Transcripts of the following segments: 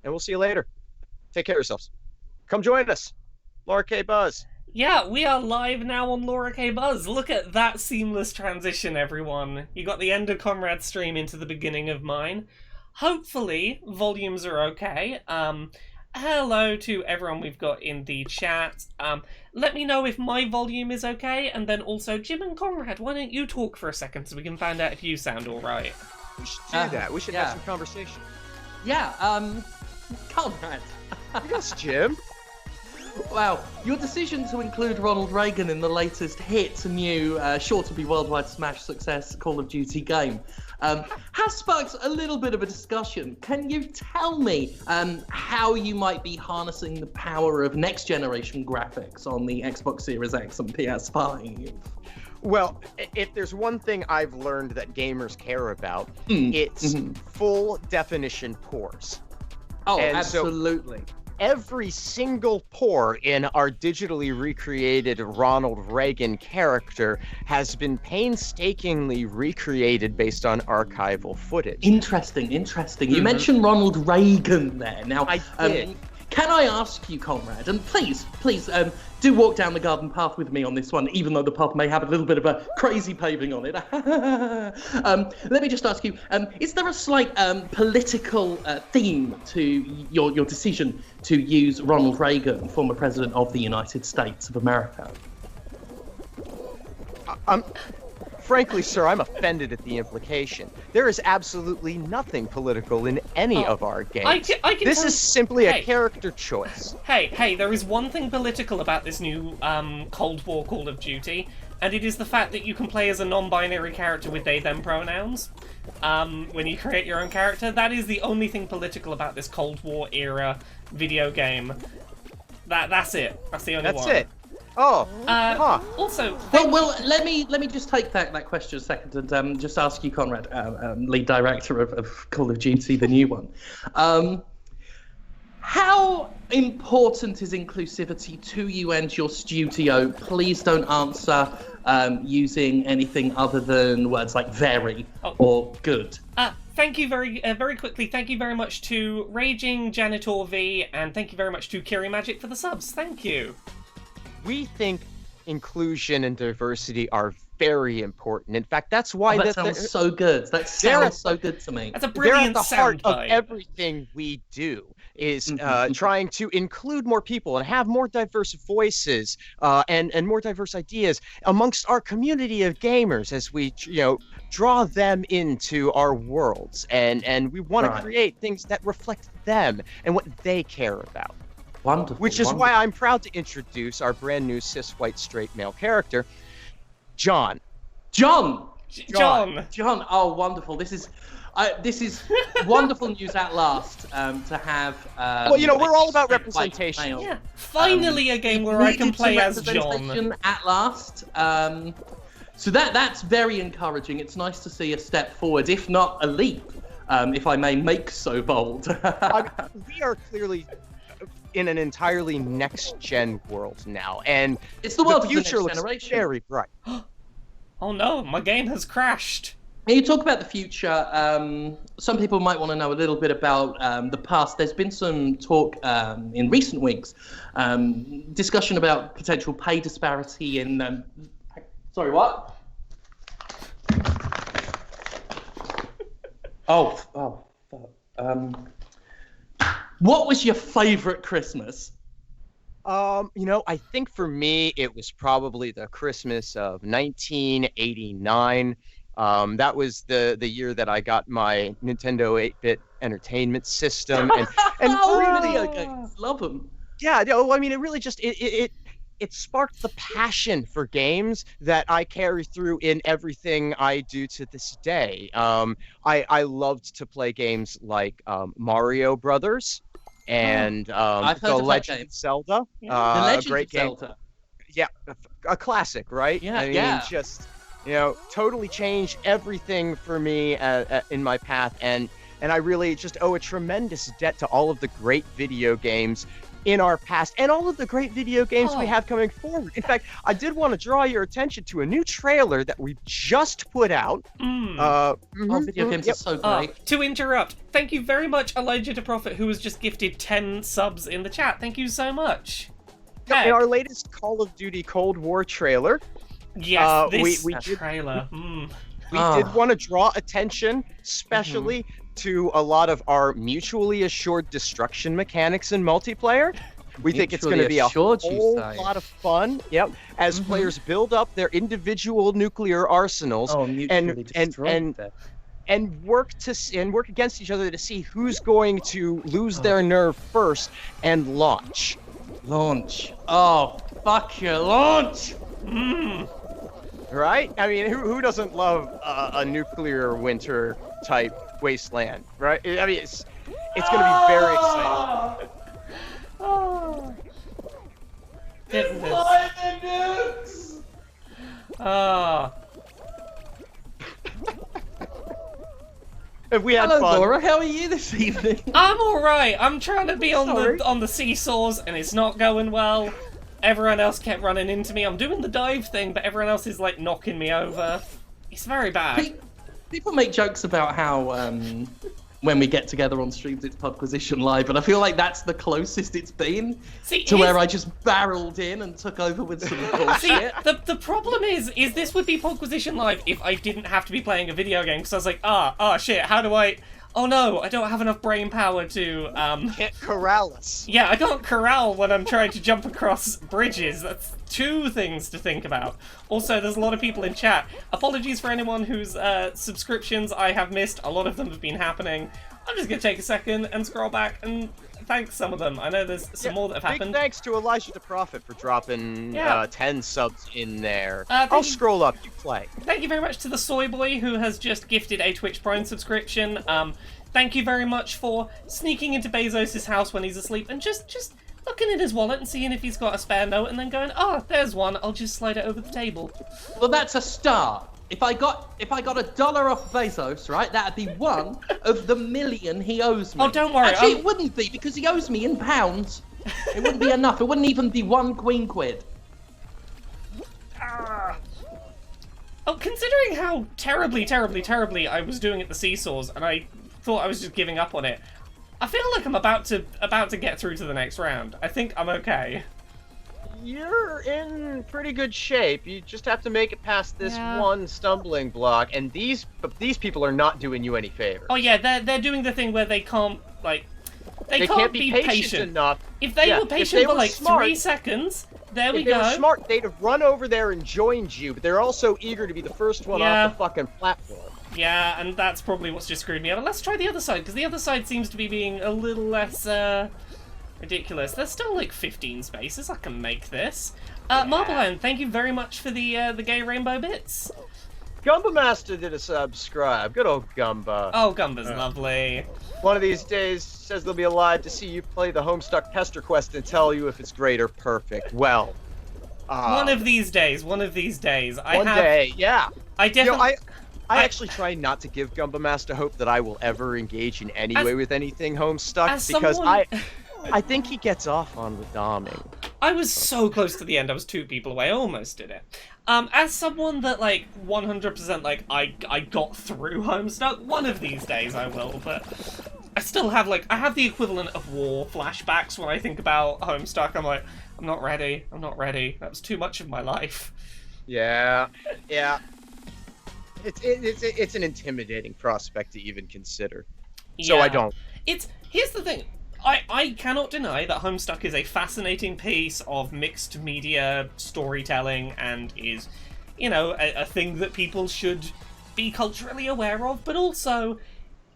and we'll see you later. Take care of yourselves. Come join us. Laura K. Buzz. Yeah, we are live now on Laura K. Buzz. Look at that seamless transition, everyone. You got the end of Conrad's stream into the beginning of mine. Hopefully, volumes are okay. Hello to everyone we've got in the chat. Let me know if my volume is okay, and then also, Jim and Conrad, why don't you talk for a second so we can find out if you sound alright? We should do that. We should have some conversation. Yeah, Conrad. Yes, Jim. Wow, your decision to include Ronald Reagan in the latest hit new, sure-to-be worldwide smash success Call of Duty game has sparked a little bit of a discussion. Can you tell me how you might be harnessing the power of next-generation graphics on the Xbox Series X and PS5? Well, if there's one thing I've learned that gamers care about, it's full-definition pores. Oh, and absolutely. So every single pore in our digitally recreated Ronald Reagan character has been painstakingly recreated based on archival footage. Interesting. You mentioned Ronald Reagan there. Now, I did. Can I ask you, Conrad, and please, do walk down the garden path with me on this one, even though the path may have a little bit of a crazy paving on it. Let me just ask you, is there a slight political theme to your decision to use Ronald Reagan, former president of the United States of America? Frankly, sir, I'm offended at the implication. There is absolutely nothing political in any of our games. This is simply a character choice. Hey, there is one thing political about this new Cold War Call of Duty, and it is the fact that you can play as a non-binary character with they/them pronouns when you create your own character. That is the only thing political about this Cold War era video game. That's it. That's the only one. That's it. Oh, Also, well, let me just take that question a second and just ask you, Conrad, lead director of Call of Duty, the new one. How important is inclusivity to you and your studio? Please don't answer using anything other than words like very or good. Thank you very quickly. Thank you very much to Raging Janitor V, and thank you very much to Kiri Magic for the subs. Thank you. We think inclusion and diversity are very important. In fact, that's why that sounds so good. That sounds so good to me. That's a brilliant they're at the heart of soundbite. everything we do. Is trying to include more people and have more diverse voices and more diverse ideas amongst our community of gamers as we draw them into our worlds, and we want to create things that reflect them and what they care about. Wonderful. Which is why I'm proud to introduce our brand new cis white straight male character, John. John. Oh, wonderful. This is wonderful news at last to have. Well, we're all about representation. Yeah, finally a game where I can play as John. At last. So that's very encouraging. It's nice to see a step forward, if not a leap, if I may make so bold. We are clearly in an entirely next-gen world now, and it's the world future of the next looks generation. Very bright. Oh no, my game has crashed. When you talk about the future, some people might want to know a little bit about the past. There's been some talk in recent weeks, discussion about potential pay disparity in... Sorry, what? What was your favourite Christmas? I think for me, it was probably the Christmas of 1989. That was the year that I got my Nintendo 8-bit entertainment system. And video games, love them. Yeah, no, I mean, it really just, it sparked the passion for games that I carry through in everything I do to this day. I loved to play games like Mario Brothers and The Legend of Zelda. The Legend a great of game. Zelda. Yeah, a classic, right? Yeah, I mean, just totally changed everything for me in my path, and I really just owe a tremendous debt to all of the great video games in our past and all of the great video games we Oh. have coming forward. In fact, I did want to draw your attention to a new trailer that we just put out. Video games are so great. To interrupt, thank you very much, Elijah to Prophet, who has just gifted 10 subs in the chat. Thank you so much. In our latest Call of Duty Cold War trailer, Yes, this we did- trailer. we did want to draw attention, especially to a lot of our mutually assured destruction mechanics in multiplayer. We think it's going to be a Mutually assured, you whole say? lot of fun. Yep, as players build up their individual nuclear arsenals and work against each other to see who's going to lose their nerve first and launch. Launch. Oh, fuck you, launch! Right? I mean, who doesn't love a nuclear winter type wasteland, right? I mean, it's going to be very exciting. Oh. Goodness. Fly the nukes! Ah. If we had Hello, fun. Laura. How are you this evening? I'm alright. I'm trying to be Sorry. on the seesaws and it's not going well. Everyone else kept running into me. I'm doing the dive thing, but everyone else is like knocking me over. It's very bad. People make jokes about how when we get together on streams it's Podquisition Live, but I feel like that's the closest it's been to where I just barreled in and took over with some bullshit. The problem is this would be Podquisition Live if I didn't have to be playing a video game, because I was like, shit, how do I... Oh no, I don't have enough brain power to, Can't corral us. Yeah, I can't corral when I'm trying to jump across bridges. That's two things to think about. Also, there's a lot of people in chat. Apologies for anyone whose subscriptions I have missed. A lot of them have been happening. I'm just going to take a second and scroll back and thank some of them. I know there's some more that have happened. Big thanks to Elijah the Prophet for dropping 10 subs in there. Thank I'll you. scroll up, you play. Thank you very much to the Soy Boy, who has just gifted a Twitch Prime subscription. Thank you very much for sneaking into Bezos' house when he's asleep and just looking in his wallet and seeing if he's got a spare note and then going, there's one, I'll just slide it over the table. Well, that's a start. If I got $1 off Bezos, right, that'd be one of the million he owes me. Oh, don't worry. Actually, it wouldn't be, because he owes me in pounds. It wouldn't be enough. It wouldn't even be one quid. Oh, considering how terribly I was doing at the seesaws, and I thought I was just giving up on it, I feel like I'm about to get through to the next round. I think I'm okay. You're in pretty good shape. You just have to make it past this one stumbling block, and these people are not doing you any favors. Oh yeah, they're doing the thing where they can't they can't be patient enough. If they were patient for like 3 seconds, there we If they go. were smart, they'd have run over there and joined you, but they're also eager to be the first one off the fucking platform. Yeah, and that's probably what's just screwed me up. Let's try the other side, because the other side seems to be being a little less ridiculous. There's still like 15 spaces. I can make this. Marbleland, thank you very much for the gay rainbow bits. Gumba Master did a subscribe. Good old Gumba. Oh, Gumba's lovely. One of these days says they'll be alive to see you play the Homestuck Pester Quest and tell you if it's great or perfect. Well, one of these days. One day, yeah. I definitely. I actually try not to give Gumba Master hope that I will ever engage in any way with anything Homestuck, because I think he gets off on the doming. I was so close to the end. I was 2 people away. I almost did it. As someone that, 100%, I got through Homestuck, one of these days I will, but I still have, I have the equivalent of war flashbacks when I think about Homestuck. I'm like, I'm not ready. That was too much of my life. Yeah. It's an intimidating prospect to even consider. So I don't. Here's the thing. I cannot deny that Homestuck is a fascinating piece of mixed media storytelling and is, a thing that people should be culturally aware of, but also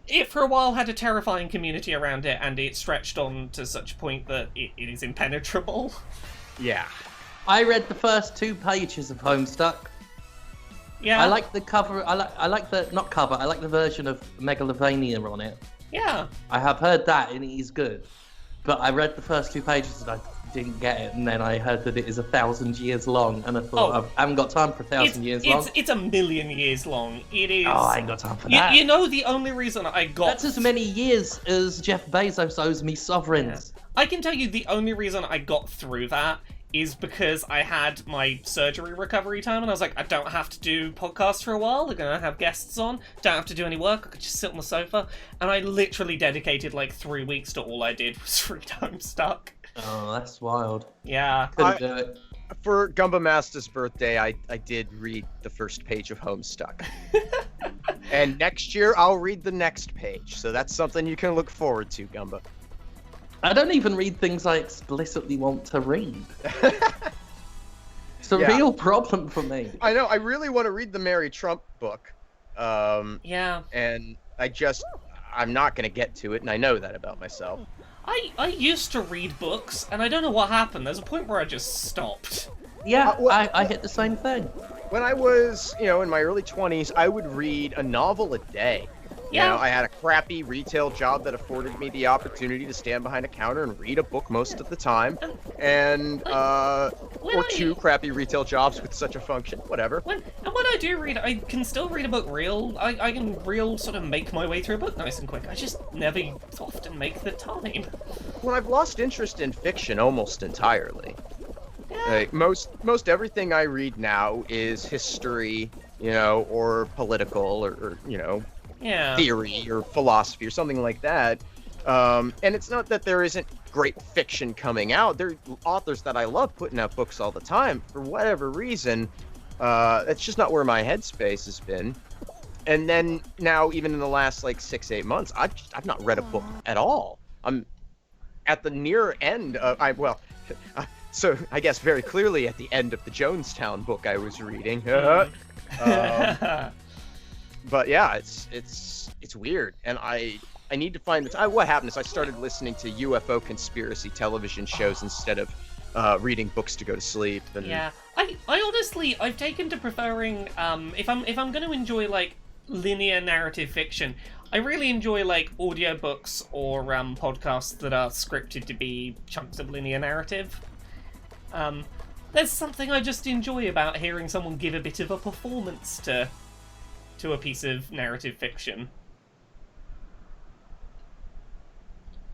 it for a while had a terrifying community around it, and it stretched on to such a point that it is impenetrable. Yeah. I read the first 2 pages of Homestuck. Yeah. I like the cover. I like the not cover. I like the version of Megalovania on it. Yeah. I have heard that, and it is good. But I read the first 2 pages and I didn't get it, and then I heard that it is 1,000 years long, and I thought, I haven't got time for 1,000 years long. It's 1,000,000 years long. It is. Oh, I ain't got time for that. The only reason I got... That's as many years as Jeff Bezos owes me sovereigns. Yeah. I can tell you the only reason I got through that is because I had my surgery recovery time, and I was like, I don't have to do podcasts for a while, they're gonna have guests on, don't have to do any work, I could just sit on the sofa, and I literally dedicated like 3 weeks to all I did was read Homestuck. Oh, that's wild. Yeah. Couldn't do it. For Gumba Master's birthday, I did read the first page of Homestuck. And next year, I'll read the next page, so that's something you can look forward to, Gumba. I don't even read things I explicitly want to read. It's a Yeah. real problem for me. I know, I really want to read the Mary Trump book. Yeah. And I'm not going to get to it, and I know that about myself. I used to read books, and I don't know what happened. There's a point where I just stopped. Yeah, well- I hit the same thing. When I was, in my early 20s, I would read a novel a day. Yeah. I had a crappy retail job that afforded me the opportunity to stand behind a counter and read a book most of the time. And, or two crappy retail jobs with such a function, whatever. When I do read, I can still read a book real. I can sort of make my way through a book nice and quick. I just never often make the time. Well, I've lost interest in fiction almost entirely. Yeah. Like, most everything I read now is history, or political, or Yeah. theory or philosophy or something like that. And it's not that there isn't great fiction coming out. There are authors that I love putting out books all the time. For whatever reason, that's just not where my headspace has been. And then now, even in the last 6-8 months, I've not read a book at all. I'm at the near end of so I guess very clearly at the end of the Jonestown book I was reading. But yeah, it's weird, and I need to find the time. What happened is I started listening to UFO conspiracy television shows instead of reading books to go to sleep. And Yeah, I honestly, I've taken to preferring if I'm going to enjoy linear narrative fiction, I really enjoy audiobooks or podcasts that are scripted to be chunks of linear narrative. There's something I just enjoy about hearing someone give a bit of a performance to a piece of narrative fiction.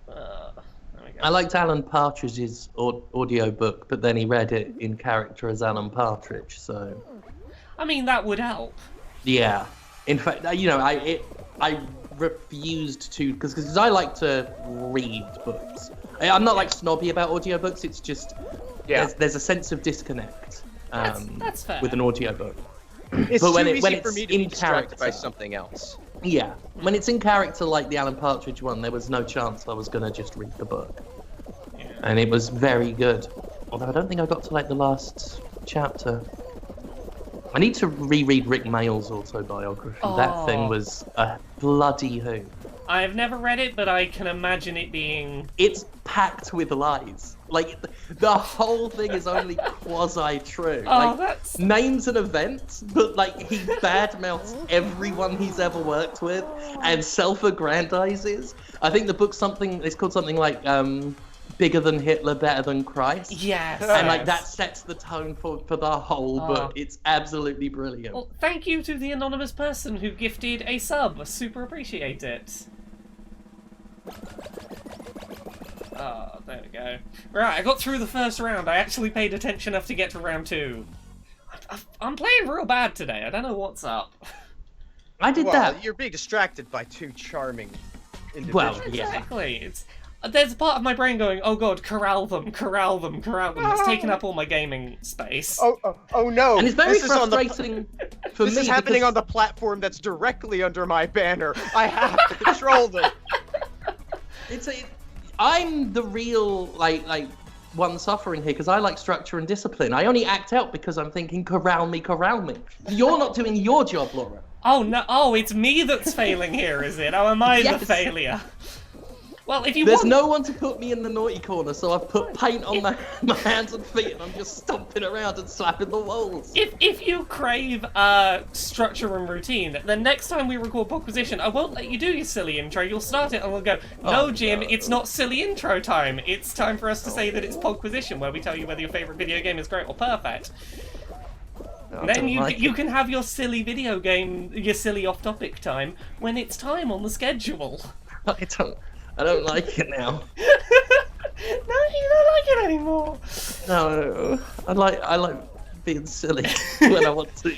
There we go. I liked Alan Partridge's audiobook, but then he read it in character as Alan Partridge, so... I mean, that would help. Yeah. In fact, I refused to... Because I like to read books. I'm not, snobby about audiobooks, it's just... Yeah. There's a sense of disconnect That's fair. with an audiobook. It's But when too it- easy when for it's me to be in distracted by character. something else. Yeah. When it's in character like the Alan Partridge one, there was no chance I was going to just read the book. Yeah. And it was very good. Although I don't think I got to the last chapter. I need to reread Rick Mayall's autobiography. That thing was a bloody hoot. I've never read it, but I can imagine it being... It's packed with lies. The whole thing is only quasi-true. that's... Names and events, but he badmouths everyone he's ever worked with and self-aggrandizes. I think the book's called something like Bigger Than Hitler, Better Than Christ. Yes. And that sets the tone for the whole book. It's absolutely brilliant. Well, thank you to the anonymous person who gifted a sub. I super appreciate it. Oh, there we go. Right, I got through the first round. I actually paid attention enough to get to round 2. I'm playing real bad today. I don't know what's up. I did that. You're being distracted by two charming individuals. Well, yeah. Exactly. There's a part of my brain going, oh god, corral them, corral them, corral them. It's taken up all my gaming space. Oh no! And it's very This is on the- frustrating for me. This is happening because on the platform that's directly under my banner. I have to control them. I'm the real one suffering here because I like structure and discipline. I only act out because I'm thinking corral me. You're not doing your job, Laura. Oh no! Oh, it's me that's failing here, is it? Oh, am I Yes. the failure? Well, if you There's want... no one to put me in the naughty corner, so I've put paint on my hands and feet, and I'm just stomping around and slapping the walls. If you crave structure and routine, then next time we record Podquisition, I won't let you do your silly intro. You'll start it and we'll go, no, Jim, it's not silly intro time. It's time for us to say that it's Podquisition, where we tell you whether your favourite video game is great or perfect. Then you can have your silly video game, your silly off-topic time, when it's time on the schedule. I don't like it now. it anymore. No, I like being silly when I want to.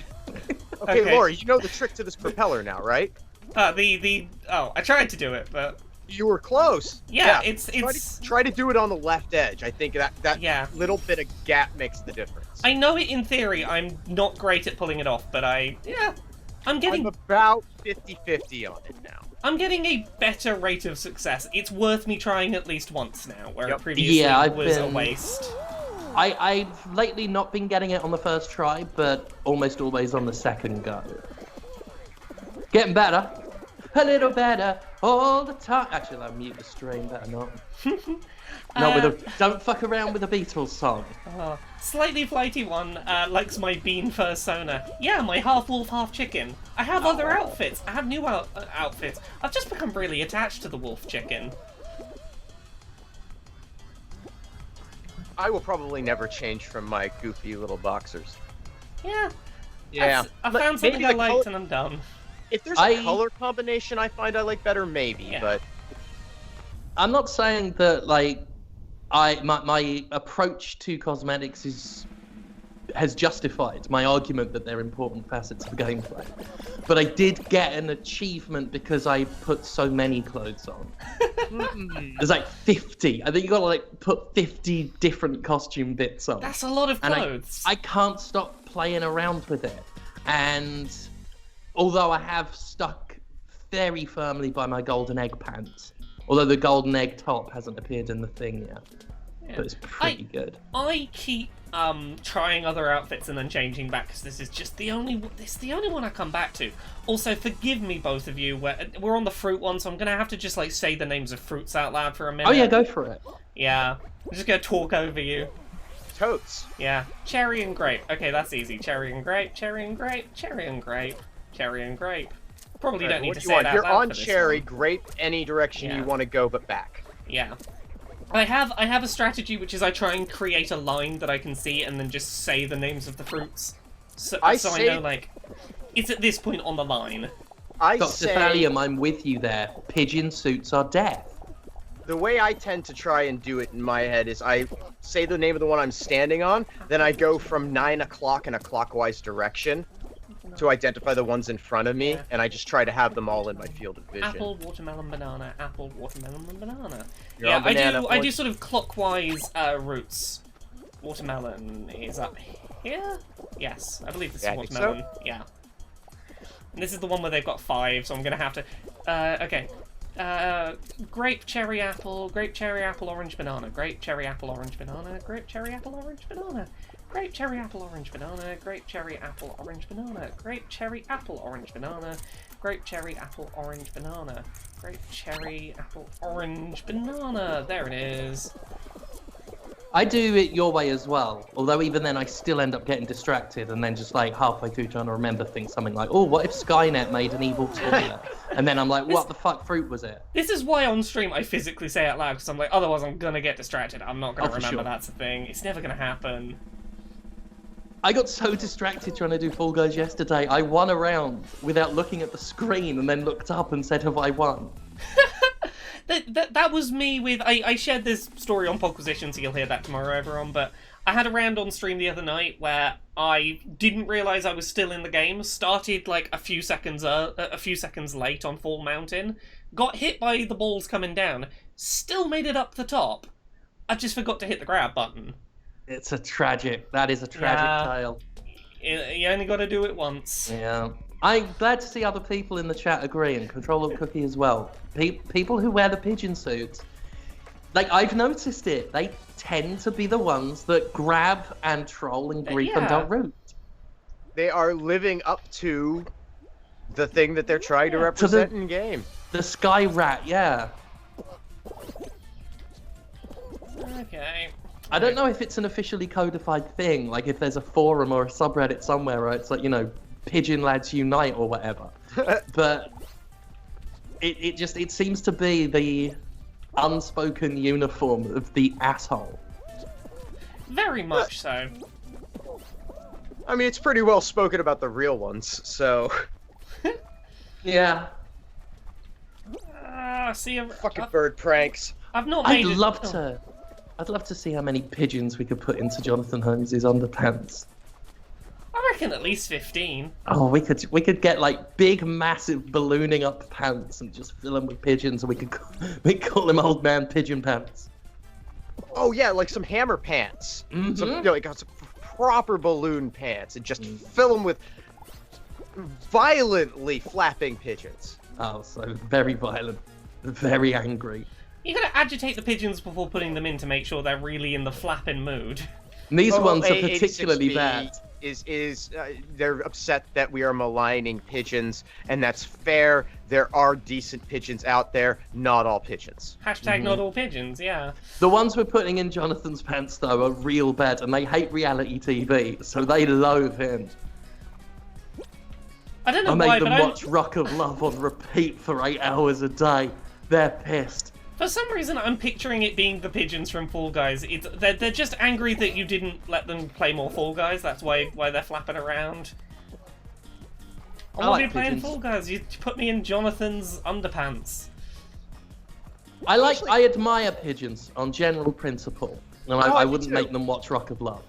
Okay, Laura, you know the trick to this propeller now, right? Oh, I tried to do it, but You were close. yeah, it's Try to do it on the left edge. I think that yeah. little bit of gap makes the difference. I know it in theory. I'm not great at pulling it off, but I'm I'm about 50-50 on it now. I'm getting a better rate of success. It's worth me trying at least once now, where Yep. it previously I've was a been- waste. I've lately not been getting it on the first try, but almost always on the second go. Getting better. A little better all the time. Actually, I'll mute the stream, better not. Don't fuck around with the Beatles song. Slightly flighty one likes my bean fursona. Yeah, my half wolf, half chicken. I have other outfits. I have new outfits. I've just become really attached to the wolf chicken. I will probably never change from my goofy little boxers. Yeah. Yeah. I found something Maybe I the liked color- and I'm done. If there's a color combination I find I like better, maybe, Yeah. but I'm not saying that like my approach to cosmetics has justified my argument that they're important facets of gameplay. But I did get an achievement because I put so many clothes on. There's like 50. I think you gotta like put 50 different costume bits on. That's a lot of clothes. I can't stop playing around with it. And although I have stuck very firmly by my golden egg pants, although the golden egg top hasn't appeared in the thing yet, but it's pretty good. I keep trying other outfits and then changing back because this is just the only one I come back to. Also, forgive me, both of you. We're on the fruit one, so I'm gonna have to just like say the names of fruits out loud for a minute. Oh yeah, go for it. Yeah, I'm just gonna talk over you. totes. Yeah, cherry and grape. Okay, that's easy. Cherry and grape. Cherry and grape. Cherry and grape. Cherry and grape. Probably don't need to say that. You're on cherry, grape, any direction you want to go, but back. Yeah. I have a strategy, which is I try and create a line that I can see and then just say the names of the fruits. So I know, like, it's at this point on the line. Dr. Thallium, I'm with you there. Pigeon suits are death. The way I tend to try and do it in my head is I say the name of the one I'm standing on, then I go from 9 o'clock in a clockwise direction to identify the ones in front of me, and I just try to have them all in my field of vision. Apple, watermelon, banana, apple, watermelon, and banana. You're on banana, I do sort of clockwise routes. Watermelon is up here? Yes, I believe this is watermelon. So. Yeah. And this is the one where they've got 5, so I'm gonna have to... okay. Grape, cherry, apple, orange, banana. Grape, cherry, apple, orange, banana. Grape, cherry, apple, orange, banana. Grape, cherry, apple, orange, banana. Grape, cherry, apple, orange, banana. Grape, cherry, apple, orange, banana. Grape, cherry, apple, orange, banana. Grape, cherry, apple, orange, banana. There it is. I do it your way as well, although even then I still end up getting distracted and then just like halfway through trying to remember things, something like, oh, what if Skynet made an evil toilet? And then I'm like, what the fuck fruit was it? This is why on stream I physically say it out loud, because I'm like, otherwise I'm gonna get distracted. I'm not gonna remember that's a thing. It's never gonna happen. I got so distracted trying to do Fall Guys yesterday, I won a round without looking at the screen and then looked up and said, have I won? That was me with... I shared this story on Podquisition, so you'll hear that tomorrow, everyone, but I had a round on stream the other night where I didn't realise I was still in the game, started like a few seconds late on Fall Mountain, got hit by the balls coming down, still made it up the top. I just forgot to hit the grab button. That is a tragic tale. You only got to do it once. Yeah. I'm glad to see other people in the chat agree, and Control of Cookie as well. People who wear the pigeon suits, like, I've noticed it. They tend to be the ones that grab and troll and grief and don't root. They are living up to the thing that they're trying to represent in game. The Sky Rat, yeah. Okay. I don't know if it's an officially codified thing, like if there's a forum or a subreddit somewhere where it's like, you know, Pigeon Lads Unite or whatever. But it seems to be the unspoken uniform of the asshole. Very much so. I mean, it's pretty well spoken about the real ones, so... Yeah. See, fucking bird pranks. I've not made I'd love to I'd love to see how many pigeons we could put into Jonathan Holmes's underpants. I reckon at least 15. Oh, we could get like big, massive ballooning up pants and just fill them with pigeons, and we call them old man pigeon pants. Oh yeah, like some hammer pants. Mm-hmm. Some, like some proper balloon pants, and just fill them with violently flapping pigeons. Oh, so very violent, very angry. You gotta agitate the pigeons before putting them in to make sure they're really in the flapping mood. And these ones are 86B particularly bad. They're upset that we are maligning pigeons, and that's fair. There are decent pigeons out there, not all pigeons. Hashtag not all pigeons, yeah. The ones we're putting in Jonathan's pants, though, are real bad, and they hate reality TV, so they loathe him. I don't know I why, make them but watch Rock of Love on repeat for 8 hours a day. They're pissed. for some reason I'm picturing it being the pigeons from Fall Guys. They're just angry that you didn't let them play more Fall Guys. That's why they're flapping around. I want to be playing Fall Guys. You put me in Jonathan's underpants. I admire pigeons on general principle. No, I wouldn't make them watch Rock of Love.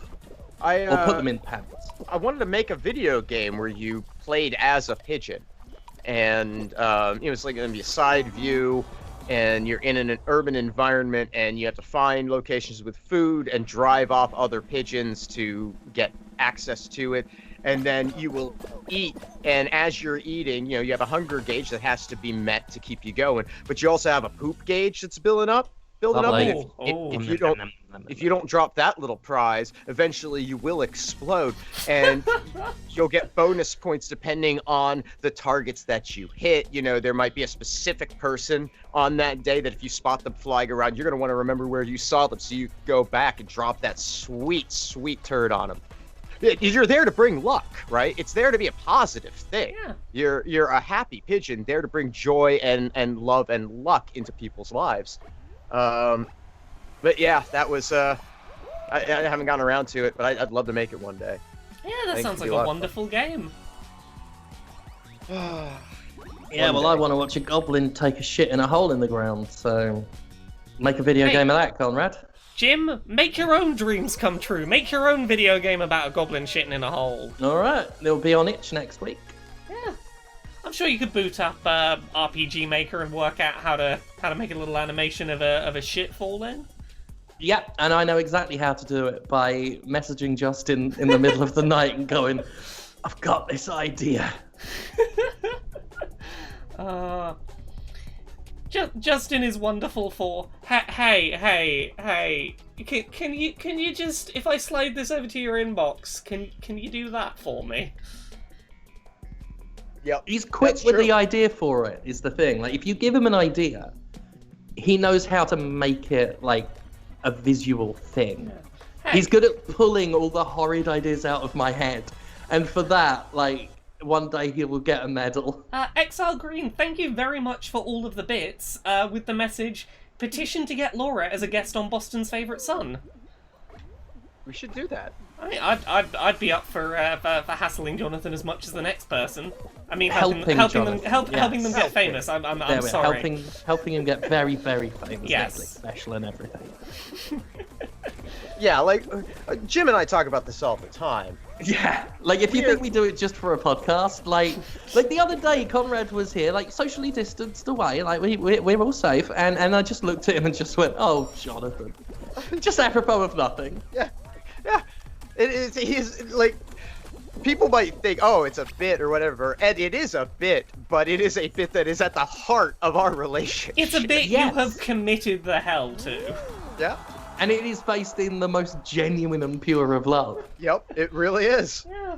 Or put them in pants. I wanted to make a video game where you played as a pigeon. And it's like going to be a side view, and you're in an urban environment, and you have to find locations with food and drive off other pigeons to get access to it. And then you will eat, and as you're eating, you have a hunger gauge that has to be met to keep you going. But you also have a poop gauge that's building up. And if you don't drop that little prize, eventually you will explode, and you'll get bonus points depending on the targets that you hit. There might be a specific person on that day that if you spot them flying around, you're going to want to remember where you saw them, so you go back and drop that sweet, sweet turd on them. You're there to bring luck, right? It's there to be a positive thing. Yeah. You're a happy pigeon there to bring joy and love and luck into people's lives. But yeah, that was I haven't gotten around to it, but I'd love to make it one day. Yeah, that sounds like a wonderful game. Yeah, well, I want to watch a goblin take a shit in a hole in the ground, so make a video game of that, Conrad. Jim, make your own dreams come true. Make your own video game about a goblin shitting in a hole. Alright, it'll be on itch next week. Yeah. I'm sure you could boot up RPG Maker and work out how to make a little animation of a shit falling. Yeah, and I know exactly how to do it by messaging Justin in the middle of the night and going, I've got this idea. Justin is wonderful for, hey, can you just, if I slide this over to your inbox, can you do that for me? Yep. He's quick with the idea for it, is the thing. Like, if you give him an idea, he knows how to make it, like, a visual thing. Hey. He's good at pulling all the horrid ideas out of my head. And for that, like, one day he will get a medal. Exile Green, thank you very much for all of the bits, with the message, petition to get Laura as a guest on Boston's Favourite Son. We should do that. I mean, I'd be up for hassling Jonathan as much as the next person. I mean, helping them get famous. I'm sorry. Helping him get very, very famous. Yes. Netflix special and everything. Yeah, like Jim and I talk about this all the time. Yeah, like if you think we do it just for a podcast, like the other day, Conrad was here, like socially distanced away, like we're all safe, and I just looked at him and just went, "Oh, Jonathan," just apropos of nothing. Yeah. He's like, people might think, oh, it's a bit or whatever, and it is a bit, but it is a bit that is at the heart of our relationship. It's a bit you have committed the hell to. Yeah. And it is based in the most genuine and pure of love. Yep, it really is. Yeah.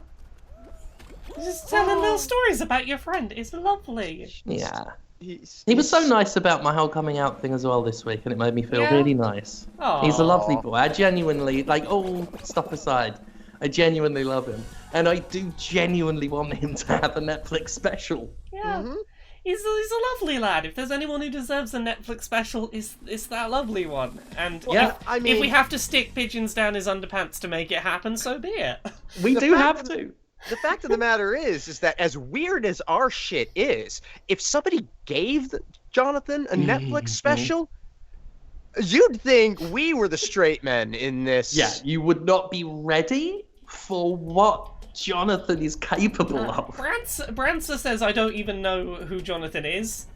Just telling little stories about your friend is lovely. Yeah. He was so nice about my whole coming out thing as well this week, and it made me feel really nice. Aww. He's a lovely boy. I genuinely, like, all stuff aside, I genuinely love him. And I do genuinely want him to have a Netflix special. Yeah. Mm-hmm. He's a lovely lad. If there's anyone who deserves a Netflix special, it's that lovely one. And if we have to stick pigeons down his underpants to make it happen, so be it. We do have to. The fact of the matter is that as weird as our shit is, if somebody gave Jonathan a Netflix special, You'd think we were the straight men in this. Yeah, you would not be ready for what Jonathan is capable of. Brancer says, I don't even know who Jonathan is.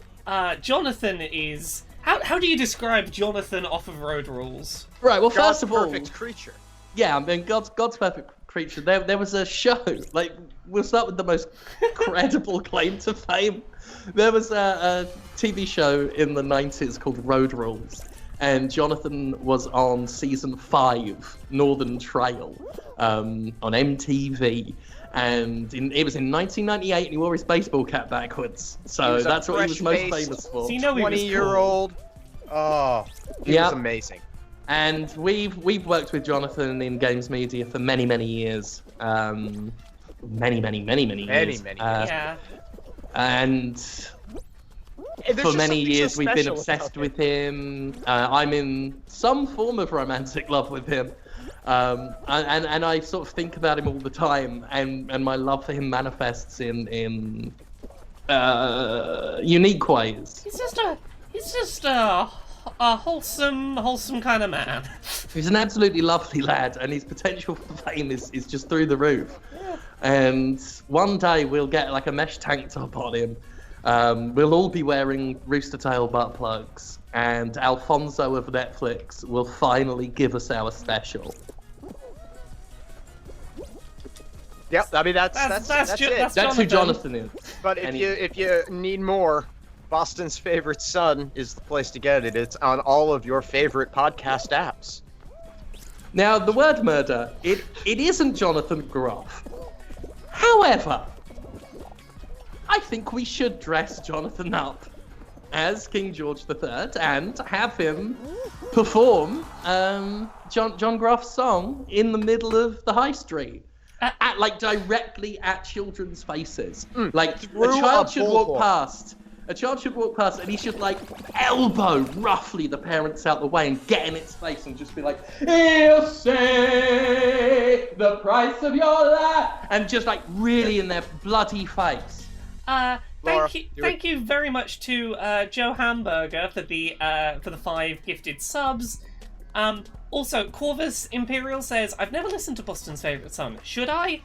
Jonathan is... How do you describe Jonathan off of Road Rules? Right, well, God's first of all... perfect creature. Yeah, I mean, God's perfect creature. There was a show, like, we'll start with the most credible claim to fame. There was a TV show in the 90s called Road Rules, and Jonathan was on season 5, Northern Trail, on MTV. And it was in 1998, and he wore his baseball cap backwards. So that's what he was most famous for. So you know he was 20-year-old. Oh, he was amazing. And we've worked with Jonathan in games media for many years. Many years. Yeah. And for many years we've been obsessed with him. I'm in some form of romantic love with him. And I sort of think about him all the time, and my love for him manifests in unique ways. He's just a wholesome kind of man. He's an absolutely lovely lad, and his potential for fame is just through the roof. Yeah. And one day we'll get like a mesh tank top on him. We'll all be wearing rooster tail butt plugs, and Alfonso of Netflix will finally give us our special. Yep, I mean that's it. That's who Jonathan is. But if you need more, Boston's Favorite Son is the place to get it. It's on all of your favorite podcast apps. Now, the word murder, it isn't Jonathan Groff. However, I think we should dress Jonathan up as King George III and have him perform John Groff's song in the middle of the high street. Directly at children's faces. Like, a child should walk past. A child should walk past, and he should, like, elbow roughly the parents out the way and get in its face and just be like, he'll say the price of your life, and just, like, really in their bloody face. Thank you very much to Joe Hamburger for the 5 gifted subs. Also, Corvus Imperial says, I've never listened to Boston's Favorite Son. Should I?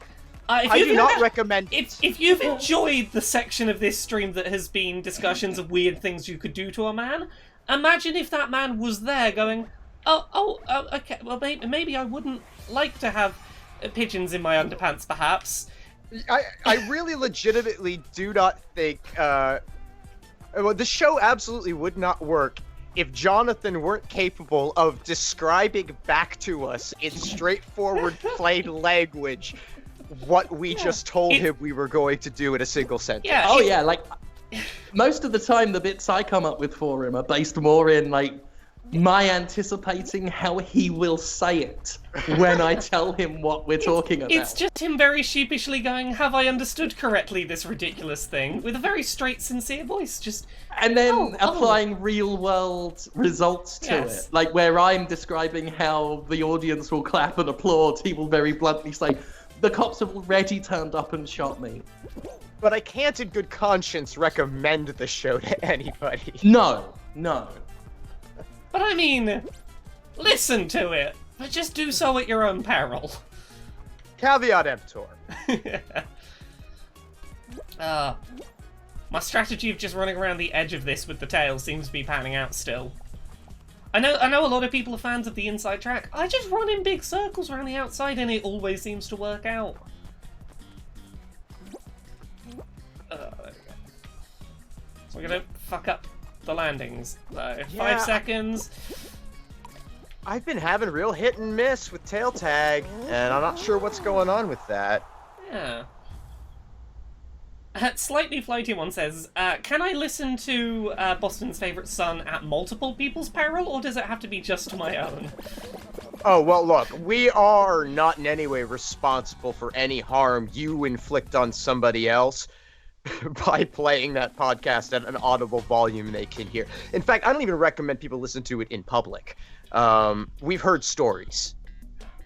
I do not recommend it. If you've enjoyed the section of this stream that has been discussions of weird things you could do to a man, imagine if that man was there going, okay, well, maybe I wouldn't like to have pigeons in my underpants, perhaps. I really legitimately do not think... the show absolutely would not work if Jonathan weren't capable of describing back to us in straightforward, plain language what we just told him we were going to do in a single sentence. Yeah, like, most of the time the bits I come up with for him are based more in, like, my anticipating how he will say it when I tell him what we're talking about. It's just him very sheepishly going, have I understood correctly this ridiculous thing? With a very straight, sincere voice, just... And then applying real-world results to it. Like, where I'm describing how the audience will clap and applaud, he will very bluntly say, the cops have already turned up and shot me. But I can't in good conscience recommend the show to anybody. No. But I mean, listen to it, but just do so at your own peril. Caveat emptor. My strategy of just running around the edge of this with the tail seems to be panning out still. I know a lot of people are fans of the inside track. I just run in big circles around the outside and it always seems to work out. There we go. So we're gonna fuck up the landings. 5 seconds. I've been having real hit and miss with tail tag, and I'm not sure what's going on with that. Yeah. Slightly Floaty one says, can I listen to Boston's Favorite Son at multiple people's peril, or does it have to be just to my own? Oh, well, look, we are not in any way responsible for any harm you inflict on somebody else by playing that podcast at an audible volume they can hear. In fact, I don't even recommend people listen to it in public. We've heard stories.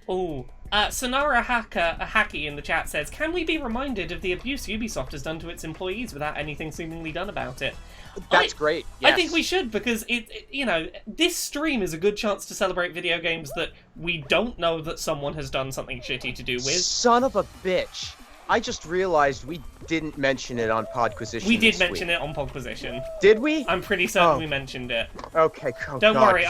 Oh, Sonara Haki in the chat says, "Can we be reminded of the abuse Ubisoft has done to its employees without anything seemingly done about it?" That's great. Yes. I think we should, because this stream is a good chance to celebrate video games that we don't know that someone has done something shitty to do with. Son of a bitch. I just realized we didn't mention it on Podquisition. We did mention it on Podquisition. Did we? I'm pretty certain we mentioned it. Okay, Don't worry,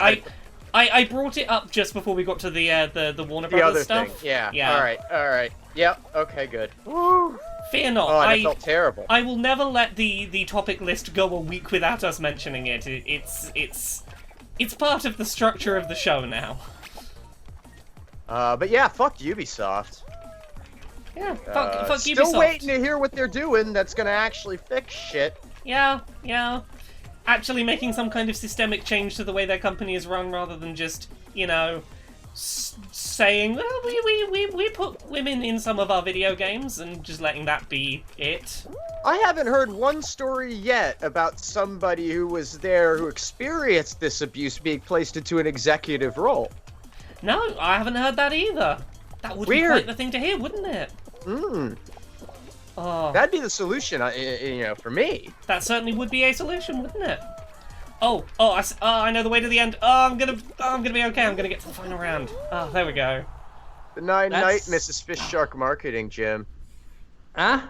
I brought it up just before we got to the Warner Brothers stuff. Thing. Yeah. All right. Yep. Okay, good. Woo. Fear not. Oh, I felt terrible. I will never let the topic list go a week without us mentioning it. It's part of the structure of the show now. But yeah, fuck Ubisoft. Yeah, fuck Ubisoft. Still waiting to hear what they're doing that's gonna actually fix shit. Yeah. Actually making some kind of systemic change to the way their company is run, rather than just, saying, well, we put women in some of our video games, and just letting that be it. I haven't heard one story yet about somebody who was there who experienced this abuse being placed into an executive role. No, I haven't heard that either. That would be quite the thing to hear, wouldn't it? Oh. That'd be the solution, for me. That certainly would be a solution, wouldn't it? I know the way to the end. I'm gonna be okay. I'm gonna get to the final round. Oh, there we go. Benign night, Mrs. Fish Shark Marketing, Jim. Huh?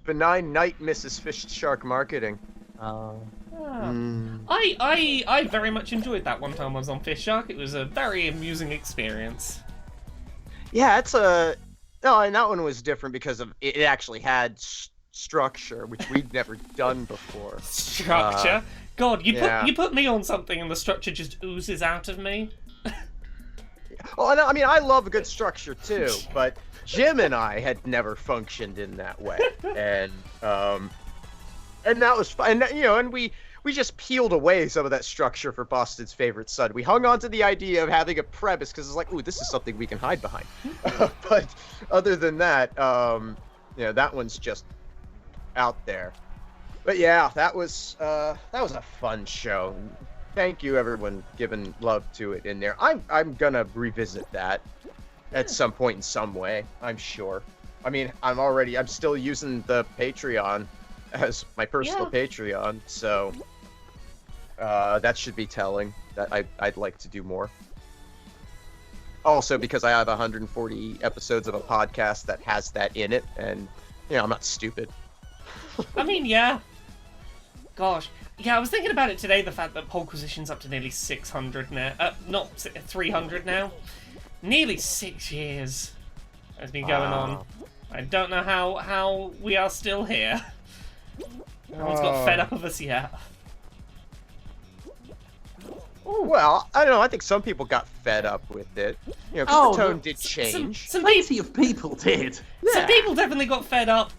Benign night, Mrs. Fish Shark Marketing. Oh. I very much enjoyed that one time I was on Fish Shark. It was a very amusing experience. Yeah, and that one was different because of it actually had structure, which we'd never done before. Structure? God, you put me on something and the structure just oozes out of me. Well, I mean, I love a good structure too, but Jim and I had never functioned in that way, and that was fun. And we just peeled away some of that structure for Boston's favorite son. We hung on to the idea of having a premise because it's like, ooh, this is something we can hide behind. But other than that, that one's just out there. But yeah, that was a fun show. Thank you, everyone, giving love to it in there. I'm gonna revisit that at some point in some way, I'm sure. I mean, I'm still using the Patreon as my personal Patreon, so that should be telling that I'd like to do more. Also, because I have 140 episodes of a podcast that has that in it, and I'm not stupid. I mean, yeah. Gosh. Yeah, I was thinking about it today, the fact that Podquisition's up to nearly 600 now. Not 300 now. Nearly 6 years has been going on. I don't know how we are still here. No one's got fed up of us yet. Ooh. Well, I don't know. I think some people got fed up with it. The tone did change. Plenty of people did. Yeah. Some people definitely got fed up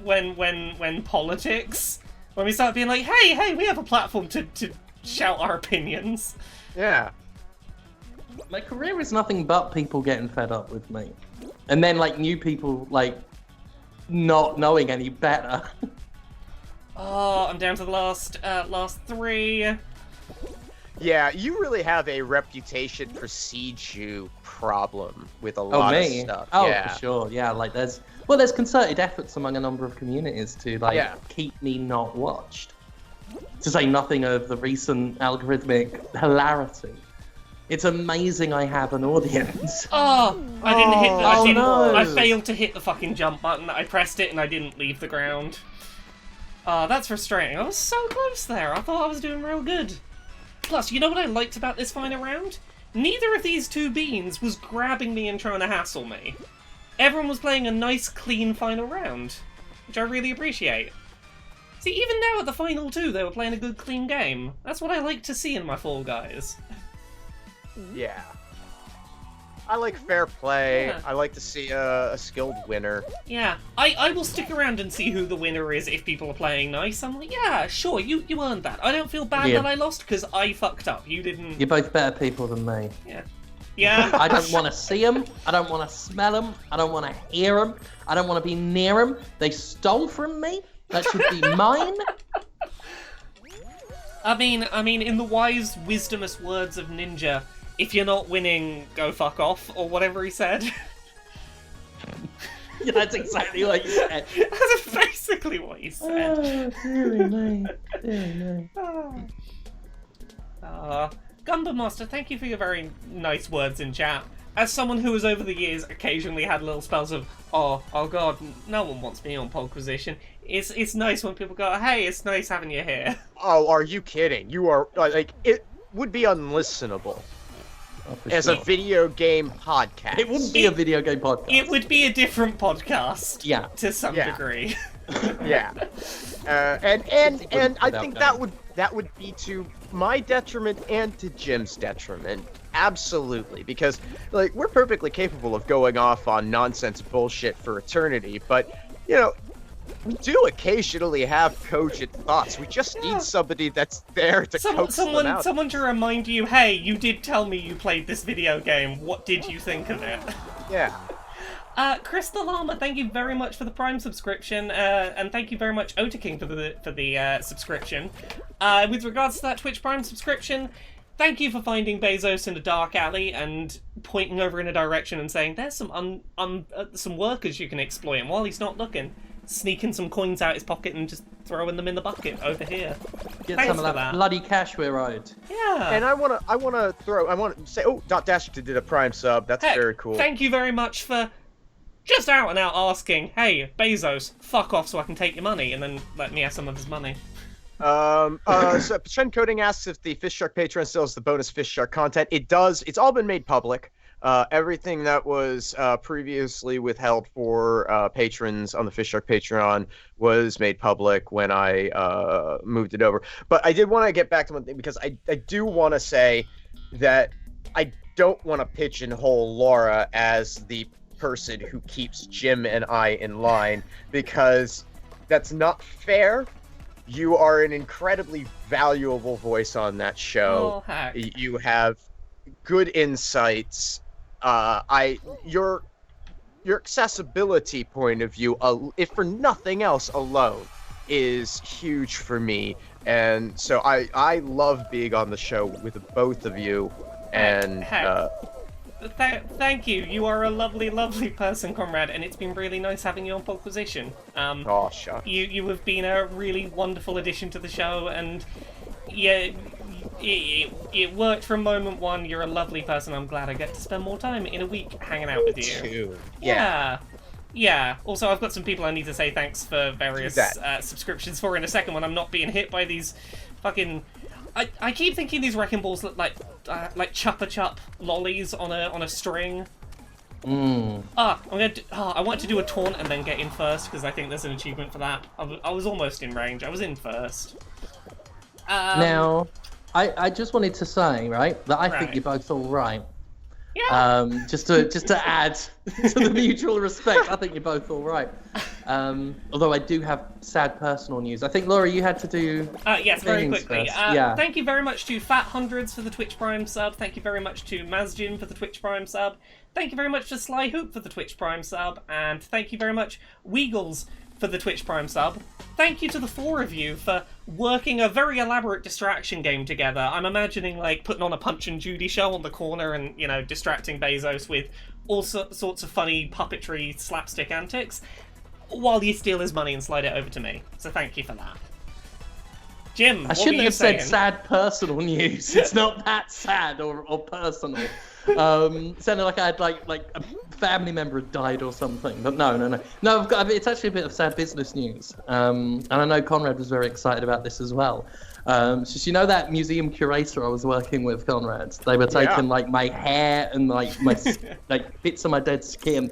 when politics. When we started being like, hey, we have a platform to shout our opinions. Yeah. My career is nothing but people getting fed up with me. And then, new people, not knowing any better. Oh, I'm down to the last 3. Yeah, you really have a reputation precedes you problem with a lot of stuff. Oh, yeah. For sure. Yeah, there's concerted efforts among a number of communities to keep me not watched. To say nothing of the recent algorithmic hilarity. It's amazing I have an audience. Oh, I didn't hit the. No. I failed to hit the fucking jump button. I pressed it and I didn't leave the ground. Oh, that's frustrating. I was so close there. I thought I was doing real good. Plus, you know what I liked about this final round? Neither of these two beans was grabbing me and trying to hassle me. Everyone was playing a nice, clean final round, which I really appreciate. See, even now at the final 2, they were playing a good, clean game. That's what I like to see in my Fall Guys. Yeah. I like fair play. Yeah. I like to see a skilled winner. Yeah, I will stick around and see who the winner is if people are playing nice. I'm like, yeah, sure, you earned that. I don't feel bad that I lost because I fucked up. You didn't. You're both better people than me. Yeah. Yeah. I don't want to see them. I don't want to smell them. I don't want to hear them. I don't want to be near them. They stole from me. That should be mine. I mean, in the wise, wisdomous words of Ninja, if you're not winning, go fuck off, or whatever he said. Yeah, that's exactly what you said. That's basically what you said. Oh, dearie me. Dearie me. Gundam Master, thank you for your very nice words in chat. As someone who has over the years occasionally had little spells of, oh god, no one wants me on Podquisition, it's nice when people go, hey, it's nice having you here. Oh, are you kidding? You are, like, it would be unlistenable as a video game podcast. It wouldn't be a video game podcast. It would be a different podcast. Yeah. To some degree. Yeah. And I think that would be to my detriment and to Jim's detriment. Absolutely, because like we're perfectly capable of going off on nonsense bullshit for eternity, but you know, we do occasionally have cogent thoughts. We just need somebody that's there to coax them out. Someone to remind you, hey, you did tell me you played this video game. What did you think of it? Yeah. Chris the Llama, thank you very much for the Prime subscription, and thank you very much Otaking for the subscription. With regards to that Twitch Prime subscription, thank you for finding Bezos in a dark alley and pointing over in a direction and saying there's some some workers you can exploit, and while he's not looking, sneaking some coins out his pocket and just throwing them in the bucket over here. Get Thanks some of for that bloody cash we're owed. Yeah. And I wanna say, oh, Dot Dash did a Prime sub. That's very cool. Thank you very much for just out and out asking, hey, Bezos, fuck off so I can take your money, and then let me have some of his money. So Chen Coding asks if the Fish Shark Patreon still has the bonus Fish Shark content. It does. It's all been made public. Everything that was previously withheld for patrons on the Fish Shark Patreon was made public when I moved it over. But I did want to get back to one thing, because I do want to say that I don't want to pigeonhole Laura as the person who keeps Jim and I in line, because that's not fair. You are an incredibly valuable voice on that show. Oh, heck. You have good insights. Your accessibility point of view, if for nothing else alone, is huge for me. And so I love being on the show with both of you. And thank you. You are a lovely, lovely person, Conrad, and it's been really nice having you on Podquisition. Oh, shucks. You have been a really wonderful addition to the show, and yeah, it worked from moment one. You're a lovely person. I'm glad I get to spend more time in a week hanging out with you. Too. Yeah. Also, I've got some people I need to say thanks for various subscriptions for in a second when I'm not being hit by these fucking. I keep thinking these wrecking balls look like Chupa Chup lollies on a string. I want to do a taunt and then get in first, because I think there's an achievement for that. I was almost in range. I was in first. Now, I just wanted to say, right, that I think you're both all right. Yeah. Just to add to the mutual respect, I think you're both all right. Although I do have sad personal news. I think, Laura, you had to do. Yes, very quickly. Yeah. Thank you very much to Fat Hundreds for the Twitch Prime sub. Thank you very much to Mazjin for the Twitch Prime sub. Thank you very much to Sly Hoop for the Twitch Prime sub, and thank you very much Weagles for the Twitch Prime sub. Thank you to the four of you for working a very elaborate distraction game together. I'm imagining like putting on a Punch and Judy show on the corner and, you know, distracting Bezos with all sorts of funny puppetry slapstick antics while you steal his money and slide it over to me. So thank you for that. Jim, I shouldn't have said sad personal news. It's not that sad or personal. Sounded like I had like a family member had died or something, but no. It's actually a bit of sad business news. And I know Conrad was very excited about this as well. So you know that museum curator I was working with, Conrad? They were taking like my hair and like my like bits of my dead skin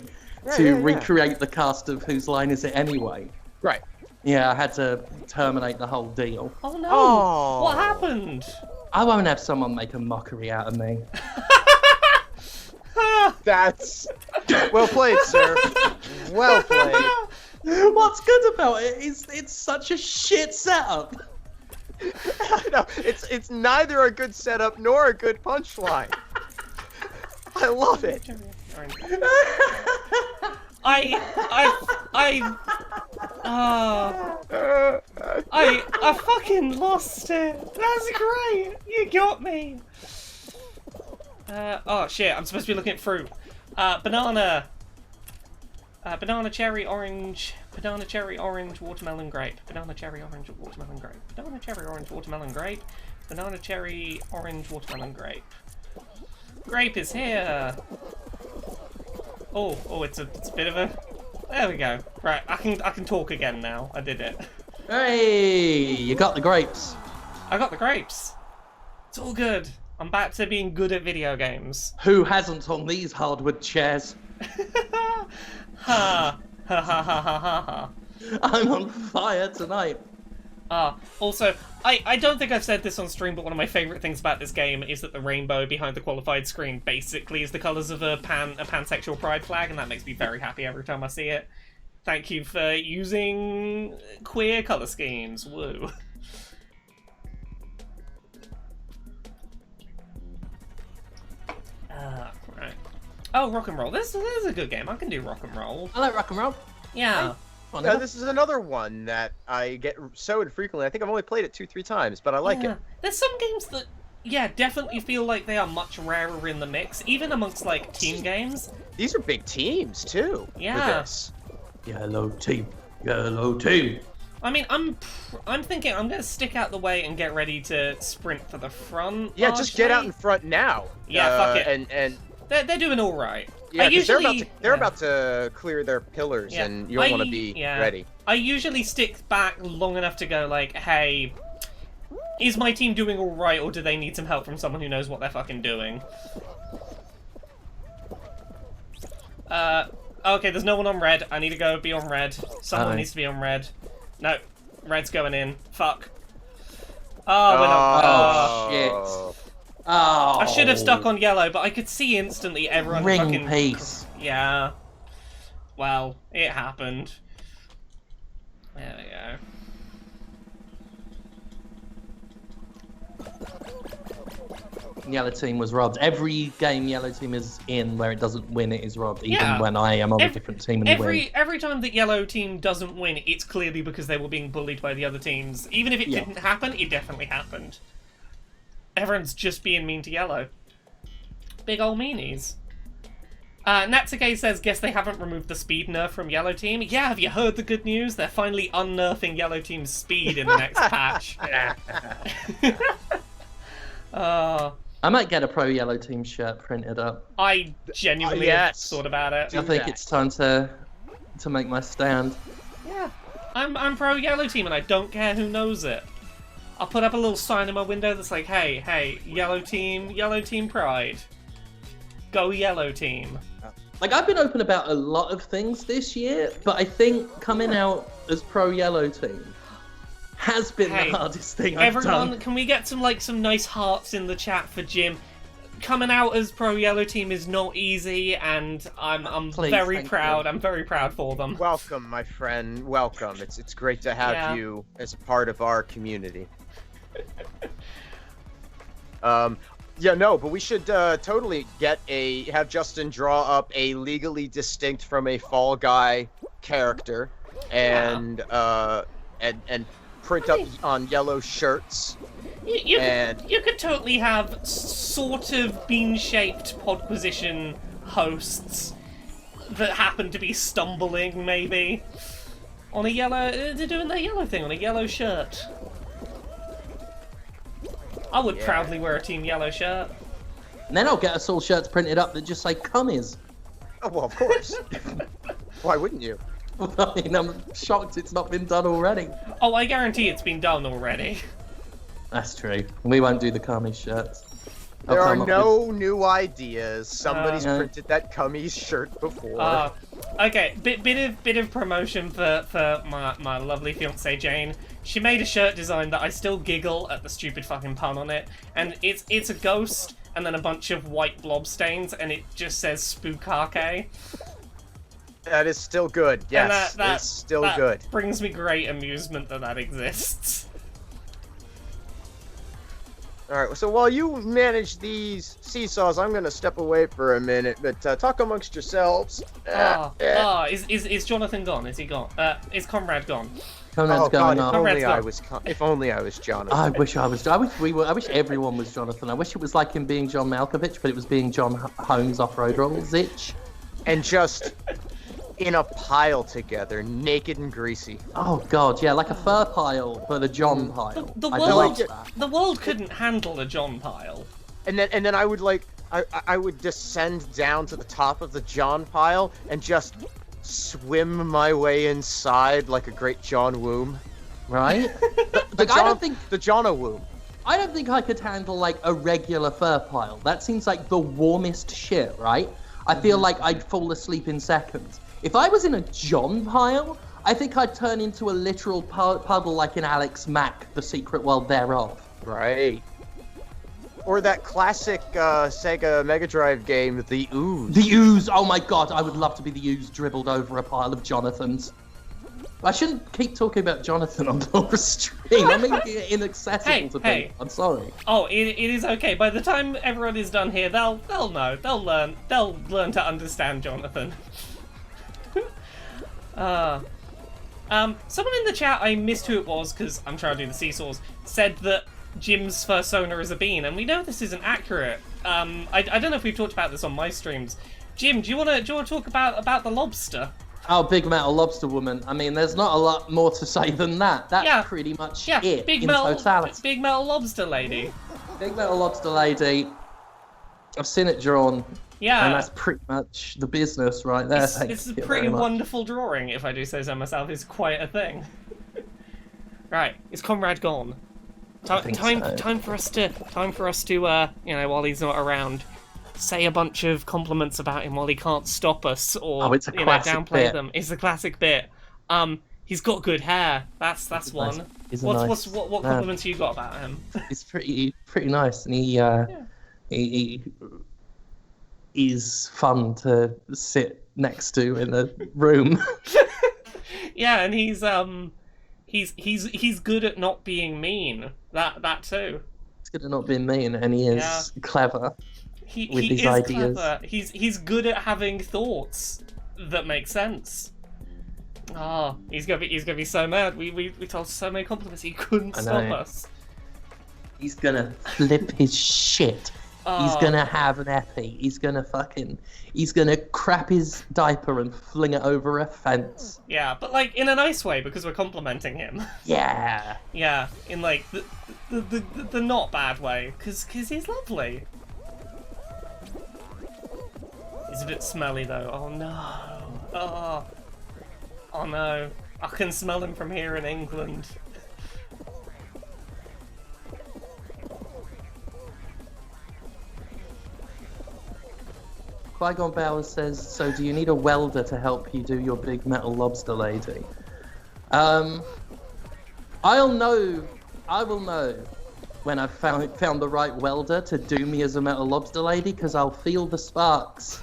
to recreate the cast of Whose Line Is It Anyway? Right. Yeah, I had to terminate the whole deal. Oh no! Oh. What happened? I won't have someone make a mockery out of me. That's well played, sir. Well played. What's good about it is it's such a shit setup. I know, it's neither a good setup nor a good punchline. I love it. I fucking lost it. That's great. You got me. Oh shit, I'm supposed to be looking at fruit. Banana. Banana, cherry, orange, watermelon, grape. Banana, cherry, orange, watermelon, grape. Banana, cherry, orange, watermelon, grape. Banana, cherry, orange, watermelon, grape. Grape is here! Oh, it's a bit of a... There we go. Right, I can talk again now. I did it. Hey, you got the grapes. I got the grapes. It's all good. I'm back to being good at video games. Who hasn't on these hardwood chairs? Ha ha ha ha ha ha. I'm on fire tonight. Also, I don't think I've said this on stream, but one of my favourite things about this game is that the rainbow behind the qualified screen basically is the colours of a pansexual pride flag, and that makes me very happy every time I see it. Thank you for using queer colour schemes. Woo. Right. Oh, rock and roll. This is a good game. I can do rock and roll. I like rock and roll. Yeah. Yeah, this is another one that I get so infrequently. I think I've only played it 2-3 times, but I like it. There's some games that, yeah, definitely feel like they are much rarer in the mix, even amongst, like, team games. These are big teams, too, Yeah. for this. Yellow team. Yellow team. I mean, I'm thinking I'm going to stick out the way and get ready to sprint for the front. Yeah, just get out in front now. Yeah, fuck it. And they're doing all right. yeah, usually, they're about to clear their pillars, Yeah. and you'll want to be ready. I usually stick back long enough to go like, hey, is my team doing all right, or do they need some help from someone who knows what they're fucking doing? Okay, there's no one on red. I need to go be on red. Someone needs to be on red. No, red's going in. Fuck. Oh, we're not. Shit. Oh. I should have stuck on yellow, but I could see instantly everyone Ring fucking... piece. Yeah. Well, it happened. There we go. Yellow team was robbed. Every game yellow team is in where it doesn't win, it is robbed. Even Yeah. when I am on a different team and win. Every time that yellow team doesn't win, it's clearly because they were being bullied by the other teams. Even if it didn't happen, it definitely happened. Everyone's just being mean to yellow. Big ol' meanies. Natsuke says, guess they haven't removed the speed nerf from yellow team. Yeah, have you heard the good news? They're finally unnerfing yellow team's speed in the next patch. I might get a pro yellow team shirt printed up. I genuinely thought about it. I think it's time to make my stand. Yeah, I'm pro yellow team and I don't care who knows it. I'll put up a little sign in my window that's like, hey, yellow team pride. Go yellow team. Like, I've been open about a lot of things this year, but I think coming out as pro yellow team has been the hardest thing I've done. Everyone, can we get some nice hearts in the chat for Jim? Coming out as pro yellow team is not easy, and I'm very proud. I'm very proud for them. Welcome, my friend. Welcome. It's great to have you as a part of our community. Yeah, no, but we should totally have Justin draw up a legally distinct from a Fall Guy character, and print up on yellow shirts. You could totally have sort of bean-shaped Podquisition hosts that happen to be stumbling, maybe, on a yellow. They're doing their yellow thing on a yellow shirt. I would proudly wear a Team Yellow shirt. And then I'll get us all shirts printed up that just say "Cummies." Oh, well, of course. Why wouldn't you? I mean, I'm shocked it's not been done already. Oh, I guarantee it's been done already. That's true. We won't do the Cummies shirts. There are no new ideas. Somebody's printed that Cummies shirt before. Okay, bit of promotion for my lovely fiancée Jane. She made a shirt design that I still giggle at the stupid fucking pun on it, and it's a ghost and then a bunch of white blob stains, and it just says Spookake. That is still good. Yes, it's still good. Brings me great amusement that exists. Alright, so while you manage these seesaws, I'm gonna step away for a minute, but talk amongst yourselves. Is Jonathan gone? Is he gone? Is Conrad gone? Conrad's going on. If only I was Jonathan. I wish I was. I wish everyone was Jonathan. I wish it was like him being John Malkovich, but it was being John Holmes off-road rolls. And just in a pile together, naked and greasy. Oh god, yeah, like a fur pile, but a John pile. The I love world, that. the world couldn't handle a John pile. And then I would I would descend down to the top of the John pile and just swim my way inside like a great John womb. Right? The I don't think the John womb. I don't think I could handle like a regular fur pile. That seems like the warmest shit, right? I feel like I'd fall asleep in seconds. If I was in a John pile, I think I'd turn into a literal puddle like in Alex Mack, The Secret World Thereof. Right. Or that classic Sega Mega Drive game, The Ooze. The Ooze! Oh my god, I would love to be the Ooze dribbled over a pile of Jonathans. I shouldn't keep talking about Jonathan on the stream. I mean, inaccessible to people. I'm sorry. Oh, it is okay. By the time everyone is done here, they'll know. They'll learn to understand Jonathan. Someone in the chat, I missed who it was because I'm trying to do the seesaws, said that Jim's fursona is a bean, and we know this isn't accurate. I don't know if we've talked about this on my streams. Jim, do you want to talk about the lobster? Oh, Big Metal Lobster Woman. I mean, there's not a lot more to say than that. That's pretty much it Big in metal, totality. Big Metal Lobster Lady. Big Metal Lobster Lady. I've seen it drawn. Yeah. And that's pretty much the business right there. It's a pretty wonderful drawing, if I do say so myself. It's quite a thing. Right, is Conrad gone? Time for us to you know, while he's not around, say a bunch of compliments about him while he can't stop us, or it's a classic downplay bit. them. It's a classic bit. He's got good hair. That's one. What compliments you got about him? He's pretty nice, and he is fun to sit next to in the room. Yeah, and he's good at not being mean. That too. He's good at not being mean, and he is clever. He his is ideas. clever. He's good at having thoughts that make sense. Oh, he's gonna be so mad. We told so many compliments. He couldn't stop us. He's gonna flip his shit. He's gonna have an epi. He's gonna crap his diaper and fling it over a fence. Yeah, but like in a nice way because we're complimenting him. Yeah. Yeah, in like the not bad way because he's lovely. He's a bit smelly though. Oh no. Oh no. I can smell him from here in England. Qui-Gon Bauer says, so do you need a welder to help you do your Big Metal Lobster Lady? I will know when I've found the right welder to do me as a Metal Lobster Lady, because I'll feel the sparks.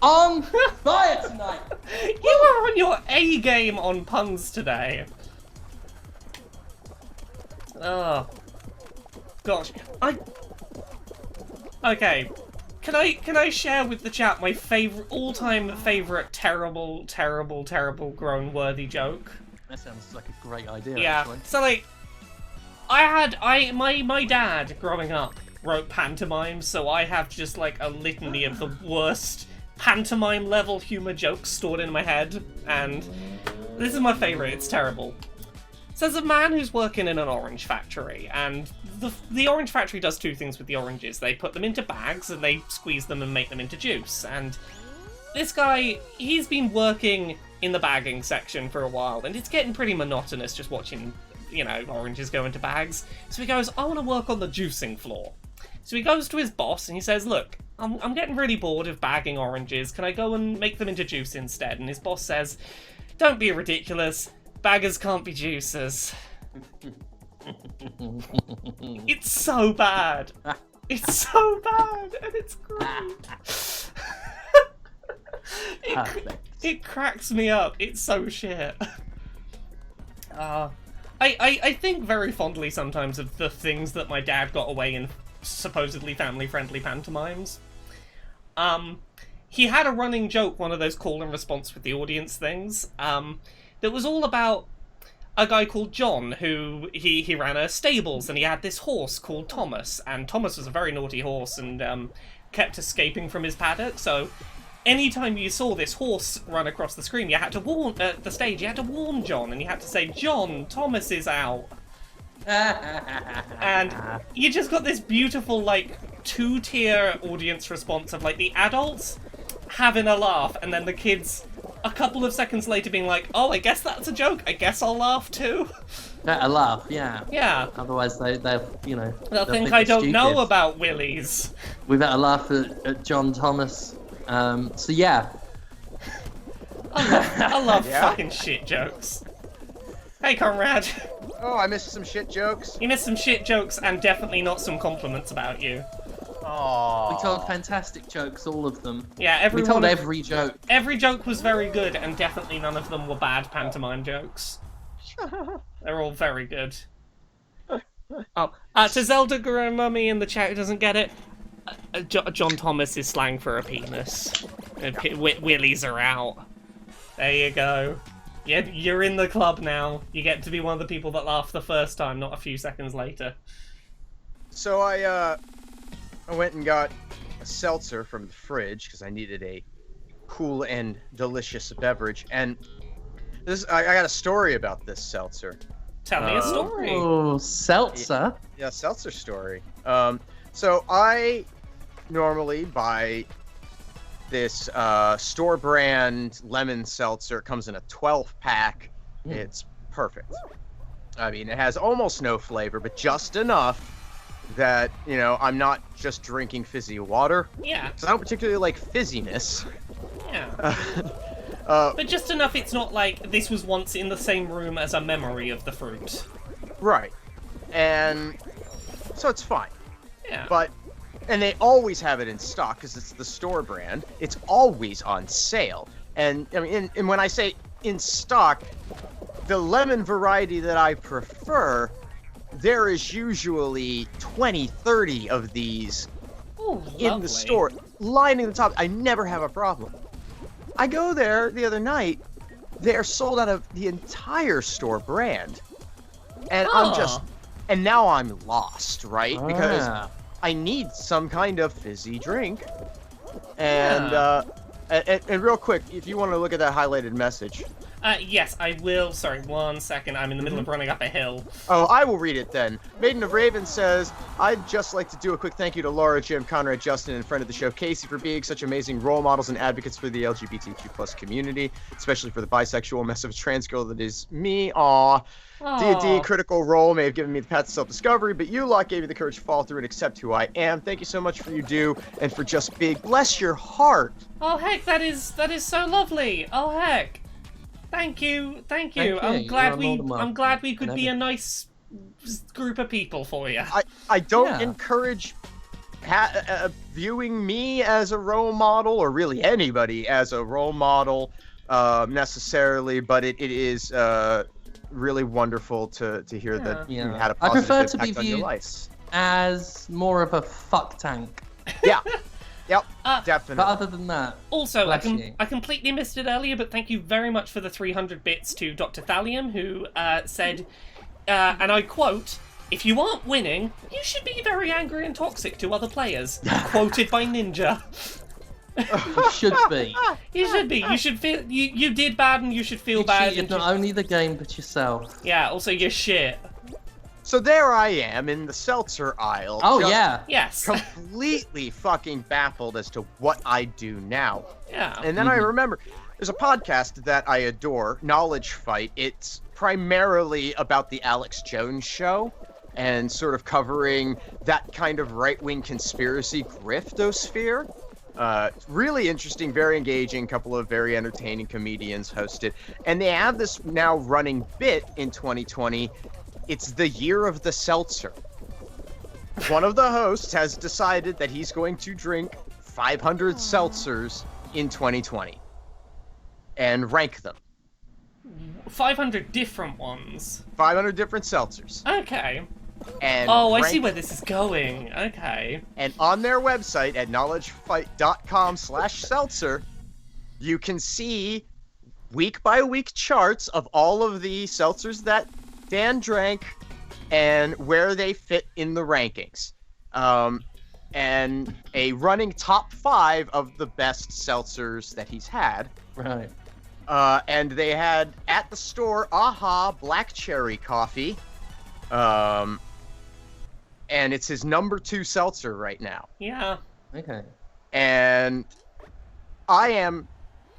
On fire tonight! You were on your A game on puns today. Oh. Gosh. Okay. Can I share with the chat my all-time favourite terrible groan-worthy joke? That sounds like a great idea, yeah. actually. So like my dad growing up wrote pantomimes, so I have just like a litany of the worst pantomime level humor jokes stored in my head, and this is my favourite. It's terrible. So there's a man who's working in an orange factory, and the orange factory does two things with the oranges. They put them into bags, and they squeeze them and make them into juice. And this guy, he's been working in the bagging section for a while, and it's getting pretty monotonous just watching, you know, oranges go into bags. So he goes, I want to work on the juicing floor. So he goes to his boss, and he says, look, I'm getting really bored of bagging oranges. Can I go and make them into juice instead? And his boss says, don't be ridiculous. Baggers can't be juicers. It's so bad. It's so bad, and it's great. It cracks me up. It's so shit. I think very fondly sometimes of the things that my dad got away in supposedly family-friendly pantomimes. He had a running joke, one of those call and response with the audience things, that was all about a guy called John who he ran a stables, and he had this horse called Thomas, and Thomas was a very naughty horse and kept escaping from his paddock. So anytime you saw this horse run across the screen, you had to warn the stage. You had to warn John, and you had to say, "John, Thomas is out." And you just got this beautiful, like, two-tier audience response of, like, the adults having a laugh, and then the kids a couple of seconds later being like, "Oh, I guess that's a joke. I guess I'll laugh too." Better laugh, yeah. Yeah. Otherwise, they'll They'll think I don't know about willies. We better laugh at John Thomas. So yeah. I love fucking shit jokes. Hey, Conrad. Oh, I missed some shit jokes. You missed some shit jokes and definitely not some compliments about you. Oh. We told fantastic jokes, all of them. Yeah, We told every joke. Every joke was very good, and definitely none of them were bad pantomime jokes. They're all very good. Oh, to Zelda Guru Mummy in the chat who doesn't get it, John Thomas is slang for a penis. Willies are out. There you go. Yeah, you're in the club now. You get to be one of the people that laugh the first time, not a few seconds later. So I went and got a seltzer from the fridge because I needed a cool and delicious beverage, and I got a story about this seltzer. Tell me a story. Oh, seltzer. Yeah, seltzer story. So I normally buy this store brand lemon seltzer. It comes in a 12-pack. It's perfect. I mean, it has almost no flavor, but just enough that, I'm not just drinking fizzy water. Yeah. Because I don't particularly like fizziness. Yeah. But just enough it's not like this was once in the same room as a memory of the fruit. Right. And so it's fine. Yeah. And they always have it in stock because it's the store brand. It's always on sale. And I mean, and when I say in stock, the lemon variety that I prefer, there is usually 20, 30 of these in the store, lining the top. I never have a problem. I go there the other night, they're sold out of the entire store brand. And and now I'm lost, right? Because I need some kind of fizzy drink. And, and real quick, if you want to look at that highlighted message. Yes, I will. Sorry, 1 second. I'm in the middle of running up a hill. Oh, I will read it then. Maiden of Raven says, I'd just like to do a quick thank you to Laura, Jim, Conrad, Justin, and friend of the show, Casey, for being such amazing role models and advocates for the LGBTQ+ community, especially for the bisexual mess of a trans girl that is me. Aw. D&D Critical Role may have given me the path to self-discovery, but you lot gave me the courage to fall through and accept who I am. Thank you so much for you do, and for just being. Bless your heart. Oh, heck, that is so lovely. Oh, heck. Thank you. I'm glad we could be a nice group of people for you. I don't encourage viewing me as a role model, or really anybody as a role model necessarily, but it is really wonderful to hear that you had a positive impact on your life. I prefer to be viewed as more of a fuck tank. Yeah. Yep, definitely. But other than that, also, I completely missed it earlier, but thank you very much for the 300 bits to Dr. Thallium, who said, and I quote, "If you aren't winning, you should be very angry and toxic to other players." Quoted by Ninja. You should be. You should be. You should feel. You did bad, and you should feel bad. Cheated not only the game but yourself. Yeah. Also, you're shit. So there I am in the seltzer aisle. Oh, yeah. Yes. Completely fucking baffled as to what I do now. Yeah. And then I remember, there's a podcast that I adore, Knowledge Fight. It's primarily about the Alex Jones show and sort of covering that kind of right-wing conspiracy griftosphere. Really interesting, very engaging, couple of very entertaining comedians hosted. And they have this now running bit in 2020. It's the year of the seltzer. One of the hosts has decided that he's going to drink 500 seltzers in 2020 and rank them. 500 different ones. 500 different seltzers. Okay. And I see where this is going. Okay. And on their website at knowledgefight.com/seltzer, you can see week by week charts of all of the seltzers that Dan drank and where they fit in the rankings. and a running top 5 of the best seltzers that he's had. Right. And they had at the store Aha Black Cherry Coffee. And it's his number 2 seltzer right now. Yeah. Okay. And I am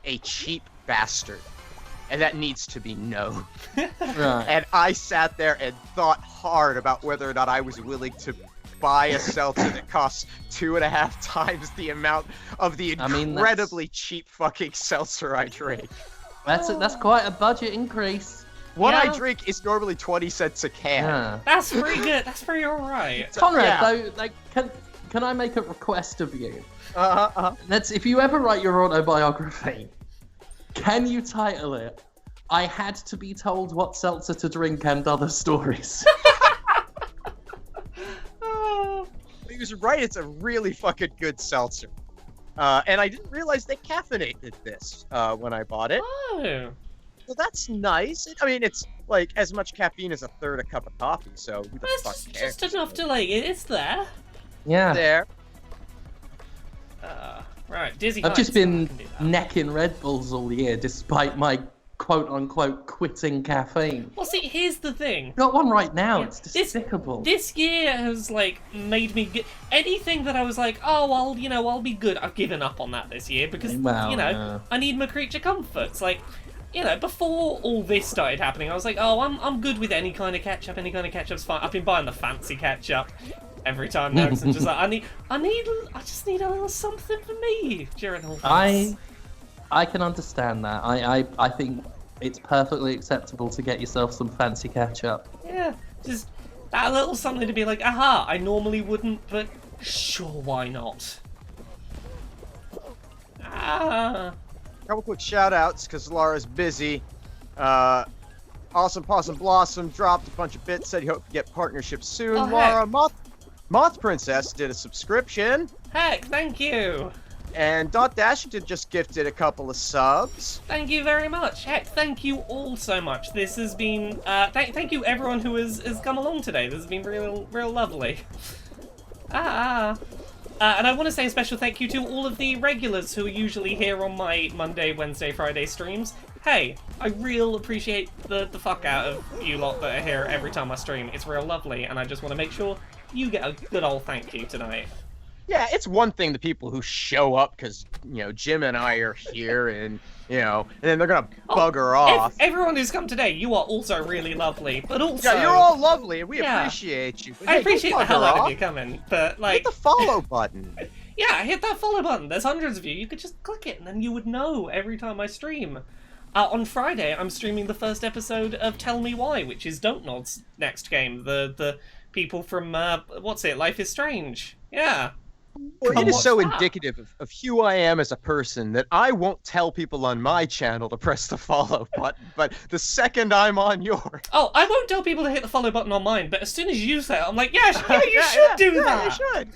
a cheap bastard. And that needs to be known. Right. And I sat there and thought hard about whether or not I was willing to buy a seltzer that costs 2.5 times the amount of the incredibly cheap fucking seltzer I drink. That's quite a budget increase. What I drink is normally 20 cents a can. Yeah. That's pretty good. That's pretty alright. Conrad, though, like, can I make a request of you? That's if you ever write your autobiography, can you title it, I had to be told what seltzer to drink and other stories? He was right, it's a really fucking good seltzer. And I didn't realize they caffeinated this when I bought it. Oh. So that's nice. I mean, it's like as much caffeine as a third a cup of coffee, so who the fuck That's cares? just enough to, like, it's there. Yeah. There. Right, Dizzy I've Heights, just been I can do that. necking Red Bulls all year, despite my quote-unquote quitting caffeine. Well, see, here's the thing. Got one right now, Yeah, it's despicable. This year has, like, made me get anything that I was like, oh, I'll be good. I've given up on that this year because, I need my creature comforts. Like, before all this started happening, I was like, oh, I'm good with any kind of ketchup. Any kind of ketchup's fine. I've been buying the fancy ketchup every time now, 'cause I'm just like, I just need a little something for me during all this. I can understand that. I think it's perfectly acceptable to get yourself some fancy ketchup. Yeah, just that little something to be like, aha, I normally wouldn't, but sure, why not? Couple quick shout outs because Laura's busy. Awesome Possum Blossom dropped a bunch of bits, said he hoped to get partnerships soon. Oh, Laura Moth Princess did a subscription. Heck, thank you. And Dot Dashington just gifted a couple of subs. Thank you very much. Heck, thank you all so much. This has been, thank you everyone who has come along today. This has been real lovely. And I want to say a special thank you to all of the regulars who are usually here on my Monday, Wednesday, Friday streams. Hey, I real appreciate the fuck out of you lot that are here every time I stream. It's real lovely, and I just want to make sure you get a good old thank you tonight. Yeah, it's one thing the people who show up because, Jim and I are here and, and then they're going to bugger off. Everyone who's come today, you are also really lovely, but also... Yeah, you're all lovely and we appreciate you. But I hey, appreciate don't the hell bugger out off. of you coming, but like... Hit the follow button. Yeah, hit that follow button. There's hundreds of you. You could just click it and then you would know every time I stream. On Friday, I'm streaming the first episode of Tell Me Why, which is Don't Nod's next game. The people from, Life is Strange. Yeah. Well, Come it is so watch that. indicative of who I am as a person that I won't tell people on my channel to press the follow button, but the second I'm on yours... Oh, I won't tell people to hit the follow button on mine, but as soon as you say it, I'm like, yeah, you should do that. Yeah, you should.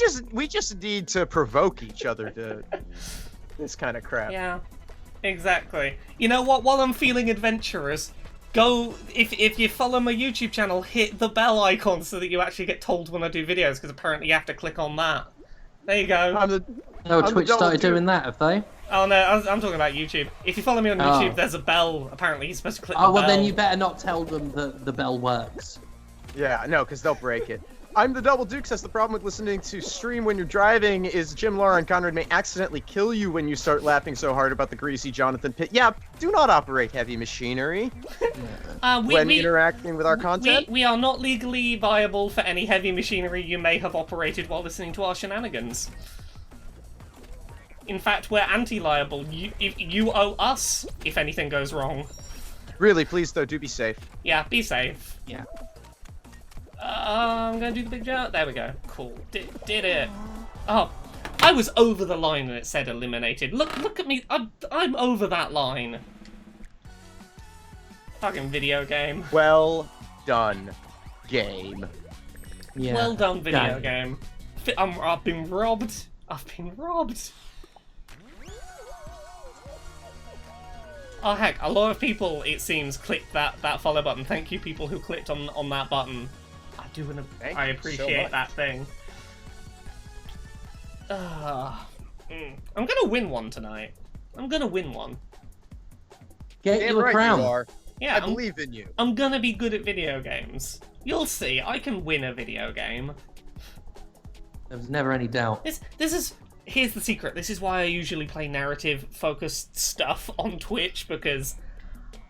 See, we just need to provoke each other to this kind of crap. Yeah, exactly. You know what? While I'm feeling adventurous, go, if you follow my YouTube channel, hit the bell icon so that you actually get told when I do videos, because apparently you have to click on that. There you go. Twitch started doing that, have they? Oh no, I'm talking about YouTube. If you follow me on YouTube, there's a bell. Apparently you're supposed to click the bell. Oh, well then you better not tell them that the bell works. Yeah, no, because they'll break it. I'm the Double Duke says the problem with listening to stream when you're driving is Jim, Laura, and Conrad may accidentally kill you when you start laughing so hard about the greasy Jonathan Pitt. Yeah, do not operate heavy machinery when interacting with our content. We are not legally viable for any heavy machinery you may have operated while listening to our shenanigans. In fact, we're anti-liable. You owe us if anything goes wrong. Really, please, though, do be safe. Yeah, be safe. Yeah. I'm gonna do the big jump. There we go. Cool. Did it. Oh, I was over the line and it said eliminated. Look at me. I'm over that line. Fucking video game. Well done, game. Yeah. Well done, video game. I've been robbed. I've been robbed. Oh heck, a lot of people, it seems, clicked that follow button. Thank you, people who clicked on that button. I appreciate so that thing. I'm gonna win one tonight. I'm gonna win one. Get Damn you a right crown. you are. Yeah, I believe in you. I'm gonna be good at video games. You'll see. I can win a video game. There was never any doubt. Here's the secret. This is why I usually play narrative-focused stuff on Twitch, because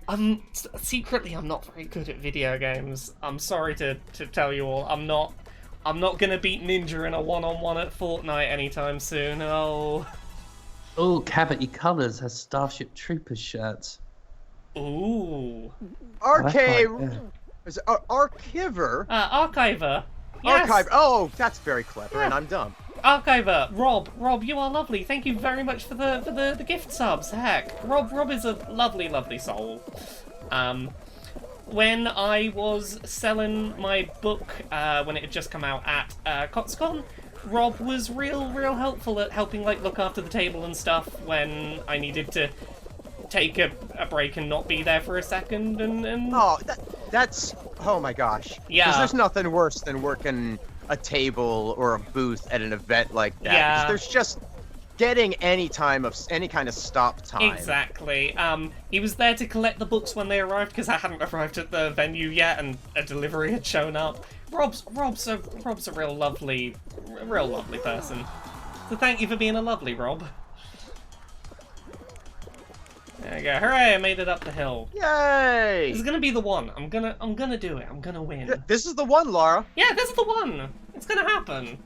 I'm not very good at video games. I'm sorry to tell you all. I'm not gonna beat Ninja in a one-on-one at Fortnite anytime soon. Oh. Oh, Cavity Colors has Starship Troopers shirts. Ooh. Is it Archiver? Archiver. Yes. Archive. Oh, that's very clever, and I'm dumb. Archiver, Rob, you are lovely. Thank you very much for the gift subs. Heck, Rob is a lovely, lovely soul. When I was selling my book when it had just come out at CotsCon, Rob was real helpful at helping look after the table and stuff when I needed to take a break and not be there for a second and Oh, that's oh my gosh. Yeah. Because there's nothing worse than working a table or a booth at an event like that. Yeah. 'Cause there's just getting any kind of stop time. Exactly. He was there to collect the books when they arrived because I hadn't arrived at the venue yet, and a delivery had shown up. Rob's a real lovely person. So thank you for being a lovely Rob. There you go. Hooray! I made it up the hill. Yay! This is gonna be the one. I'm gonna do it. I'm gonna win. This is the one, Laura. Yeah, this is the one. It's gonna happen.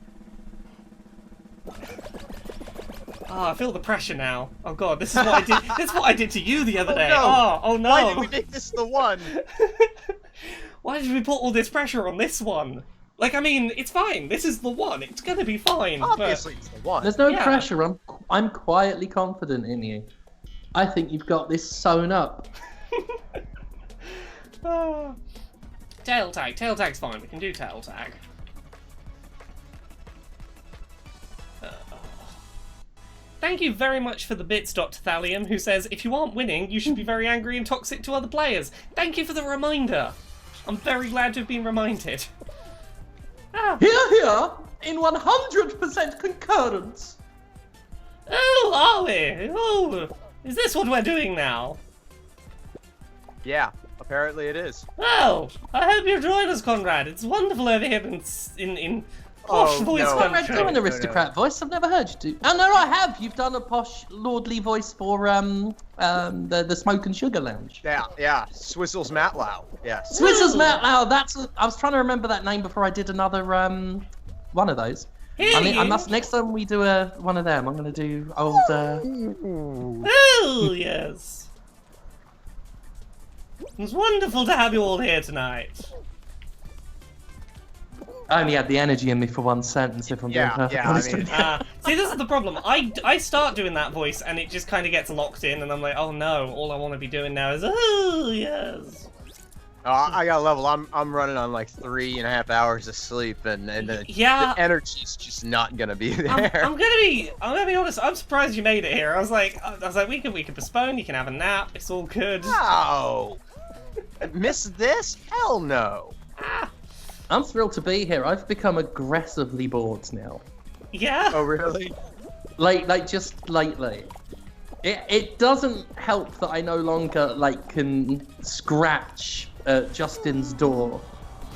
Oh, I feel the pressure now. Oh god, this is what I did. This is what I did to you the other day. No. Oh no! Why did we make this the one? Why did we put all this pressure on this one? Like, I mean, it's fine. This is the one. It's gonna be fine. Obviously, it's the one. There's no Yeah. pressure. I'm quietly confident in you. I think you've got this sewn up. Tail tag. Tail tag's fine. We can do tail tag. Thank you very much for the bits, Dr. Thallium, who says, if you aren't winning, you should be very angry and toxic to other players. Thank you for the reminder. I'm very glad to have been reminded. Here, in 100% concurrence. Oh, are we? Oh, is this what we're doing now? Yeah, apparently it is. Well, I hope you join us, Conrad. It's wonderful over here in posh voice no. Conrad, country. do an aristocrat voice. I've never heard you do. Oh no, I have. You've done a posh, lordly voice for the Smoke and Sugar Lounge. Yeah. Swizzle's Matlow. Yes. Swizzle's Matlow. I was trying to remember that name before I did another one of those. I must next time we do one of them. I'm gonna do old. Oh yes. It's wonderful to have you all here tonight. I only had the energy in me for one sentence, if I'm being perfectly honest. See, this is the problem. I start doing that voice and it just kind of gets locked in, and I'm like, oh no, all I want to be doing now is oh yes. I got a level. I'm running on like 3.5 hours of sleep, and the energy's just not gonna be there. I'm gonna be honest. I'm surprised you made it here. I was like, we can postpone. You can have a nap. It's all good. No. Miss this? Hell no. I'm thrilled to be here. I've become aggressively bored now. Yeah. Oh really? Like just lately. It doesn't help that I no longer can scratch Justin's door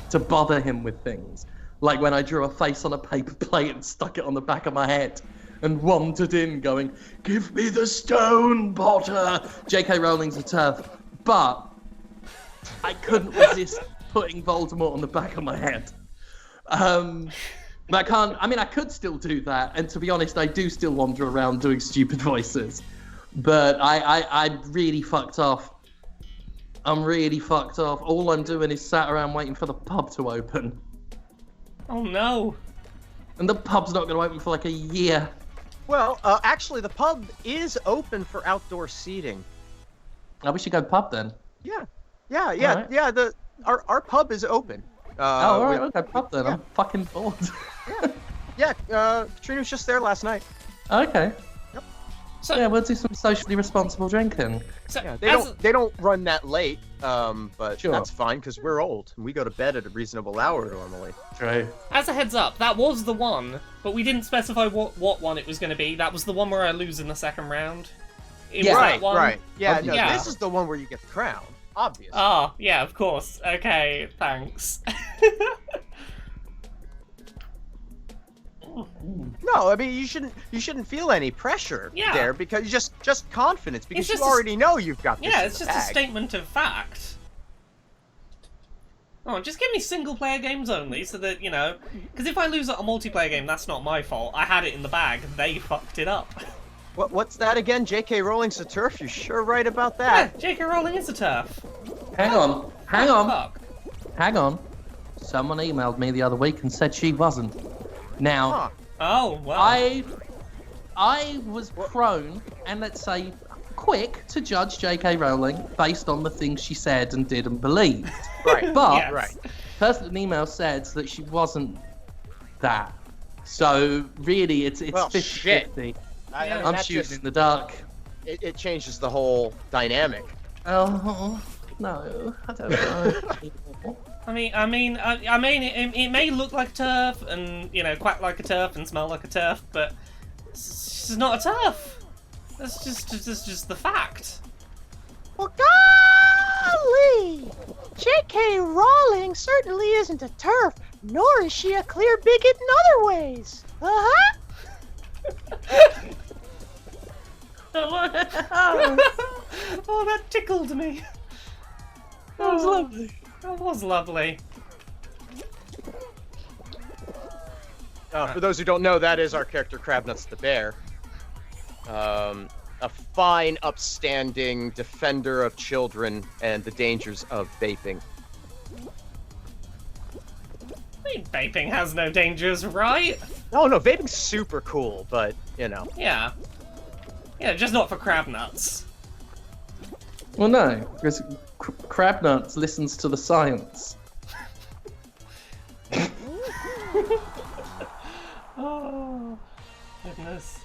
to bother him with things. Like when I drew a face on a paper plate and stuck it on the back of my head and wandered in going, "Give me the stone, Potter." J.K. Rowling's a turf. But I couldn't resist putting Voldemort on the back of my head. But I could still do that, and to be honest, I do still wander around doing stupid voices. But I really fucked off. I'm really fucked off. All I'm doing is sat around waiting for the pub to open. Oh no. And the pub's not going to open for like a year. Well, actually, the pub is open for outdoor seating. We should go pub then. Yeah. Right. Yeah. Our pub is open. All right, we'll go pub then. Yeah. I'm fucking bored. Yeah. Katrina was just there last night. Okay. So, Yeah, we'll do some socially responsible drinking. so Yeah, as, they don't run that late, but Sure. that's fine because we're old and we go to bed at a reasonable hour normally. True. as a heads up, that was the one, but we didn't specify what one it was going to be. That was the one where I lose in the second round. It was Right, that one. right. Yeah, no, Yeah. this is the one where you get the crown, obviously. Oh, yeah, of course. Okay, thanks. No, I mean you shouldn't feel any pressure Yeah. there because just confidence because It's you just a- already know you've got this. Yeah, in it's the just a bag. statement of fact. Oh, just give me single-player games only, so that, you know... Because if I lose at a multiplayer game, that's not my fault. I had it in the bag, they fucked it up. What's that again? J.K. Rowling's a turf? You're sure right about Yeah, that? J.K. Rowling is a turf. Hang on. Fuck. Hang on. Someone emailed me the other week and said she wasn't. Now, Huh. Oh, well. I was prone, and let's say quick, to judge J.K. Rowling based on the things she said and did and believed. Right. But Yes. Right. person in the email said that she wasn't that. So really, it's Well, 50-50. I Yeah. mean, I'm that shooting just- in the dark. it changes the whole dynamic. Oh no, I don't know. I mean, it may look like a turf and, you know, quack like a turf and smell like a turf, but she's not a turf. That's just the fact. Well, golly! J.K. Rowling certainly isn't a turf, nor is she a clear bigot in other ways. Uh-huh. Oh, that tickled me. That was lovely. That was lovely. For those who don't know, that is our character Crabnuts the Bear. A fine, upstanding defender of children and the dangers of vaping. I mean, vaping has no dangers, right? Oh no, vaping's super cool, but you know. Yeah. Yeah, just not for crab nuts. Well, no, because Crabnuts listens to the science. Oh, goodness.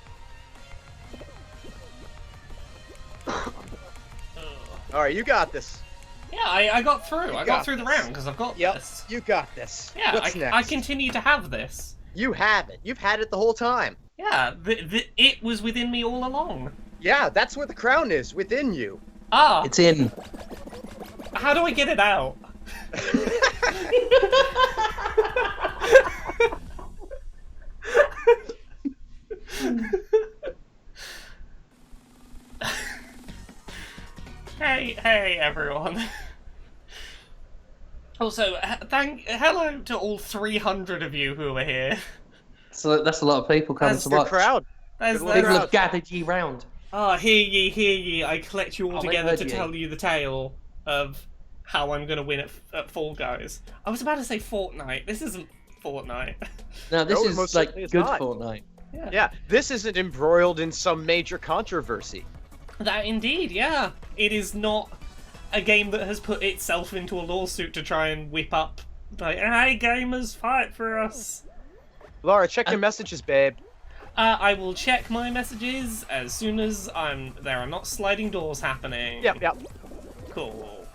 All right, you got this. Yeah, I got through. I got got through the this. round because I've got Yep, this. you got this. Yeah, What's next? I continue to have this. You have it. You've had it the whole time. Yeah, it was within me all along. Yeah, that's where the crown is, within you. Ah, It's in. how do I get it out? Hey everyone. Also, hello to all 300 of you who are here. So that's a lot of people coming That's to Good watch. crowd. There's, Good there's, People crowd. have gathered ye round. Ah, hear ye, I collect you all Oh, they together heard to ye. tell you the tale of how I'm gonna win at Fall Guys. I was about to say Fortnite. This isn't Fortnite. No, this No, it is most like certainly is good not. Fortnite. Yeah, this isn't embroiled in some major controversy. That indeed, yeah. It is not a game that has put itself into a lawsuit to try and whip up, like, hey gamers, fight for us. Laura, check your messages, babe. I will check my messages as soon as there are not sliding doors happening. Yep, yep. Cool.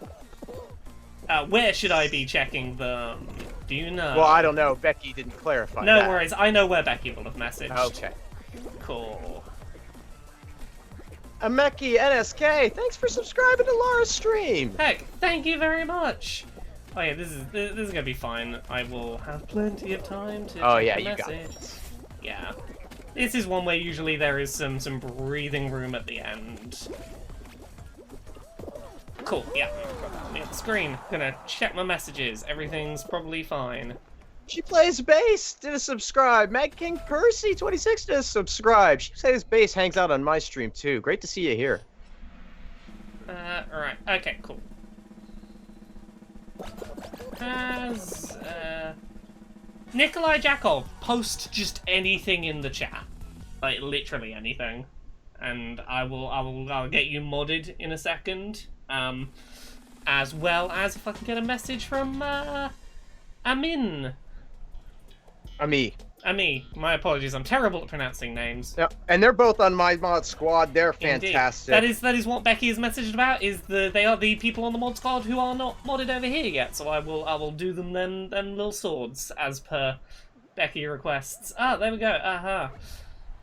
Where should I be checking them? Do you know? Well, I don't know. Becky didn't clarify No that. worries, I know where Becky will have messaged. Okay. Cool. Ameki NSK, thanks for subscribing to Laura's stream. Heck, thank you very much. Oh yeah, this is gonna be fine. I will have plenty of time to Oh, check yeah, the you got message. Yeah. This is one where usually there is some breathing room at the end. Cool, yeah, got that on the screen. Gonna check my messages. Everything's probably fine. She plays bass, did a subscribe. Mag King Percy 26 did a subscribe. She says bass hangs out on my stream too. Great to see you here. Alright, okay, cool. As, Nikolai Jakov, post just anything in the chat. Like, literally anything. And I'll get you modded in a second. As well as if I can get a message from, Amin. Ami. Me. My apologies. I'm terrible at pronouncing names. Yep. And they're both on my mod squad. They're Indeed. fantastic. That is what Becky has messaged about. They are the people on the mod squad who are not modded over here yet. So I will do them little swords as per Becky requests. Ah, there we go. Aha.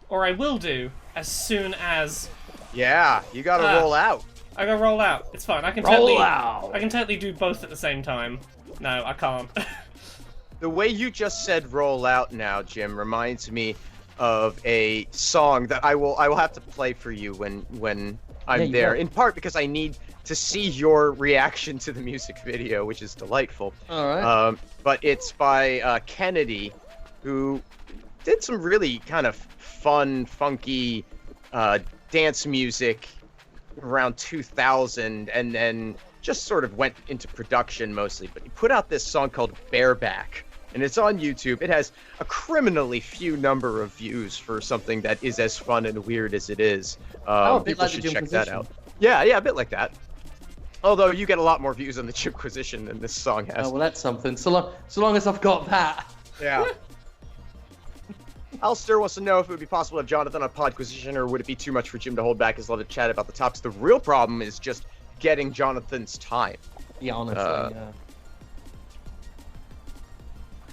Or I will do as soon as. Yeah, you gotta roll out. I gotta roll out. It's fine. I can totally do both at the same time. No, I can't. The way you just said "roll out" now, Jim, reminds me of a song that I will have to play for you when I'm there. In part because I need to see your reaction to the music video, which is delightful. All right. But it's by Kennedy, who did some really kind of fun, funky dance music around 2000, and then just sort of went into production mostly. But he put out this song called "Bareback." And it's on YouTube. It has a criminally few number of views for something that is as fun and weird as it is. People should check that out. Yeah, a bit like that. Although you get a lot more views on the Podquisition than this song has. Oh, well, that's something. So long as I've got that. Yeah. Alistair wants to know if it would be possible to have Jonathan on Podquisition, or would it be too much for Jim to hold back his love to chat about the topics? The real problem is just getting Jonathan's time. Yeah, honestly, yeah.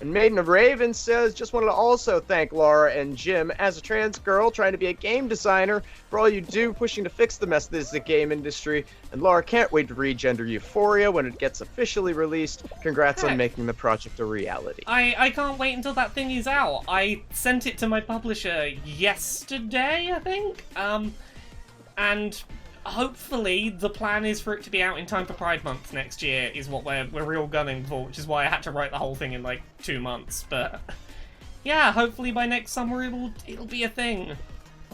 And Maiden of Raven says, just wanted to also thank Laura and Jim, as a trans girl trying to be a game designer, for all you do pushing to fix the mess that is the game industry. And Laura can't wait to read Gender Euphoria when it gets officially released. Congrats on making the project a reality. I can't wait until that thing is out. I sent it to my publisher yesterday, I think. And hopefully the plan is for it to be out in time for Pride Month next year, is what we're real gunning for, which is why I had to write the whole thing in like 2 months. But yeah, hopefully by next summer it'll be a thing.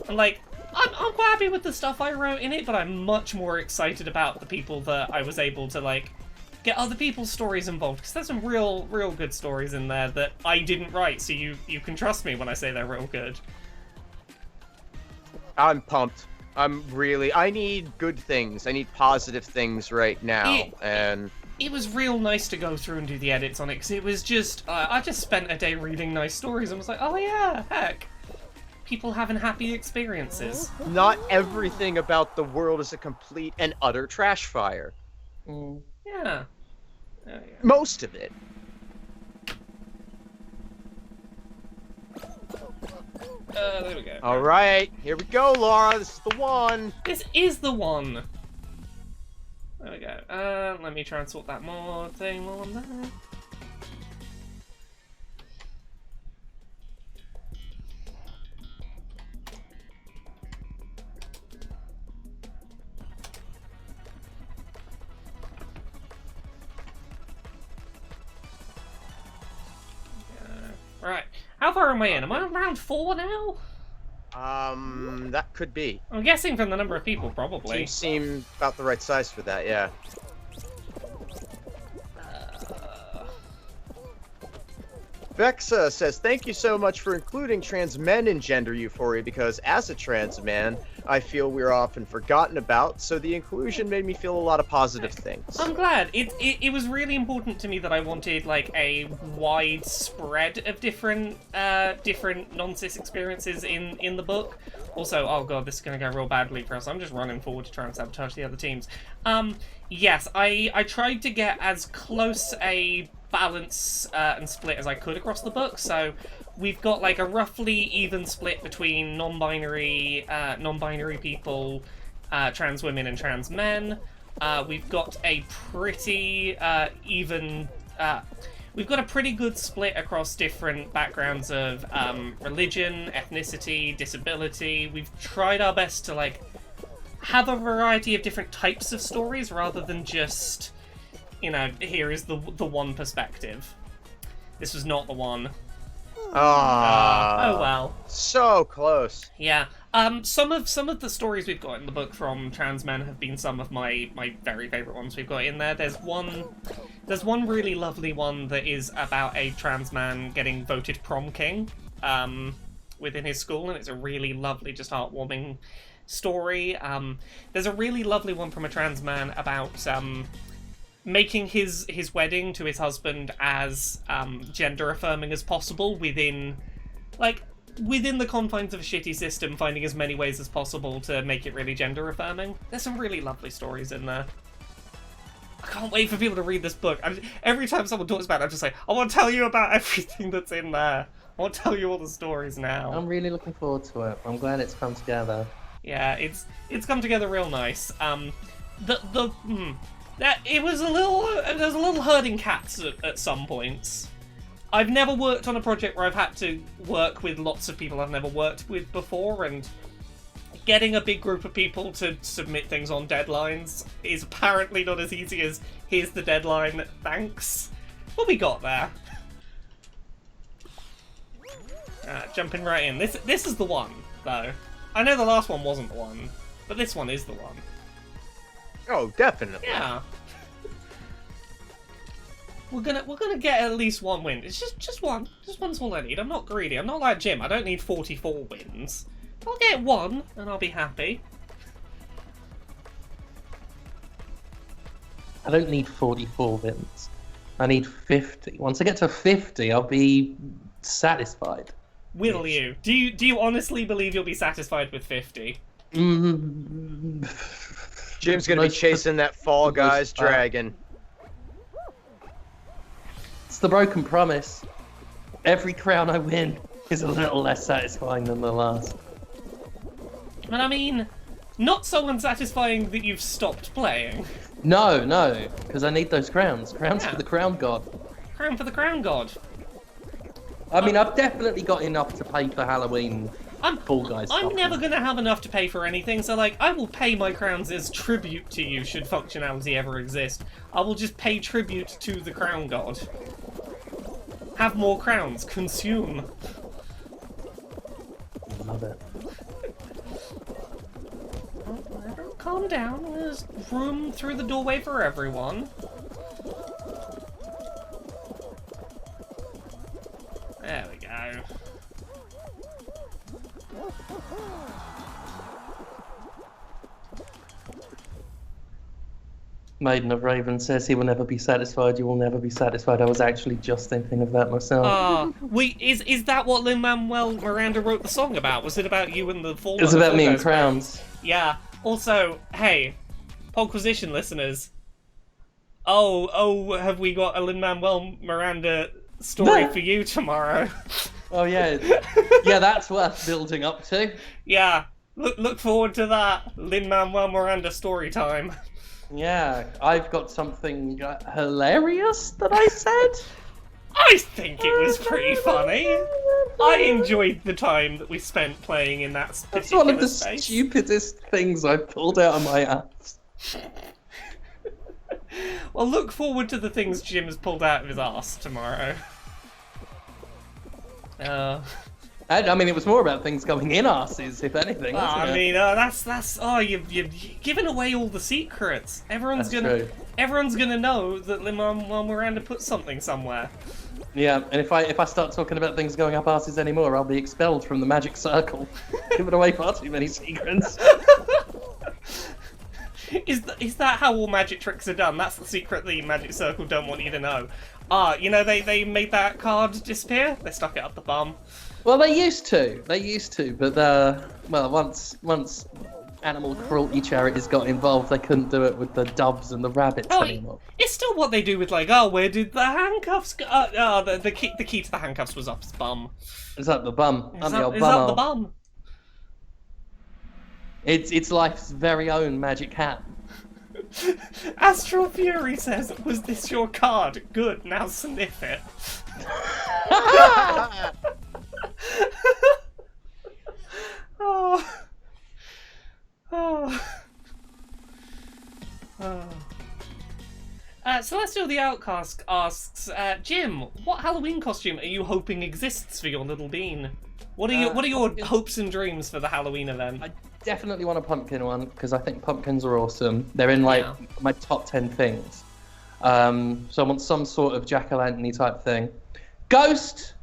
And like, I'm quite happy with the stuff I wrote in it, but I'm much more excited about the people that I was able to like get other people's stories involved, because there's some real good stories in there that I didn't write, so you can trust me when I say they're real good. I'm pumped. I need good things. I need positive things right now. It was real nice to go through and do the edits on it, because it was just, I just spent a day reading nice stories and was like, oh yeah, heck. People having happy experiences. Not everything about the world is a complete and utter trash fire. Yeah. Most of it. There we go. Alright, here we go, Laura. This is the one. This is the one. There we go. Let me try and sort that more thing on there. Right. How far am I in? Am I on round 4 now? That could be. I'm guessing from the number of people, probably. You seem about the right size for that, yeah. Vexa says, thank you so much for including trans men in Gender Euphoria, because as a trans man, I feel we're often forgotten about, so the inclusion made me feel a lot of positive things. I'm glad. It was really important to me that I wanted, like, a wide spread of different non-cis experiences in the book. Also, oh god, this is going to go real badly for us. I'm just running forward to try and sabotage the other teams. Yes, I tried to get as close a balance and split as I could across the book, so we've got like a roughly even split between non-binary people, trans women and trans men. We've got a pretty even we've got a pretty good split across different backgrounds of religion, ethnicity, disability. We've tried our best to like have a variety of different types of stories rather than just, you know, here is the one perspective. This was not the one. Oh well. So close. Yeah. Some of the stories we've got in the book from trans men have been some of my very favourite ones we've got in there. There's one really lovely one that is about a trans man getting voted prom king within his school, and it's a really lovely, just heartwarming story. There's a really lovely one from a trans man about making his wedding to his husband as gender affirming as possible within like, within the confines of a shitty system, finding as many ways as possible to make it really gender affirming. There's some really lovely stories in there. I can't wait for people to read this book. Every time someone talks about it, I'm just like, I want to tell you about everything that's in there. I want to tell you all the stories now. I'm really looking forward to it. I'm glad it's come together. Yeah, it's come together real nice. It was a little herding cats at some points. I've never worked on a project where I've had to work with lots of people I've never worked with before, and getting a big group of people to submit things on deadlines is apparently not as easy as, here's the deadline, thanks. But we got there. Jumping right in. This is the one, though. I know the last one wasn't the one, but this one is the one. Oh, definitely. Yeah. We're gonna get at least one win. It's just one. Just one's all I need. I'm not greedy. I'm not like Jim. I don't need 44 wins. I'll get one, and I'll be happy. I don't need 44 wins. I need 50. Once I get to 50, I'll be satisfied. Will you? Do you honestly believe you'll be satisfied with 50? Jim's gonna be chasing that Fall Guys dragon. It's the broken promise. Every crown I win is a little less satisfying than the last. But I mean, not so unsatisfying that you've stopped playing. No, because I need those crowns. Crowns for the crown god. Crown for the crown god. I mean, I've definitely got enough to pay for Halloween. Fall Guys stuff. I'm never gonna have enough to pay for anything, so like, I will pay my crowns as tribute to you should functionality ever exist. I will just pay tribute to the crown god. Have more crowns. Consume. Love it. Calm down. There's room through the doorway for everyone. There we go. Maiden of Raven says he will never be satisfied. You will never be satisfied. I was actually just thinking of that myself. Wait, is that what Lin-Manuel Miranda wrote the song about? Was it about you and the Fall? It's about me and crowns. Yeah. Also, hey, Podquisition listeners. Oh, have we got a Lin-Manuel Miranda story for you tomorrow? Oh yeah, yeah, that's worth building up to. Yeah, look forward to that Lin-Manuel Miranda story time. Yeah, I've got something hilarious that I said. I think it was pretty funny. I enjoyed the time that we spent playing in that particular That's one of the space. stupidest things I've pulled out of my ass. Well, look forward to the things Jim's pulled out of his ass tomorrow. And, I mean, it was more about things going in asses, if anything. I mean, that's you've given away all the secrets. Everyone's gonna know that Lin-Manuel Miranda put something somewhere. Yeah, and if I start talking about things going up asses anymore, I'll be expelled from the magic circle. Giving away far too many secrets. Is that how all magic tricks are done? That's the secret the magic circle don't want you to know. You know, they made that card disappear. They stuck it up the bum. Well, they used to, but well, once animal cruelty charities got involved, they couldn't do it with the doves and the rabbits anymore. It's still what they do with like, where did the handcuffs go? The key to the handcuffs was up his bum. It's up the bum. It's up the bum. It's life's very own magic hat. Astral Fury says, "Was this your card? Good. Now sniff it." Oh. Celestial the Outcast asks, Jim, what Halloween costume are you hoping exists for your little bean? What are your hopes and dreams for the Halloween event? I definitely want a pumpkin one because I think pumpkins are awesome. They're in my top 10 things. So I want some sort of jack-o'-lantern type thing. Ghost.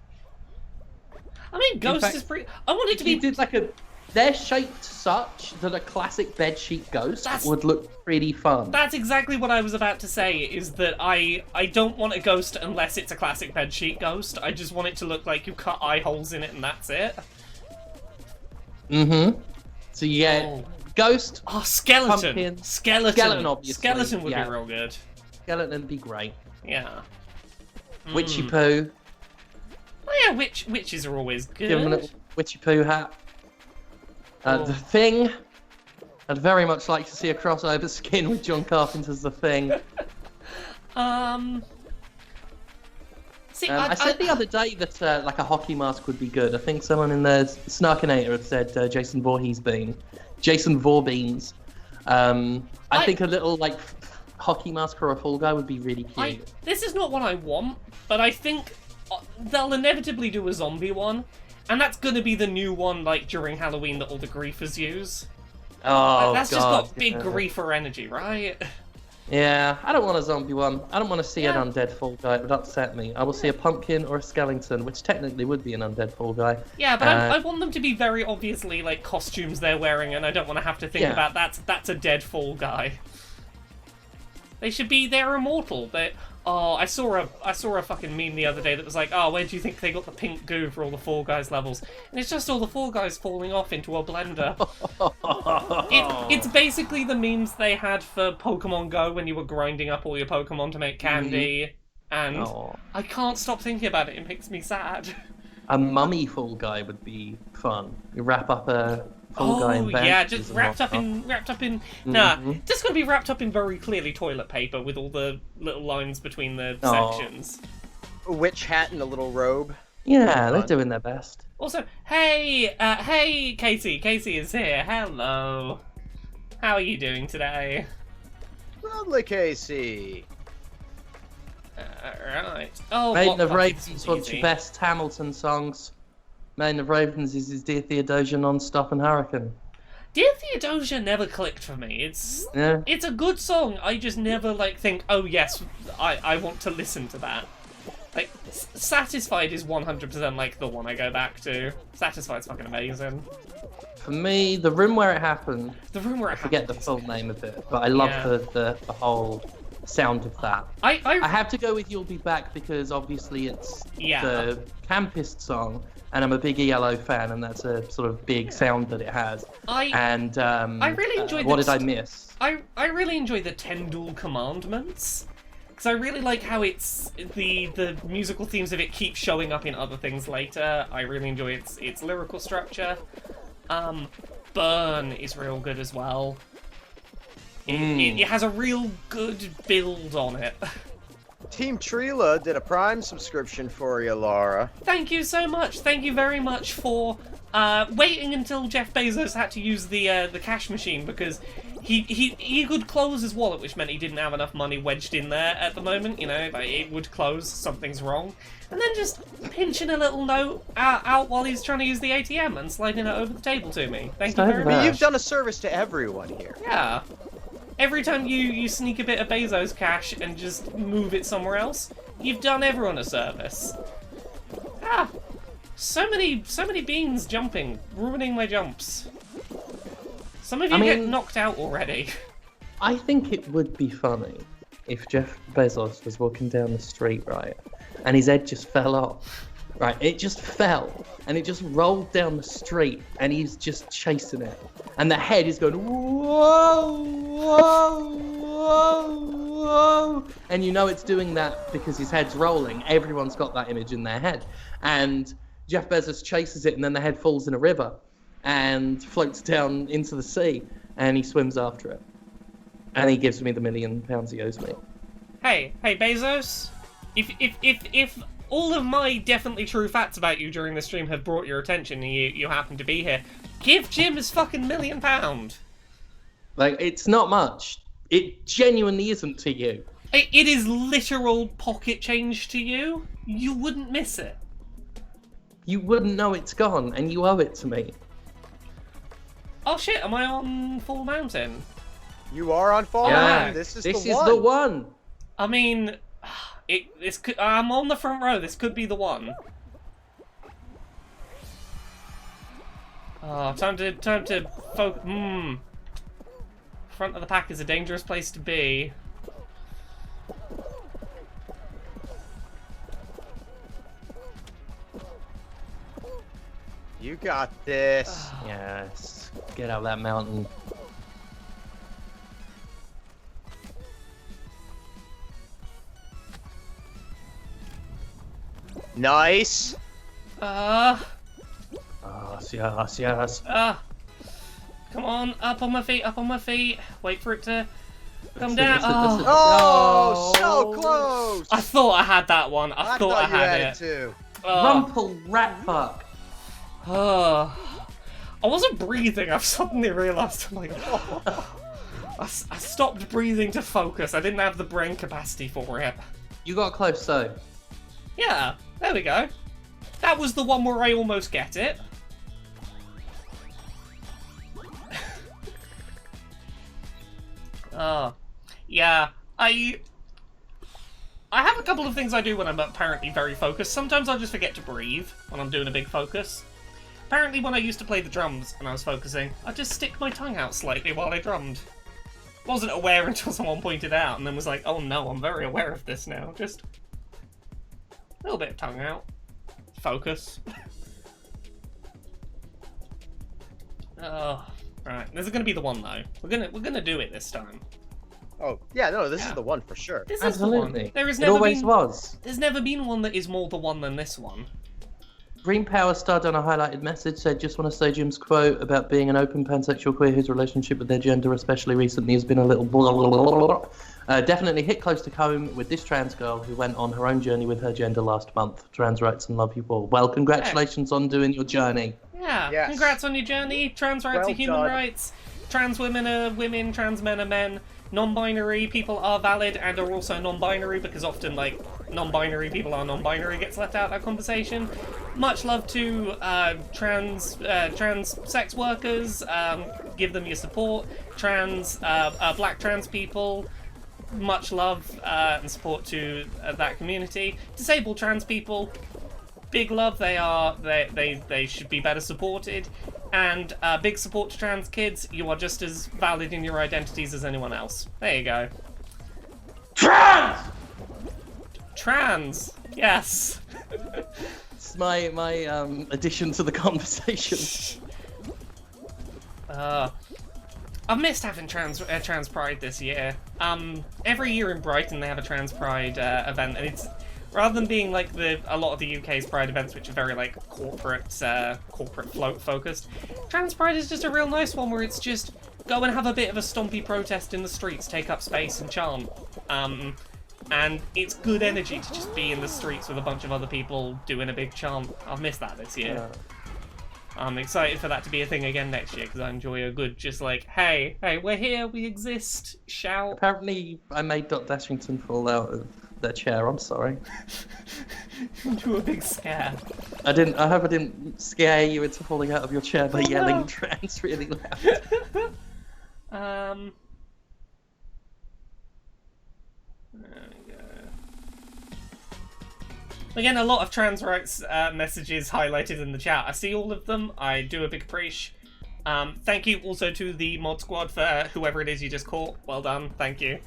I mean, Ghost is pretty. I want it to be. Did like a they're shaped such that a classic bedsheet ghost That's- would look pretty fun. That's exactly what I was about to say, is that I don't want a ghost unless it's a classic bedsheet ghost. I just want it to look like you cut eye holes in it and that's it. Mm-hmm. So you get ghost, Oh, skeleton. pumpkin, Skeleton, obviously. Skeleton would yeah. be real good. Skeleton would be great. Yeah. Witchy poo. Oh yeah, witches are always good. Give him a little witchy poo hat. The Thing. I'd very much like to see a crossover skin with John Carpenter's The Thing. See, I said the other day that like a hockey mask would be good. I think someone in the Snarkinator had said Jason Voorhees. I think a little like hockey mask for a Fall Guy would be really cute. This is not what I want, but I think they'll inevitably do a zombie one, and that's gonna be the new one, like during Halloween, that all the griefers use. Oh, that's God, just got big griefer energy, right? Yeah, I don't want a zombie one. I don't want to see an undead Fall Guy. It would upset me. I will see a pumpkin or a skeleton, which technically would be an undead Fall Guy. Yeah, but I want them to be very obviously like costumes they're wearing, and I don't want to have to think about that's a dead Fall Guy. They're immortal. I saw a fucking meme the other day that was like, oh, where do you think they got the pink goo for all the Fall Guys levels? And it's just all the Fall Guys falling off into a blender. It's basically the memes they had for Pokemon Go when you were grinding up all your Pokemon to make candy. And I can't stop thinking about it. It makes me sad. A mummy Fall Guy would be fun. You wrap up a Fall Guy in bandages. Yeah, just wrapped up in. Nah, just gonna be wrapped up in very clearly toilet paper with all the little lines between the sections. A witch hat and a little robe. Yeah, they're doing their best. Also, hey, Casey. Casey is here. Hello. How are you doing today? Lovely, Casey. Right. Oh, Maiden of Block Ravens Puppets wants easy. your best Hamilton songs. Maiden of Ravens is his Dear Theodosia Non-Stop and Hurricane. Dear Theodosia never clicked for me. It's a good song. I just never think, oh yes, I want to listen to that. Like, Satisfied is 100% like the one I go back to. Satisfied's fucking amazing. For me, The Room Where It Happened. The Room Where It I forget the full name of it, but I love the whole sound of that. I have to go with You'll Be Back because obviously it's the campist song, and I'm a big ELO fan, and that's a sort of big sound that it has. I really enjoyed What Did I Miss? I really enjoy the 10 Dual Commandments. Because I really like how it's the musical themes of it keep showing up in other things later. I really enjoy its lyrical structure. Burn is real good as well. It has a real good build on it. Team Trila did a Prime subscription for you, Laura. Thank you so much. Thank you very much for waiting until Jeff Bezos had to use the cash machine, because he could close his wallet, which meant he didn't have enough money wedged in there at the moment. You know, like, it would close, something's wrong, and then just pinching a little note out while he's trying to use the ATM and sliding it over the table to me. Thank you very much. You've done a service to everyone here. Yeah. Every time you sneak a bit of Bezos cash and just move it somewhere else, you've done everyone a service. So many beans jumping, ruining my jumps. Some of you get knocked out already. I think it would be funny if Jeff Bezos was walking down the street, right, and his head just fell off. Right, it just fell, and it just rolled down the street, and he's just chasing it. And the head is going, whoa, whoa, whoa, whoa. And you know it's doing that because his head's rolling. Everyone's got that image in their head. And Jeff Bezos chases it, and then the head falls in a river and floats down into the sea, and he swims after it. And he gives me the £1 million he owes me. Hey, Bezos, if all of my definitely true facts about you during the stream have brought your attention and you happen to be here, give Jim his fucking £1 million. Like, it's not much. It genuinely isn't to you. It is literal pocket change to you. You wouldn't miss it. You wouldn't know it's gone, and you owe it to me. Oh shit, am I on Fall Mountain? You are on Fall Mountain. This is the one. I mean, I'm on the front row. This could be the one. Oh, time to focus. Front of the pack is a dangerous place to be. You got this. Yes. Get out of that mountain. Nice. Yes, yes, yes. Come on, up on my feet, up on my feet. Wait for it to come That's it, down. that's it, Oh, that's it. so close. I thought I had that one. I thought I you had it it. too. Rumple rat fuck. I wasn't breathing. I've suddenly realised. I'm like, I stopped breathing to focus. I didn't have the brain capacity for it. You got close though. Yeah, there we go. That was the one where I almost get it. Yeah, I have a couple of things I do when I'm apparently very focused. Sometimes I'll just forget to breathe when I'm doing a big focus. Apparently when I used to play the drums and I was focusing, I'd just stick my tongue out slightly while I drummed. Wasn't aware until someone pointed out and then was like, oh no, I'm very aware of this now. Just a little bit of tongue out. Focus. Oh, right. This is gonna be the one though. We're gonna do it this time. Oh, yeah, no, this is the one for sure. This is the one. Absolutely. There has It never always been. was. There's never been one that is more the one than this one. Green Power starred on a highlighted message said, just want to say Jim's quote about being an open pansexual queer whose relationship with their gender, especially recently, has been a little blah, blah, blah, blah, blah. Definitely hit close to home with this trans girl who went on her own journey with her gender last month. Trans rights and love you all. Well, congratulations on doing your journey. Yeah. Yes. Congrats on your journey. Trans rights Well are human done. rights. Trans women are women. Trans men are men. Non-binary people are valid and are also non-binary because often, like, non-binary people are non-binary gets left out of that conversation. Much love to trans sex workers. Give them your support. Black trans people. Much love and support to that community. Disabled trans people. Big love. They should be better supported. And big support to trans kids. You are just as valid in your identities as anyone else. There you go. Trans! Trans. Yes. It's my addition to the conversation. I've missed having trans pride this year. Every year in Brighton they have a trans pride event, and it's rather than being like a lot of the UK's pride events, which are very like corporate float focused. Trans pride is just a real nice one where it's just go and have a bit of a stompy protest in the streets, take up space and chant. And it's good energy to just be in the streets with a bunch of other people doing a big chant. I've missed that this year. I'm excited for that to be a thing again next year because I enjoy a good just like, hey, we're here, we exist, shout. Apparently, I made Dot Dashington fall out of their chair. I'm sorry. Into a big scare. I hope I didn't scare you into falling out of your chair by yelling trans really loud. There we go. Again, a lot of trans rights messages highlighted in the chat. I see all of them. I do a big appreciate. Thank you also to the mod squad for whoever it is you just caught. Well done. Thank you.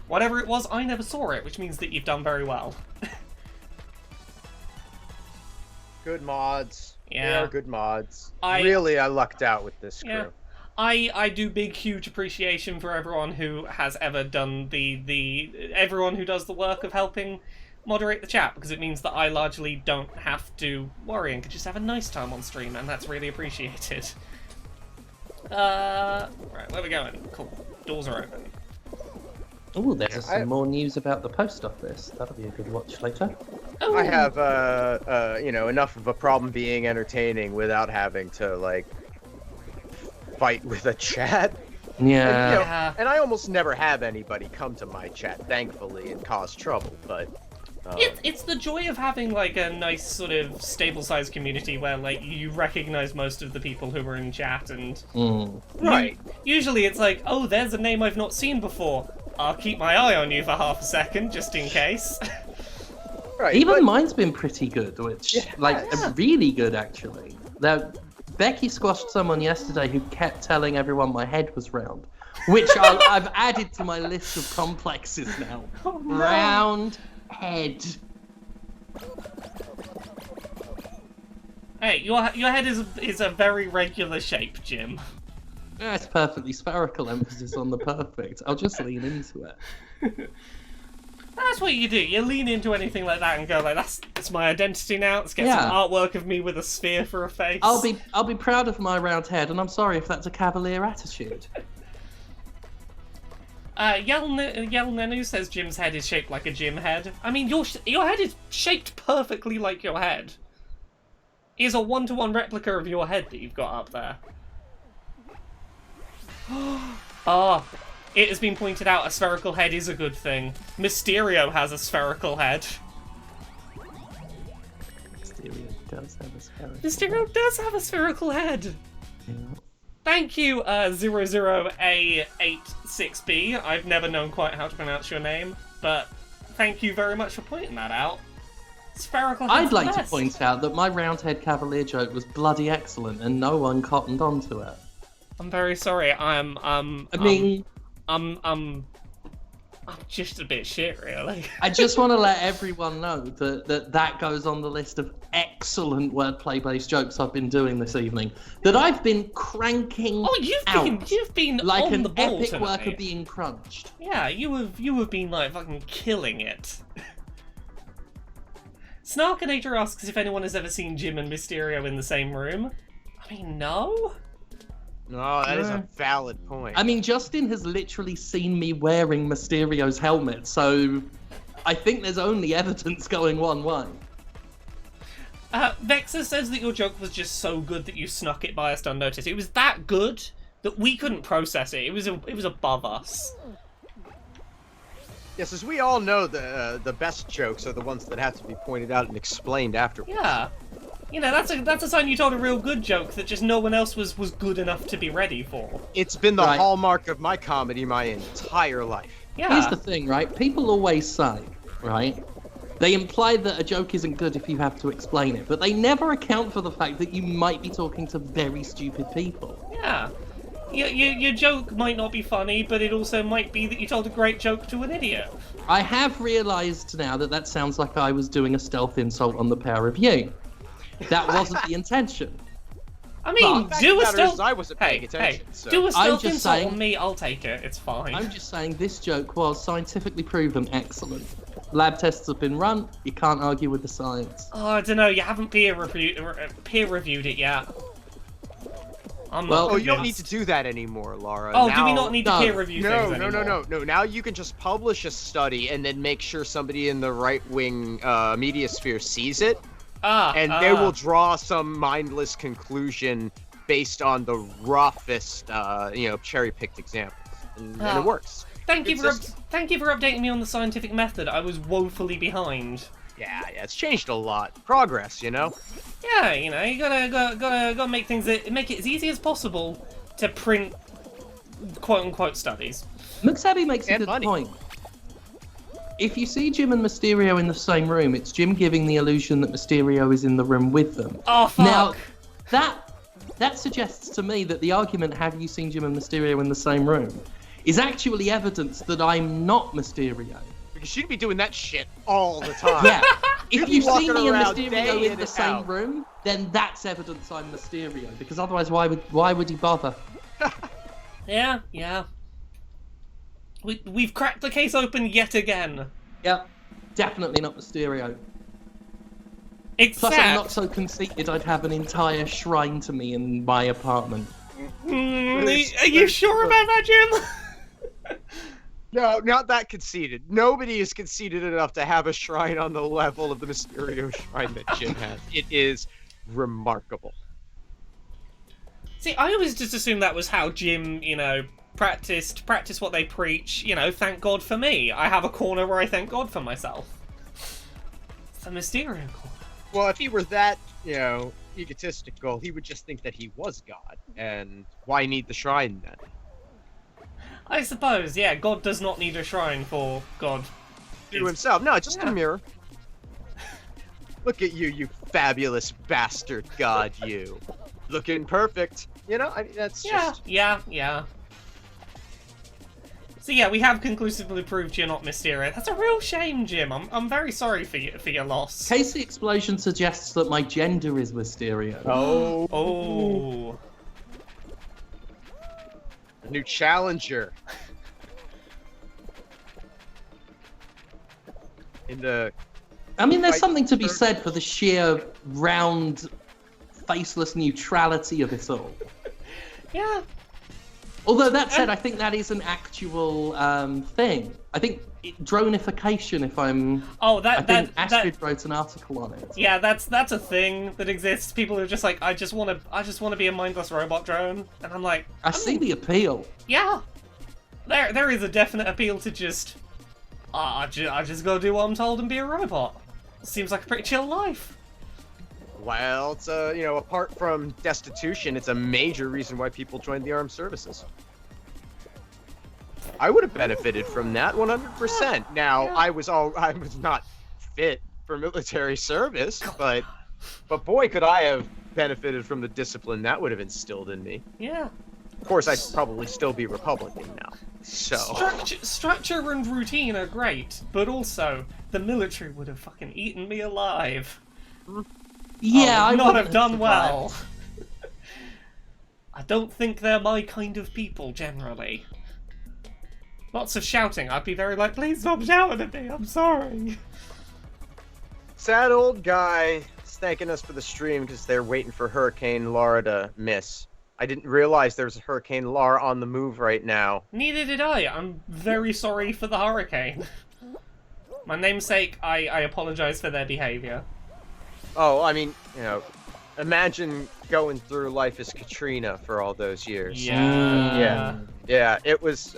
Whatever it was, I never saw it, which means that you've done very well. Good mods. Yeah. They are good mods. I lucked out with this crew. Yeah. I do big, huge appreciation for everyone who has ever done everyone who does the work of helping moderate the chat, because it means that I largely don't have to worry and can just have a nice time on stream, and that's really appreciated. Right, where are we going? Cool. Doors are open. Oh, there's some more news about the post office. That'll be a good watch later. Oh. I have, enough of a problem being entertaining without having to, like, fight with a chat. Yeah. And I almost never have anybody come to my chat, thankfully, and cause trouble, but... It's the joy of having, like, a nice sort of stable-sized community where, like, you recognize most of the people who are in chat, and... Right. Usually it's like, oh, there's a name I've not seen before. I'll keep my eye on you for half a second, just in case. Right. Even mine's been pretty good, which, really good, actually. Becky squashed someone yesterday who kept telling everyone my head was round, which I've added to my list of complexes now. Oh, no. Round head. Hey, your head is a very regular shape, Jim. Yeah, it's perfectly spherical, emphasis on the perfect. I'll just lean into it. That's what you do. You lean into anything like that and go like, that's my identity now. Let's get Yeah. some artwork of me with a sphere for a face. I'll be proud of my round head, and I'm sorry if that's a cavalier attitude. Yell Nenu says Jim's head is shaped like a Jim head. I mean, your head is shaped perfectly like your head. It is a 1-to-1 replica of your head that you've got up there. Ah, it has been pointed out a spherical head is a good thing. Mysterio has a spherical head. Mysterio does have a spherical Mysterio does have a spherical head. Yeah. Thank you, 00A86B. I've never known quite how to pronounce your name, but thank you very much for pointing that out. Spherical head's I'd like the to best. point out that my roundhead cavalier joke was bloody excellent, and no one cottoned onto it. I'm very sorry. I'm just a bit shit, really. I just want to let everyone know that goes on the list of excellent wordplay-based jokes I've been doing this evening. That I've been cranking Oh, you've been like on an the ball epic tonight. worker being crunched. Yeah, you have been like fucking killing it. Snarkinator asks if anyone has ever seen Jim and Mysterio in the same room. I mean, no. No, that is a valid point. I mean, Justin has literally seen me wearing Mysterio's helmet, so I think there's only evidence going one way. Vexer says that your joke was just so good that you snuck it by us unnoticed. It was that good that we couldn't process it. It was above us. Yes, as we all know, the best jokes are the ones that have to be pointed out and explained afterwards. Yeah. You know, that's a sign you told a real good joke that just no one else was good enough to be ready for. It's been the Right. hallmark of my comedy my entire life. Yeah. Here's the thing, right? People always say, right? They imply that a joke isn't good if you have to explain it, but they never account for the fact that you might be talking to very stupid people. Yeah. Your joke might not be funny, but it also might be that you told a great joke to an idiot. I have realised now that sounds like I was doing a stealth insult on the pair of you. That wasn't the intention. I mean, But do a fact of the matter is stealth. I wasn't paying attention, Hey, so- do a I'm stealth just insult saying- on me. I'll take it. It's fine. I'm just saying this joke was scientifically proven excellent. Lab tests have been run. You can't argue with the science. Oh, I don't know. You haven't peer reviewed it yet. I'm Well- not Oh, you don't need convinced. to do that anymore, Laura. Oh, now... do we not need to No. peer review No, things no, anymore? no. Now you can just publish a study and then make sure somebody in the right-wing media sphere sees it, and they will draw some mindless conclusion based on the roughest, cherry-picked examples, and it works. Thank you It's thank you for updating me on the scientific method. I was woefully behind. Yeah, it's changed a lot. Progress, you know. Yeah, you know, you gotta make make it as easy as possible to print quote unquote studies. Muxabi makes a And good money. point. If you see Jim and Mysterio in the same room, it's Jim giving the illusion that Mysterio is in the room with them. Oh fuck! Now, that suggests to me that the argument, have you seen Jim and Mysterio in the same room, is actually evidence that I'm not Mysterio. Because you'd be doing that shit all the time. Yeah. You'd If be you see walking me and around Mysterio day in in the and same out. room, then that's evidence I'm Mysterio. Because otherwise, why would he bother? Yeah. We've cracked the case open yet again. Yep. Definitely not Mysterio. Except, Plus, I'm not so conceited I'd have an entire shrine to me in my apartment. are you sure about that, Jim? No, not that conceited. Nobody is conceited enough to have a shrine on the level of the Mysterio shrine that Jim has. It is remarkable. See, I always just assumed that was how Jim, practice what they preach. Thank God for me. I have a corner where I thank God for myself. It's the Mysterio corner. Well, if he were that, egotistical, he would just think that he was God. And why need the shrine then? I suppose, yeah, God does not need a shrine for God. To himself. No, just Yeah. a mirror. Look at you, you fabulous bastard God, you. looking perfect. You know, I mean, that's just... Yeah. So yeah, we have conclusively proved you're not Mysterio. That's a real shame, Jim. I'm very sorry for your loss. Casey Explosion suggests that my gender is Mysterio. Oh. A new challenger. I mean, there's something to be said for the sheer round, faceless neutrality of it all. Yeah. Although that said, I think that is an actual thing. I think dronification. I think Astrid wrote an article on it. Yeah, that's a thing that exists. People are just like, I just want to be a mindless robot drone, and I'm like, I see the appeal. Yeah, there is a definite appeal to just, I just go do what I'm told and be a robot. Seems like a pretty chill life. Well, it's apart from destitution, it's a major reason why people joined the armed services. I would have benefited from that 100%. Now, I was not fit for military service, but boy, could I have benefited from the discipline that would have instilled in me. Yeah. Of course, I'd probably still be Republican now. So structure and routine are great, but also the military would have fucking eaten me alive. Yeah, I would not have done well. I don't think they're my kind of people generally. Lots of shouting. I'd be very like, please stop shouting at me. I'm sorry. Sad old guy is thanking us for the stream because they're waiting for Hurricane Laura to miss. I didn't realize there's a Hurricane Laura on the move right now. Neither did I. I'm very sorry for the hurricane. My namesake, I apologize for their behavior. Oh, I mean, imagine going through life as Katrina for all those years. Yeah. Yeah. It was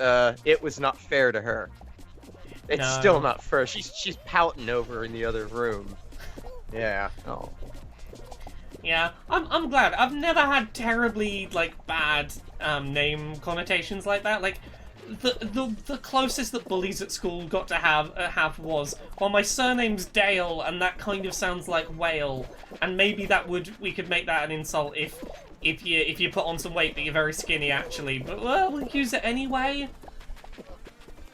not fair to her. It's still not fair. She's pouting over in the other room. Yeah. Oh. Yeah, I'm glad. I've never had terribly bad name connotations like that. Like the closest that bullies at school got to have was, well, my surname's Dale, and that kind of sounds like whale, and maybe we could make that an insult if you put on some weight but you're very skinny actually. But well, we'll use it anyway.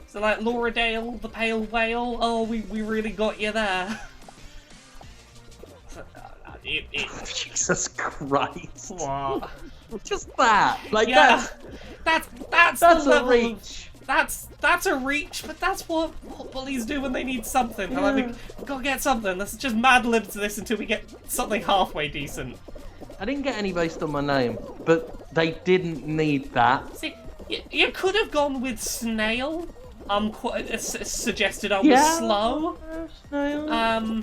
So like Laura Dale, the pale whale. Oh, we really got you there. Jesus Christ! What? Just that, that's a reach. That's a reach, but that's what bullies do when they need something. They're like, we've got to get something. Let's just mad lib to this until we get something halfway decent. I didn't get any based on my name, but they didn't need that. See, you could have gone with snail. Suggested I was slow. Snail.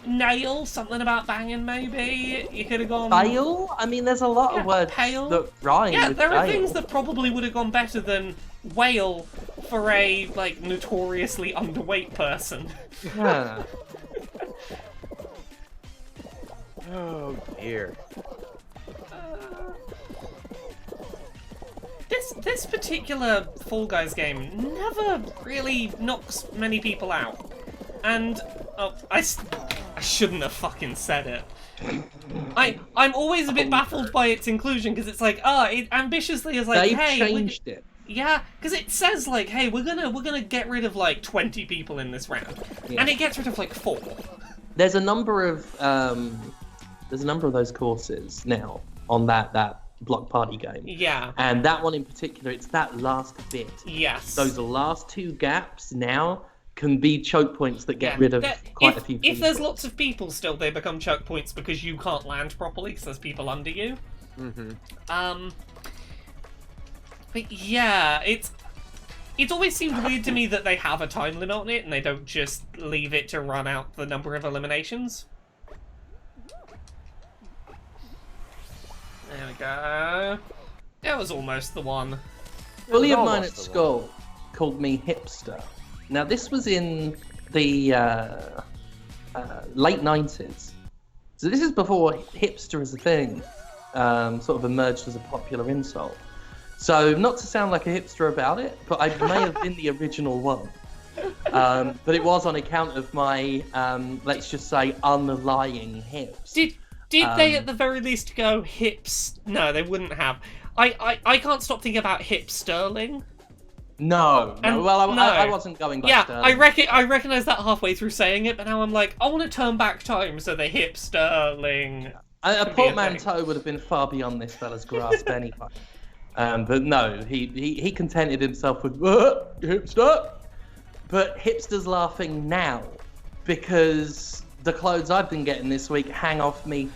Nail, something about banging maybe. You could have gone... Pale? I mean, there's a lot of words that rhyme with there are pale. things that probably would have gone better than whale for a, notoriously underweight person. Yeah. Oh, dear. This particular Fall Guys game never really knocks many people out. And... Oh, I shouldn't have fucking said it. I'm always a bit baffled by its inclusion, because it's like, it ambitiously is like, They've hey... changed it. Yeah, because it says, hey, we're gonna get rid of, 20 people in this round. Yeah. And it gets rid of, 4. There's a number of those courses now on that block party game. Yeah. And that one in particular, it's that last bit. Yes. Those last 2 gaps now can be choke points that get rid of quite a few people. If there's lots of people still, they become choke points because you can't land properly because there's people under you. Mm-hmm. But yeah, it's always seemed weird to me that they have a time limit on it and they don't just leave it to run out the number of eliminations. There we go. That was almost the one. A bully of mine at school called me hipster. Now, this was in the late 90s. So this is before hipster as a thing sort of emerged as a popular insult. So, not to sound like a hipster about it, but I may have been the original one. But it was on account of my, let's just say, unlying hips. Did they at the very least go hips? No, they wouldn't have. I can't stop thinking about hip Sterling. No. Well, no. I wasn't going by Sterling. I recognize that halfway through saying it, but now I'm like, I want to turn back time so the hip Sterling. A portmanteau would have been far beyond this fella's grasp anyway. But no, he contented himself with hipster. But hipster's laughing now because the clothes I've been getting this week hang off me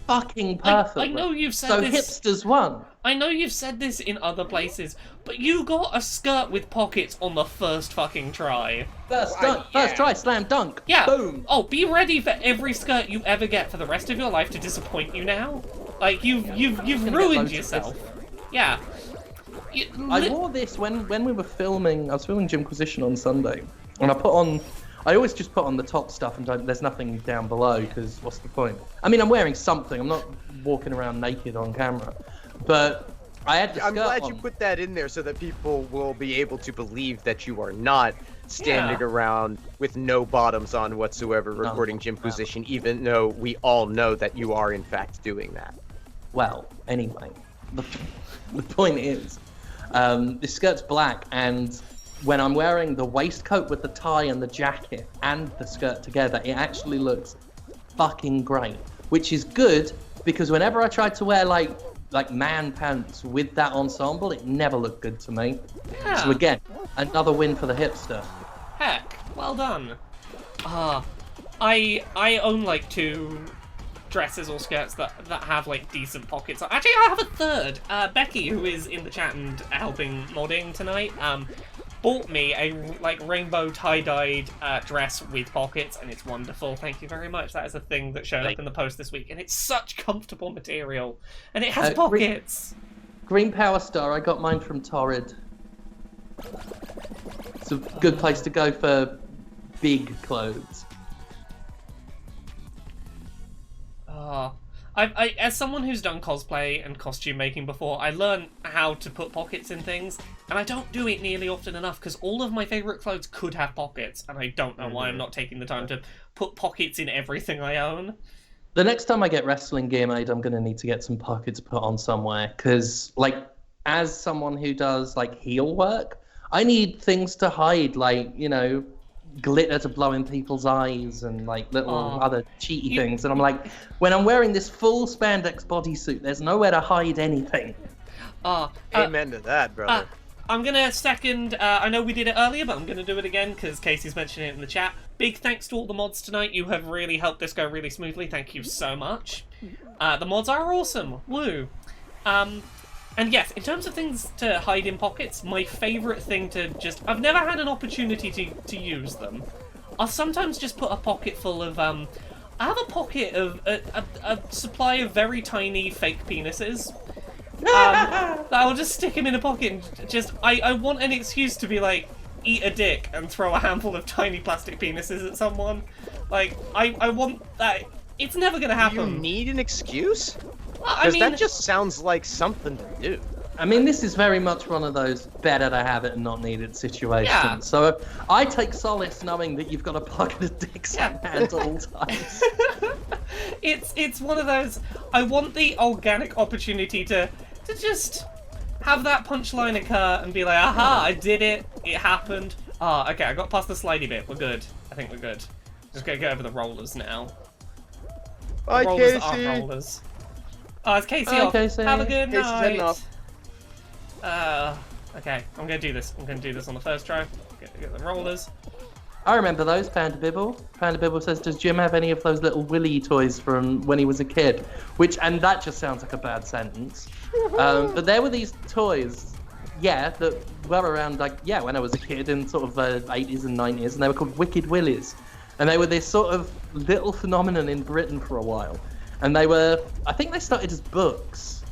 fucking perfectly. I know you've said this. So hipsters won. I know you've said this in other places, but you got a skirt with pockets on the first fucking try. First try, slam dunk. Yeah. Boom. Oh, be ready for every skirt you ever get for the rest of your life to disappoint you now. Like you've ruined yourself. Yeah. I wore this when we were filming. I was filming Gymquisition on Sunday, and I always just put on the top stuff and there's nothing down below because what's the point? I mean, I'm wearing something. I'm not walking around naked on camera. But I had the skirt I'm glad on. you put that in there so that people will be able to believe that you are not standing around with no bottoms on whatsoever recording Gymquisition, even though we all know that you are in fact doing that. Well, anyway, the point is, this skirt's black, and when I'm wearing the waistcoat with the tie and the jacket and the skirt together, it actually looks fucking great. Which is good because whenever I tried to wear like man pants with that ensemble, it never looked good to me. Yeah. So again, another win for the hipster. Heck, well done. I own like 2 dresses or skirts that have like decent pockets. Actually, I have a third. Becky, who is in the chat and helping modding tonight, bought me a rainbow tie-dyed dress with pockets, and it's wonderful. Thank you very much. That is a thing that showed up in the post this week, and it's such comfortable material, and it has pockets. Green Power Star. I got mine from Torrid. It's a good place to go for big clothes. I as someone who's done cosplay and costume making before, I learned how to put pockets in things, and I don't do it nearly often enough because all of my favourite clothes could have pockets, and I don't know why I'm not taking the time to put pockets in everything I own. The next time I get wrestling gear made, I'm going to need to get some pockets put on somewhere because, like, as someone who does, like, heel work, I need things to hide, like, you know, glitter to blow in people's eyes and like little other cheaty things, and I'm like, when I'm wearing this full spandex bodysuit, there's nowhere to hide anything. Amen to that, brother. I'm gonna second. I know we did it earlier, but I'm gonna do it again because Casey's mentioning it in the chat. Big thanks to all the mods tonight. You have really helped this go really smoothly. Thank you so much. The mods are awesome. Woo. And yes, in terms of things to hide in pockets, my favourite thing to I've never had an opportunity to use them. I'll sometimes just put a pocket full of, I have a pocket of, a supply of very tiny fake penises. That I'll just stick them in a pocket and I want an excuse to be like, eat a dick and throw a handful of tiny plastic penises at someone. Like, I want that. It's never gonna happen. You need an excuse? I mean, that just sounds like something to do. I mean, this is very much one of those better to have it and not need it situations. Yeah. So I take solace knowing that you've got a pocket of dicks at hand at all times. It's one of those. I want the organic opportunity to just have that punchline occur and be like, aha, I did it. It happened. Okay, I got past the slidey bit. We're good. I think we're good. Just gotta go over the rollers now. Bye, rollers Casey. that aren't rollers. Oh, it's Casey Bye, off. Casey. Have a good Casey's heading night. off. Okay, I'm gonna do this. I'm gonna do this on the first try. Get the rollers. I remember those, Panda Bibble. Panda Bibble says, does Jim have any of those little Willy toys from when he was a kid? And that just sounds like a bad sentence. But there were these toys, that were around, when I was a kid in sort of the 80s and 90s, and they were called Wicked Willies. And they were this sort of little phenomenon in Britain for a while. And they were, I think they started as books,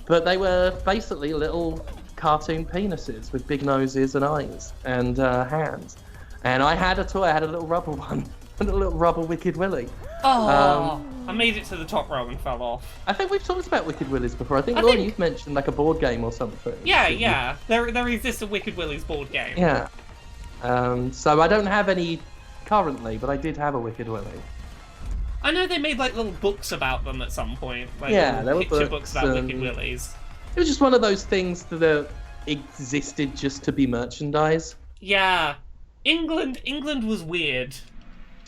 but they were basically little cartoon penises with big noses and eyes and hands. And I had a toy, I had a little rubber one, a little rubber Wicked Willy. I made it to the top row and fell off. I think we've talked about Wicked Willies before. I think, Lauren, you've mentioned like a board game or something. Yeah. There exists a Wicked Willy's board game. Yeah. So I don't have any currently, but I did have a Wicked Willy. I know they made like little books about them at some point. Like, Yeah, there were picture books about books, Wicked Willies. It was just one of those things that existed just to be merchandise. Yeah. England was weird.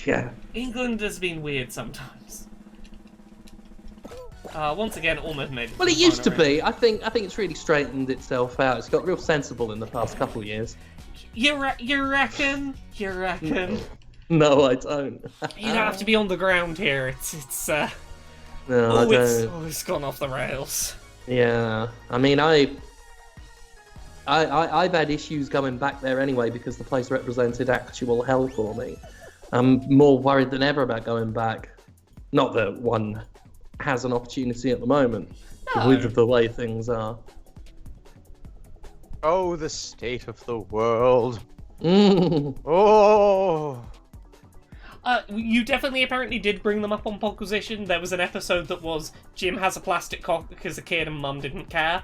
Yeah. England has been weird sometimes. Once again, almost made it. Well, it used to be. I think it's really straightened itself out. It's got real sensible in the past couple of years. You reckon? You reckon? No, I don't. You don't have to be on the ground here. It's No, I don't. it's gone off the rails. Yeah, I mean, I've had issues going back there anyway because the place represented actual hell for me. I'm more worried than ever about going back. Not that one has an opportunity at the moment with the way things are. Oh, the state of the world. Mm. Oh. You definitely apparently did bring them up on Podquisition. There was an episode that was Jim has a plastic cock because a kid and mum didn't care.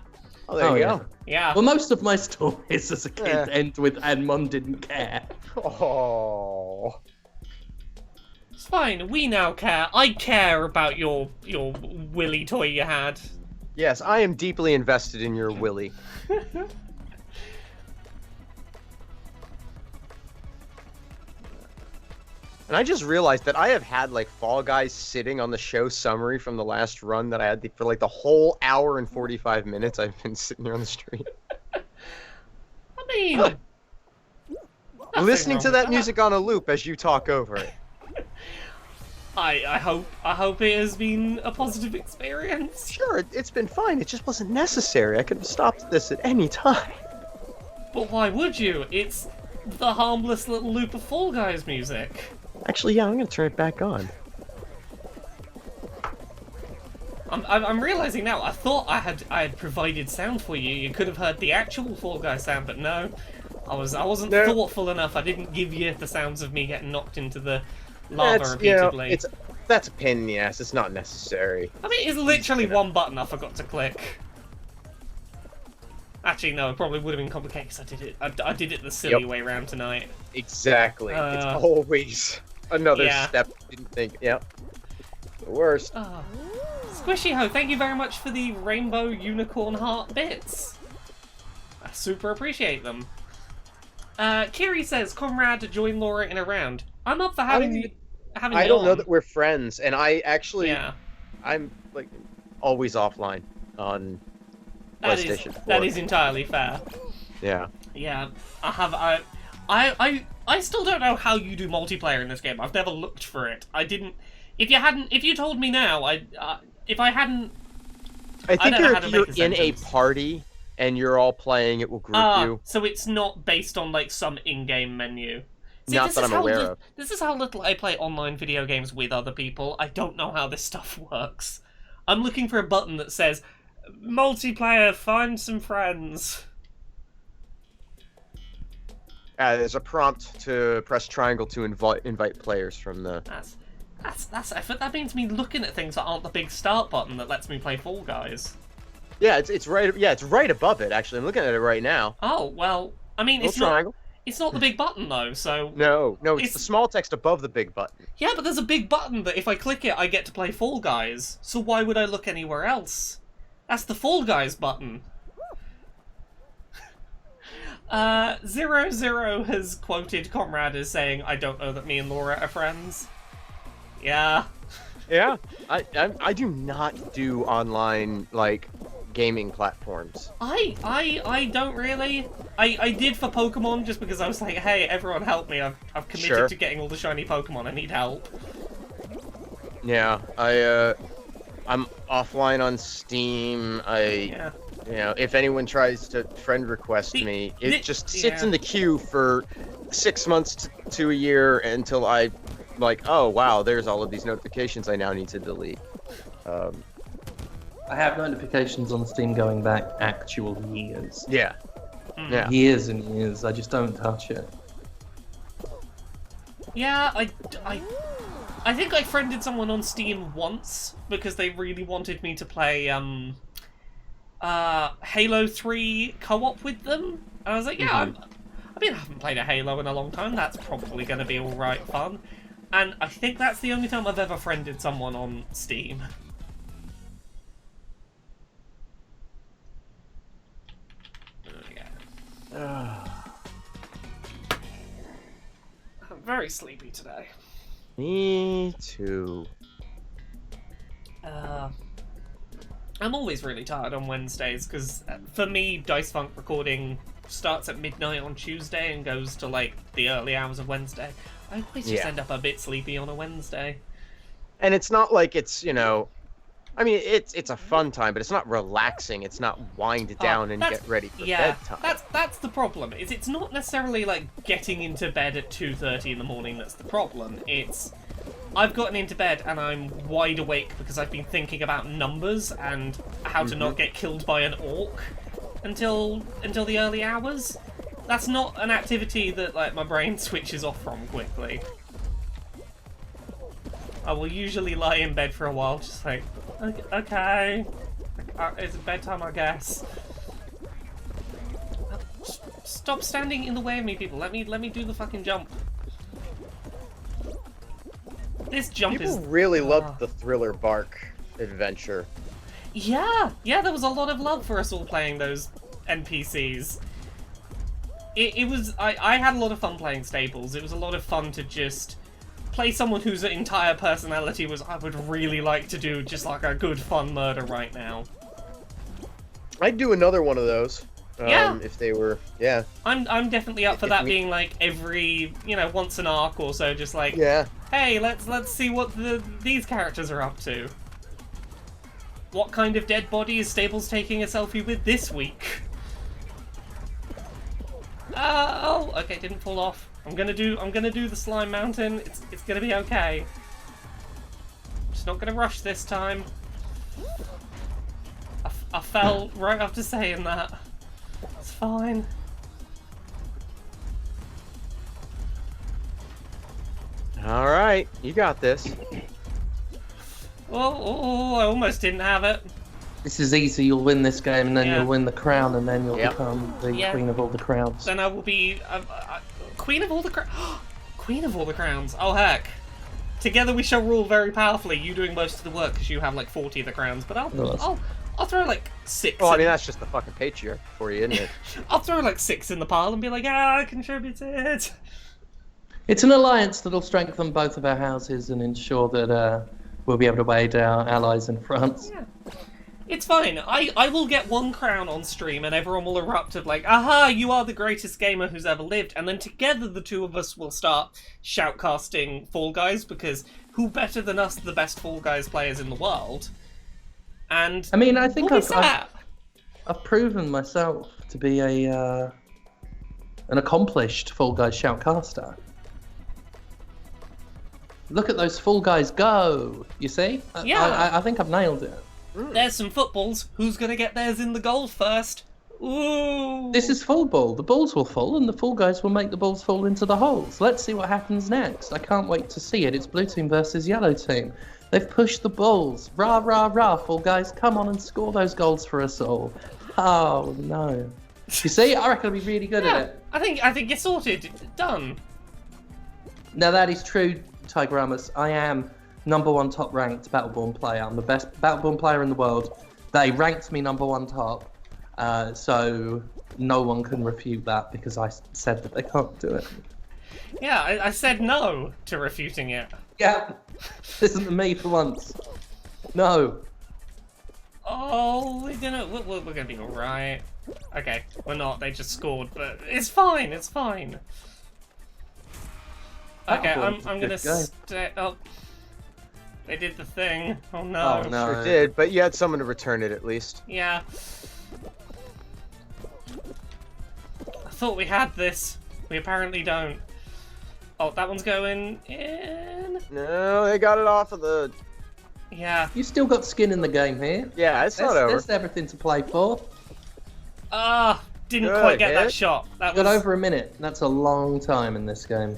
Oh, there you go. Yeah. Well, most of my stories as a kid end with "and mum didn't care." Oh. It's fine. We now care. I care about your Willy toy you had. Yes, I am deeply invested in your Willy. And I just realized that I have had like Fall Guys sitting on the show summary from the last run that I had for like the whole hour and 45 minutes I've been sitting there on the stream. I mean, listening to that music on a loop as you talk over it. I hope it has been a positive experience. Sure, it's been fine. It just wasn't necessary. I could have stopped this at any time. But why would you? It's the harmless little loop of Fall Guys music. Actually, yeah, I'm gonna turn it back on. I'm realizing now. I thought I had provided sound for you. You could have heard the actual Fall Guys sound, but no, I wasn't thoughtful enough. I didn't give you the sounds of me getting knocked into the lava repeatedly. That's a pain in the ass. It's not necessary. I mean, it's literally one button I forgot to click. Actually, no, it probably would have been complicated because I did it the silly way around tonight. Exactly. It's always another step you didn't think. Yep. The worst. Squishy Ho, thank you very much for the rainbow unicorn heart bits. I super appreciate them. Kiri says, Conrad, join Laura in a round. I'm up for having I don't know that we're friends, and I actually... Yeah. I'm, like, always offline on PlayStation 4. That is entirely fair. Yeah. Yeah, I still don't know how you do multiplayer in this game. I've never looked for it. I didn't... If you told me now, if I hadn't... I think if you're in a party and you're all playing, it will group you. So it's not based on, like, some in-game menu. See, not that I'm aware of. This is how little I play online video games with other people. I don't know how this stuff works. I'm looking for a button that says, multiplayer, find some friends. There's a prompt to press triangle to invite players from the... That's effort. That means me looking at things that aren't the big start button that lets me play Fall Guys. Yeah, it's right. Yeah, it's right above it. Actually, I'm looking at it right now. Oh well, I mean, it's triangle. It's not the big button though, so... No, it's the small text above the big button. Yeah, but there's a big button that if I click it, I get to play Fall Guys. So why would I look anywhere else? That's the Fall Guys button. 00 has quoted Conrad as saying, I don't know that me and Laura are friends. Yeah. Yeah, I do not do online, like, gaming platforms. I don't really. I did for Pokemon just because I was like, hey, everyone help me. I've committed to getting all the shiny Pokemon. I need help. Yeah, I'm offline on Steam. You know, if anyone tries to friend request me, it just sits in the queue for 6 months to a year until I, like, oh wow, there's all of these notifications I now need to delete. I have notifications on Steam going back actual years. Yeah. Yeah. Years and years. I just don't touch it. Yeah, I think I friended someone on Steam once because they really wanted me to play Halo 3 co-op with them. And I was like, yeah, I haven't played a Halo in a long time. That's probably going to be alright fun. And I think that's the only time I've ever friended someone on Steam. I'm very sleepy today. Me too. I'm always really tired on Wednesdays, because for me, Dice Funk recording starts at midnight on Tuesday and goes to, like, the early hours of Wednesday. I always just end up a bit sleepy on a Wednesday. And it's not like it's, you know... I mean, it's a fun time, but it's not relaxing. It's not wind down and get ready for bedtime. That's the problem. It's not necessarily, like, getting into bed at 2:30 in the morning that's the problem. It's... I've gotten into bed and I'm wide awake because I've been thinking about numbers and how to not get killed by an orc until the early hours. That's not an activity that, like, my brain switches off from quickly. I will usually lie in bed for a while, just like, okay, it's bedtime, I guess. Stop standing in the way of me, people. Let me do the fucking jump. This jump People really loved the Thriller Bark adventure. Yeah, there was a lot of love for us all playing those NPCs. It was, I had a lot of fun playing Staples. It was a lot of fun to just play someone whose entire personality was, I would really like to do just like a good fun murder right now. I'd do another one of those. Yeah. If they were, I'm definitely up for that being like every, once an arc or so, just like, hey, let's see what these characters are up to. What kind of dead body is Staples taking a selfie with this week? Oh, okay, didn't fall off. I'm gonna do the slime mountain. It's gonna be okay. Just not gonna rush this time. I fell right after saying that. It's fine. All right, you got this. Oh, I almost didn't have it. This is easy. You'll win this game, and then you'll win the crown, and then you'll become the queen of all the crowns. Then I will be queen of all the queen of all the crowns. Oh heck! Together we shall rule very powerfully. You doing most of the work because you have like 40 of the crowns, but I'll throw like 6. Well, I mean that's just the fucking patriarch for you, isn't it? I'll throw like 6 in the pile and be like, I contributed. It's an alliance that'll strengthen both of our houses and ensure that we'll be able to aid our allies in France. Yeah. It's fine. I will get 1 crown on stream and everyone will erupt of like, aha, you are the greatest gamer who's ever lived. And then together the two of us will start shoutcasting Fall Guys, because who better than us are the best Fall Guys players in the world? And I mean, I think I've proven myself to be an accomplished Fall Guys shoutcaster. Look at those Fall Guys go! You see? Yeah. I think I've nailed it. There's some footballs. Who's gonna get theirs in the goal first? Ooh! This is full ball. The balls will fall, and the Fall Guys will make the balls fall into the holes. Let's see what happens next. I can't wait to see it. It's blue team versus yellow team. They've pushed the balls. Rah, rah, rah, Fall Guys. Come on and score those goals for us all. Oh, no. You see? I reckon I'll be really good at it. I think you're sorted. Done. Now, that is true, Tigramus. I am #1 top ranked Battleborn player. I'm the best Battleborn player in the world. They ranked me #1 top. So no one can refute that because I said that they can't do it. Yeah, I said no to refuting it. Yeah, listen to me for once. No. Oh, we're gonna be alright. Okay, we're not, they just scored, but it's fine, it's fine. Okay, I'm gonna stay up. They did the thing. Oh no. Oh, no. Sure did, but you had someone to return it at least. Yeah. I thought we had this. We apparently don't. Oh, that one's going in. No, they got it off of the... Yeah. You still got skin in the game here. Yeah, it's not over. There's everything to play for. Didn't quite get that shot. That was... Got over a minute. That's a long time in this game.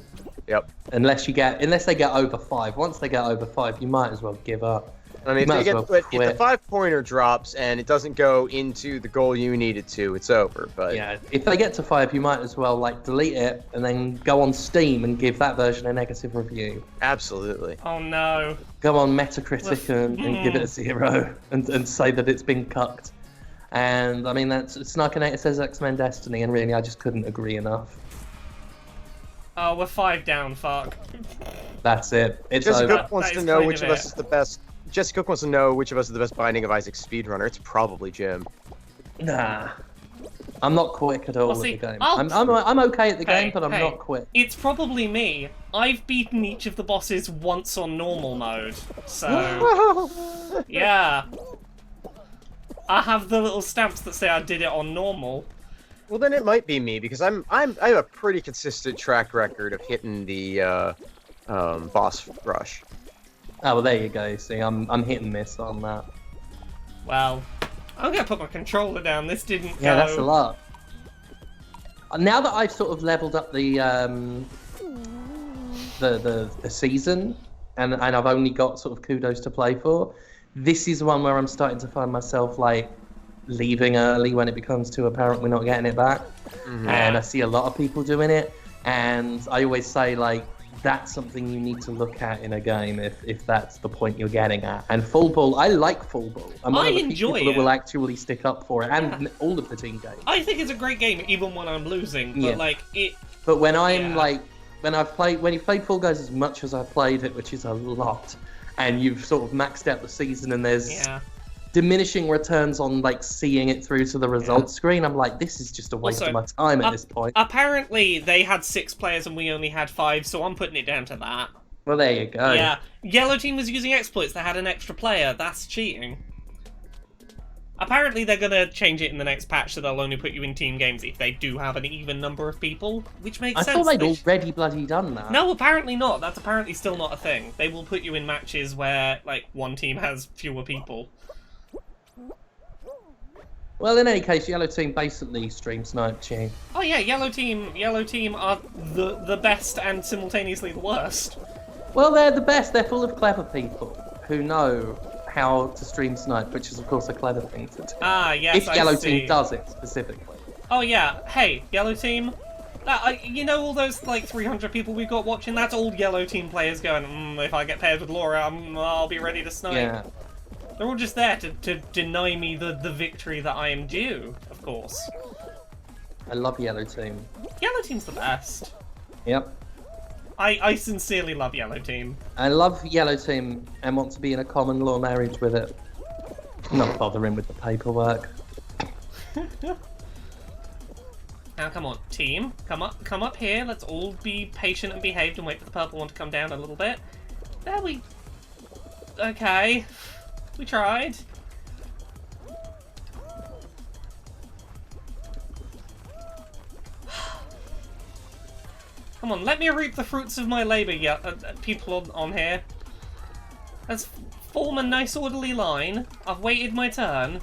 Yep. Unless they get over 5. Once they get over 5, you might as well give up. I mean, Might as well if the quit. 5-pointer drops and it doesn't go into the goal you need it to, it's over. But Yeah, if they get to 5, you might as well like delete it and then go on Steam and give that version a negative review. absolutely. Oh no. Go on Metacritic and give it a 0 and say that it's been cucked. And I mean, that's Snarkinator says X-Men Destiny, and really, I just couldn't agree enough. Oh, we're 5 down. Fuck. That's it. It's Jessica over. Cook wants That to is know kind which of of us it. is the best. Jessica Cook wants to know which of us is the best Binding of Isaac speedrunner. It's probably Jim. Nah, I'm not quick at all Well, at see, the game. I'll- I'm okay at the Hey, game, but I'm hey. not quick. It's probably me. I've beaten each of the bosses once on normal mode, so yeah. I have the little stamps that say I did it on normal. Well, then it might be me because I have a pretty consistent track record of hitting the boss rush. Oh well, there you go. See, I'm hit and miss on that. Well, I'm gonna put my controller down. This didn't Yeah, go. that's a lot. Now that I've sort of leveled up the season, and I've only got sort of kudos to play for, this is one where I'm starting to find myself like leaving early when it becomes too apparent we're not getting it back. And I see a lot of people doing it, and I always say like that's something you need to look at in a game if that's the point you're getting at. And Full Ball, I like Full Ball. I'm one I of the enjoy people it. that will actually stick up for it, and all of the team games. I think it's a great game, even when I'm losing. But Yeah. like it, But when I'm Yeah. like, when you've played Fall Guys as much as I've played it, which is a lot, and you've sort of maxed out the season, and there's yeah. diminishing returns on like seeing it through to the results screen, I'm like, this is just a waste Also, of my time at this point. Apparently, they had 6 players and we only had 5, so I'm putting it down to that. Well, there you go. Yeah, Yellow Team was using exploits that had an extra player. That's cheating. Apparently, they're gonna change it in the next patch, so they'll only put you in team games if they do have an even number of people, which makes I sense. thought they'd They sh- already bloody done that. No, apparently not. That's apparently still not a thing. They will put you in matches where, like, one team has fewer people. Well, in any case, Yellow Team basically stream sniped you. Oh yeah, Yellow Team are the best and simultaneously the worst. Well, they're the best. They're full of clever people who know how to stream snipe, which is of course a clever thing to do. Ah, yes, if I Yellow see. Team does it specifically. Oh yeah, hey, Yellow Team. You know all those like 300 people we've got watching? That's all Yellow Team players going, if I get paired with Laura, I'll be ready to snipe. Yeah. They're all just there to deny me the victory that I am due, of course. I love Yellow Team. Yellow Team's the best. Yep. I sincerely love Yellow Team. I love Yellow Team and want to be in a common law marriage with it. Not bothering with the paperwork. Now come on, team. Come up here. Let's all be patient and behaved and wait for the purple one to come down a little bit. There we... Okay. We tried. Come on, let me reap the fruits of my labour, people on here. Let's form a nice orderly line. I've waited my turn.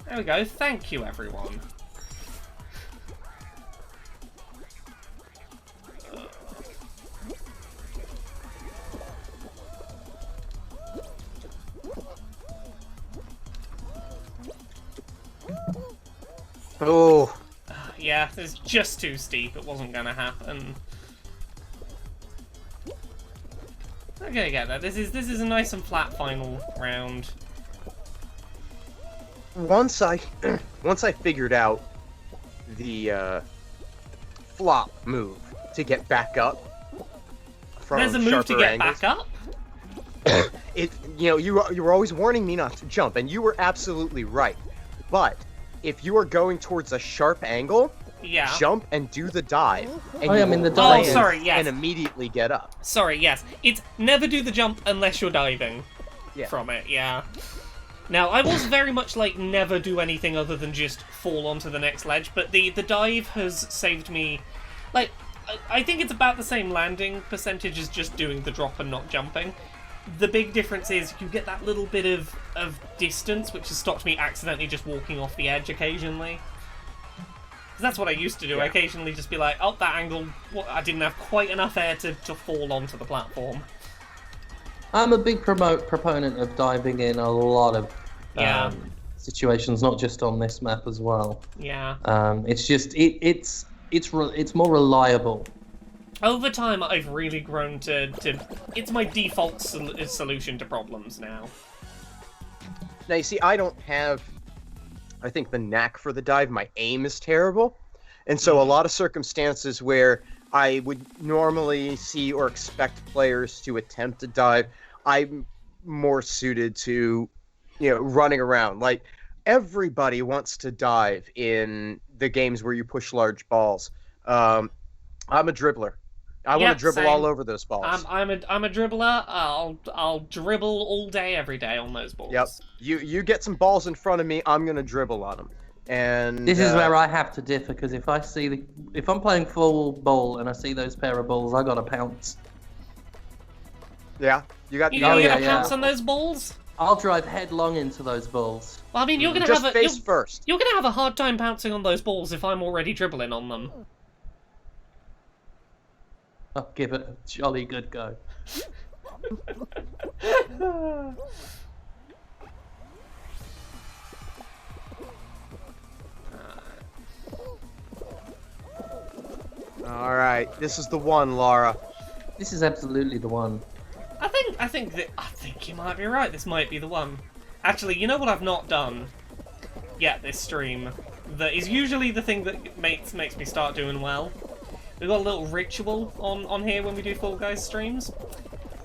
There we go. Thank you, everyone. Oh, Yeah, it's just too steep. It wasn't going to happen. I'm gonna get that. This is a nice and flat final round. once I figured out the flop move to get back up from There's a move to sharper get angles, back up. you were always warning me not to jump, and you were absolutely right. But if you are going towards a sharp angle, Yeah. jump and do the dive. And Oh, yeah, you I mean, the will dive- land sorry, yes. and immediately get up. Sorry, yes. It's never do the jump unless you're diving Yeah. from it, yeah. Now, I was very much like never do anything other than just fall onto the next ledge, but the dive has saved me. Like, I think it's about the same landing percentage as just doing the drop and not jumping. The big difference is you get that little bit of distance, which has stopped me accidentally just walking off the edge occasionally. 'Cause that's what I used to do. I Yeah. occasionally just be like, oh, that angle, I didn't have quite enough air to fall onto the platform. I'm a big proponent of diving in a lot of Yeah. situations, not just on this map as well. Yeah. It's just it's more reliable. Over time, I've really grown to it's my default solution to problems now. Now, you see, I don't have, I think, the knack for the dive. My aim is terrible. And so a lot of circumstances where I would normally see or expect players to attempt to dive, I'm more suited to, running around. Like, everybody wants to dive in the games where you push large balls. I'm a dribbler. I want to dribble same. all over those balls. I'm a dribbler. I'll dribble all day, every day on those balls. Yep. You get some balls in front of me, I'm gonna dribble on them. And This is where I have to differ, because if I'm playing full ball and I see those pair of balls, I gotta pounce. Yeah, you got. You're gonna pounce on those balls. I'll drive headlong into those balls. Well, I mean, you're gonna just have face first. You're gonna have a hard time pouncing on those balls if I'm already dribbling on them. I'll give it a jolly good go. All right, this is the one, Laura. This is absolutely the one. I think you might be right. This might be the one. Actually, you know what I've not done yet this stream? That is usually the thing that makes me start doing well. We've got a little ritual on here when we do Fall Guys streams.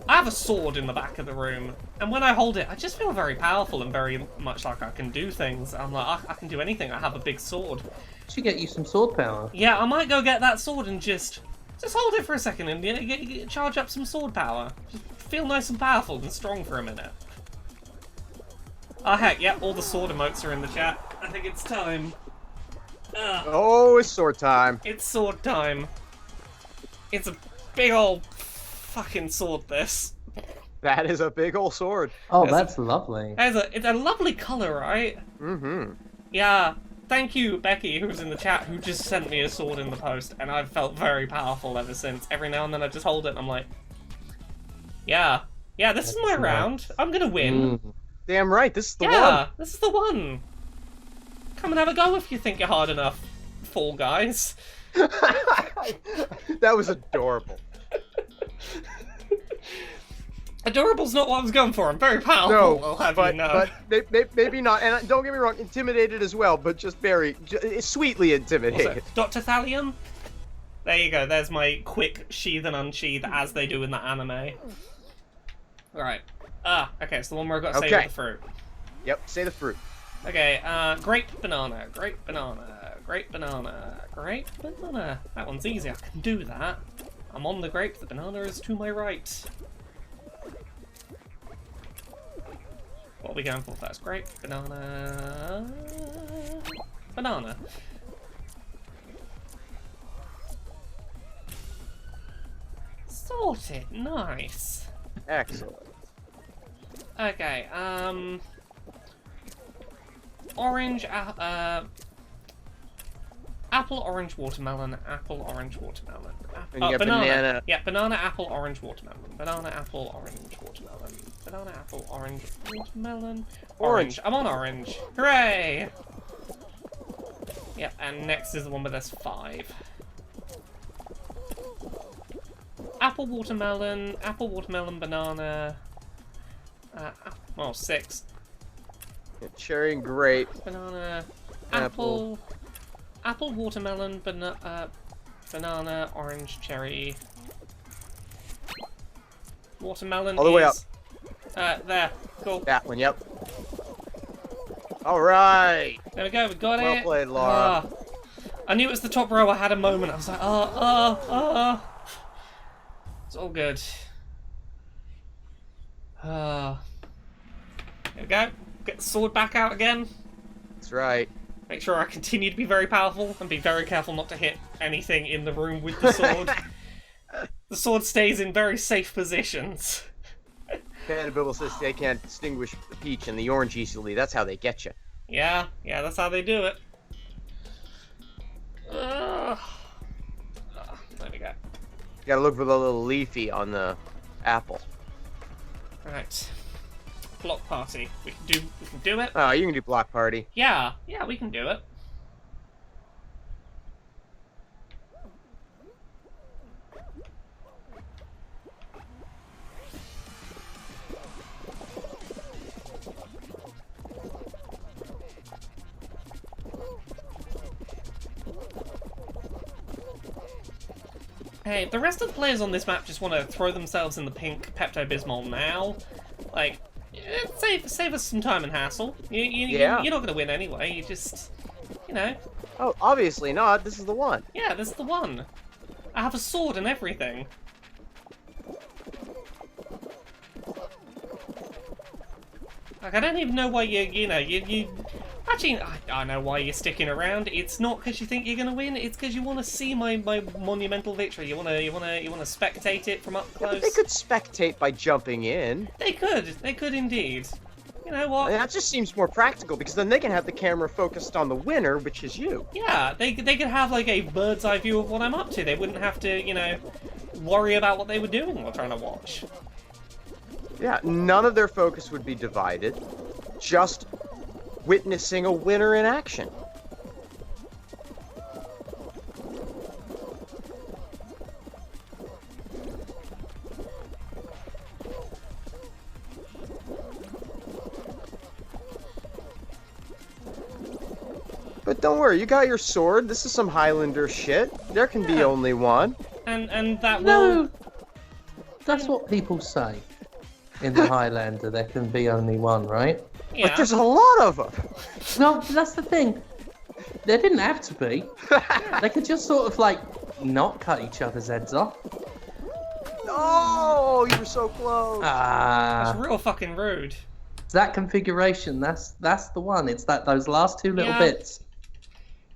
I have a sword in the back of the room, and when I hold it, I just feel very powerful and very much like I can do things. I'm like, I can do anything. I have a big sword. Should get you some sword power. Yeah, I might go get that sword and just hold it for a second and charge up some sword power. Just feel nice and powerful and strong for a minute. Oh heck, yeah, all the sword emotes are in the chat. I think it's time. Oh, it's sword time. It's sword time. It's a big old fucking sword, this. That is a big old sword. Oh, that's lovely. It's a lovely colour, right? Mm-hmm. Yeah. Thank you, Becky, who's in the chat, who just sent me a sword in the post, and I've felt very powerful ever since. Every now and then I just hold it and I'm like, yeah, this is my round. I'm gonna win. Damn right, this is the one. Yeah, this is the one. Come and have a go if you think you're hard enough, Fall Guys. That was adorable. Adorable's not what I was going for. I'm very powerful, No, I'll have you know. but maybe not. And don't get me wrong, intimidated as well, but just very sweetly intimidated. Dr. Thallium? There you go. There's my quick sheath and unsheath as they do in the anime. Alright. Okay, it's the one where I've got to say with the fruit. Yep, say the fruit. Okay, grape banana, grape banana, grape banana, grape banana. That one's easy, I can do that. I'm on the grape, the banana is to my right. What are we going for first? Grape, banana... Banana. Sorted, nice. Excellent. Okay, orange, apple, orange, watermelon, apple, orange, watermelon. And you got banana. Yeah, banana, apple, orange, watermelon. Banana, apple, orange, watermelon. Banana, apple, orange, watermelon. Orange. I'm on orange. Hooray! Yep, and next is the one with us 5. Apple, watermelon, banana. Well, 6. Cherry and grape. Banana, Apple. apple, watermelon, banana, orange, cherry. Watermelon All the way is... there. Cool. That one, yep. Alright. There we go, we got it. Well played, Laura. I knew it was the top row, I had a moment. I was like, It's all good. There we go. Get the sword back out again. That's right. Make sure I continue to be very powerful and be very careful not to hit anything in the room with the sword. The sword stays in very safe positions. Bible says they can't distinguish the peach and the orange easily. That's how they get you. Yeah, that's how they do it. There we go. You gotta look for the little leafy on the apple. Right. Block party. We can do it. Oh, you can do block party. Yeah, we can do it. Hey, the rest of the players on this map just want to throw themselves in the pink Pepto-Bismol now. Like, save us some time and hassle. You're not going to win anyway, you just, you know. Oh, obviously not. This is the one. Yeah, this is the one. I have a sword and everything. Like, I don't even know why you actually, I know why you're sticking around. It's not because you think you're gonna win. It's because you want to see my monumental victory. You wanna spectate it from up close. Yeah, they could spectate by jumping in. They could indeed. You know what? That just seems more practical because then they can have the camera focused on the winner, which is you. Yeah, they could have like a bird's eye view of what I'm up to. They wouldn't have to, worry about what they were doing while trying to watch. Yeah, none of their focus would be divided. Just witnessing a winner in action. But don't worry, you got your sword. This is some Highlander shit. There can be only one. And that No, will... that's what people say. In the Highlander, there can be only one, right? Yeah. But there's a lot of them. No, that's the thing. There didn't have to be. They could just sort of like not cut each other's heads off. Oh, you were so close. That's real fucking rude. That configuration, that's the one. It's those last two little Yeah. bits.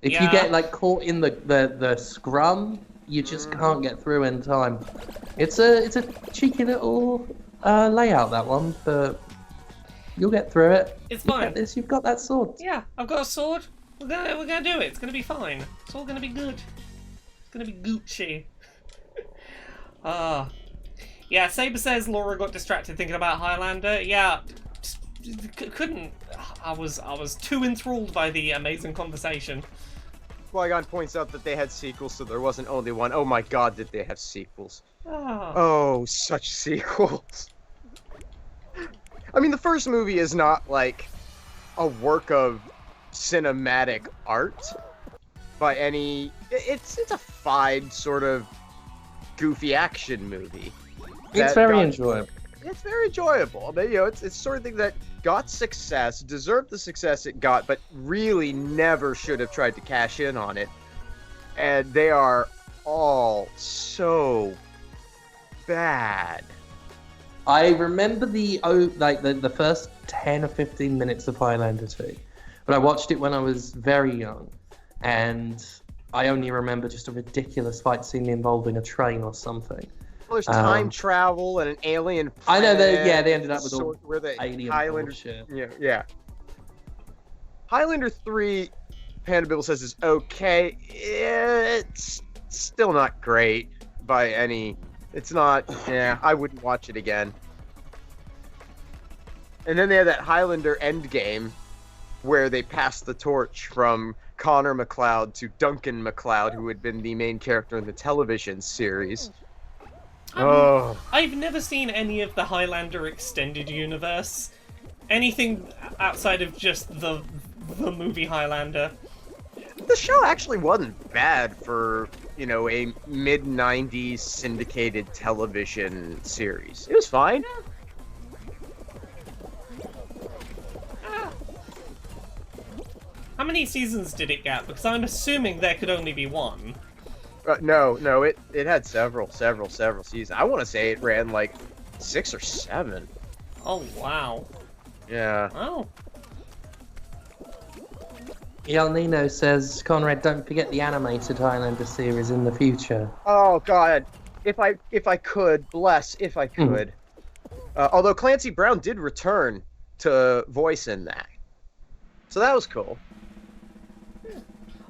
If you Yeah. get like caught in the scrum, you just can't get through in time. It's a cheeky little layout, that one, but you'll get through it. It's You fine. get this. You've got that sword. Yeah, I've got a sword. We're gonna do it. It's gonna be fine. It's all gonna be good. It's gonna be Gucci. Yeah. Saber says Laura got distracted thinking about Highlander. Yeah, couldn't. I was too enthralled by the amazing conversation. Qui-Gon points out that they had sequels, so there wasn't only one. Oh my god, did they have sequels? Ah. Oh, such sequels. I mean, the first movie is not like a work of cinematic art by any... It's a fine sort of goofy action movie. It's very enjoyable. It's very enjoyable. I mean, it's sort of thing that got success, deserved the success it got, but really never should have tried to cash in on it. And they are all so bad. I remember the first 10 or 15 minutes of Highlander 2, but I watched it when I was very young, and I only remember just a ridiculous fight scene involving a train or something. Well, there's time travel and an alien planet. I know they ended up with all where the alien Highlander bullshit. Yeah. Highlander 3, Panda Bill says, is okay. It's still not great by any... It's not... Yeah, I wouldn't watch it again. And then they had that Highlander Endgame, where they passed the torch from Connor MacLeod to Duncan MacLeod, who had been the main character in the television series. I've never seen any of the Highlander extended universe. Anything outside of just the movie Highlander. The show actually wasn't bad for, a mid-90s syndicated television series. It was fine. How many seasons did it get? Because I'm assuming there could only be one. No, it had several seasons. I want to say it ran like 6 or 7. Oh, wow. Yeah. Oh. El Nino says, Conrad, don't forget the animated Highlander series in the future. Oh God, if I could, if I could. Although Clancy Brown did return to voice in that, so that was cool.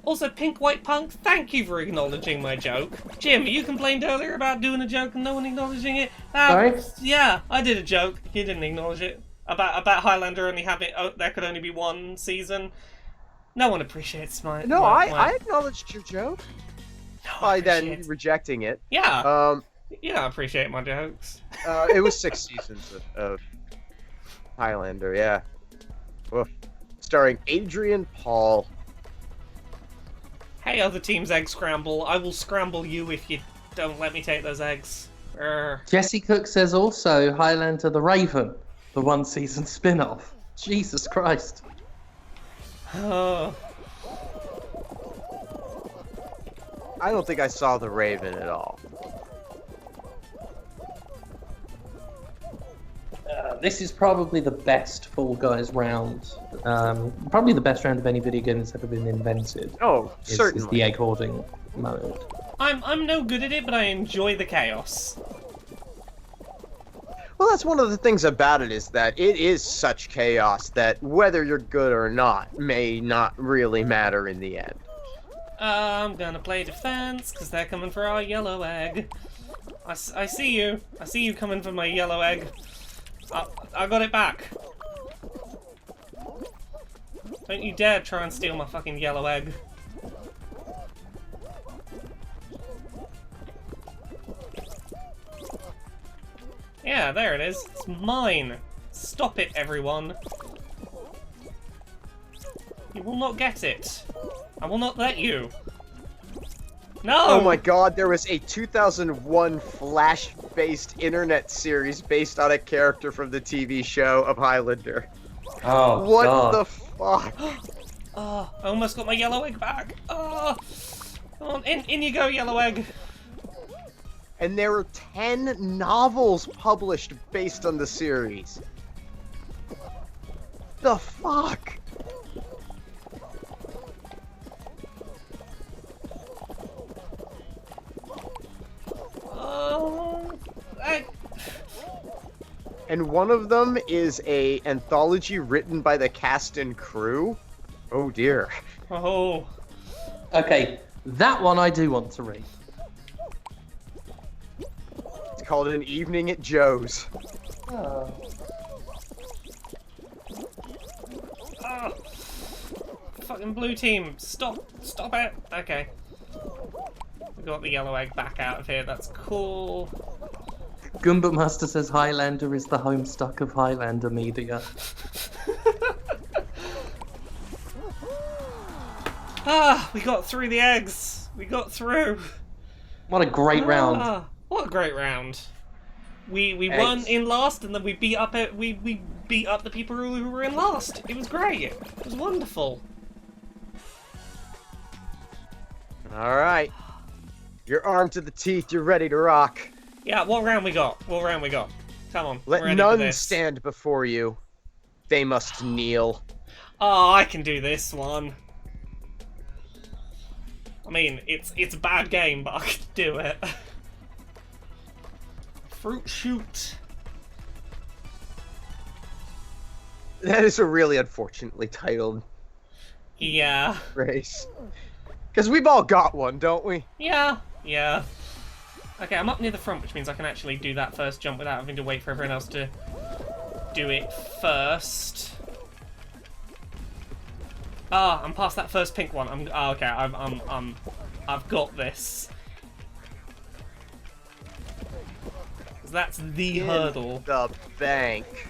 Also, Pink White Punk, thank you for acknowledging my joke. Jim, you complained earlier about doing a joke and no one acknowledging it. Sorry? Yeah, I did a joke. You didn't acknowledge it. About Highlander only having there could only be one season. No one appreciates my. No, I acknowledged your joke by then rejecting it. Yeah. You don't appreciate my jokes. It was 6 seasons of Highlander, yeah. Oof. Starring Adrian Paul. Hey, other team's egg scramble. I will scramble you if you don't let me take those eggs. Jesse Cook says also Highlander the Raven, the 1-season spin-off. Jesus Christ. Oh. I don't think I saw the Raven at all. This is probably the best Fall Guys round. Probably the best round of any video game that's ever been invented. Oh, Is certainly. the egg hoarding mode. I'm no good at it, but I enjoy the chaos. Well, that's one of the things about it, is that it is such chaos that whether you're good or not may not really matter in the end. I'm gonna play defense, because they're coming for our yellow egg. I see you. I see you coming for my yellow egg. I got it back. Don't you dare try and steal my fucking yellow egg. Yeah, there it is. It's mine. Stop it, everyone. You will not get it. I will not let you. No! Oh my god, there was a 2001 Flash-based internet series based on a character from the TV show of Highlander. Oh, What God. the fuck? Oh, I almost got my yellow egg back. Oh, come on, in you go, yellow egg. And there were 10 novels published based on the series. The fuck? And one of them is a anthology written by the cast and crew. Oh dear. Oh. Okay, that one I do want to read. It's called An Evening at Joe's. Oh. Oh. Fucking blue team, stop it. Okay. We got the yellow egg back out of here, that's cool. Gumbut Master says Highlander is the homestuck of Highlander media. Ah, we got through the eggs. We got through. What a great round. What a great round. We Eggs. won in last, and then we beat up we beat up the people who were in last. It was great. It was wonderful. Alright. You're armed to the teeth, you're ready to rock. Yeah, what round we got? What round we got? Come on. Let we're ready for none this. stand before you. They must kneel. Oh, I can do this one. I mean, it's a bad game, but I can do it. Fruit shoot. That is a really unfortunately titled Yeah. race. Because we've all got one, don't we? Yeah. Yeah. Okay, I'm up near the front, which means I can actually do that first jump without having to wait for everyone else to do it first. Ah, I'm past that first pink one. Okay. I've got this. 'Cause that's the hurdle. The bank.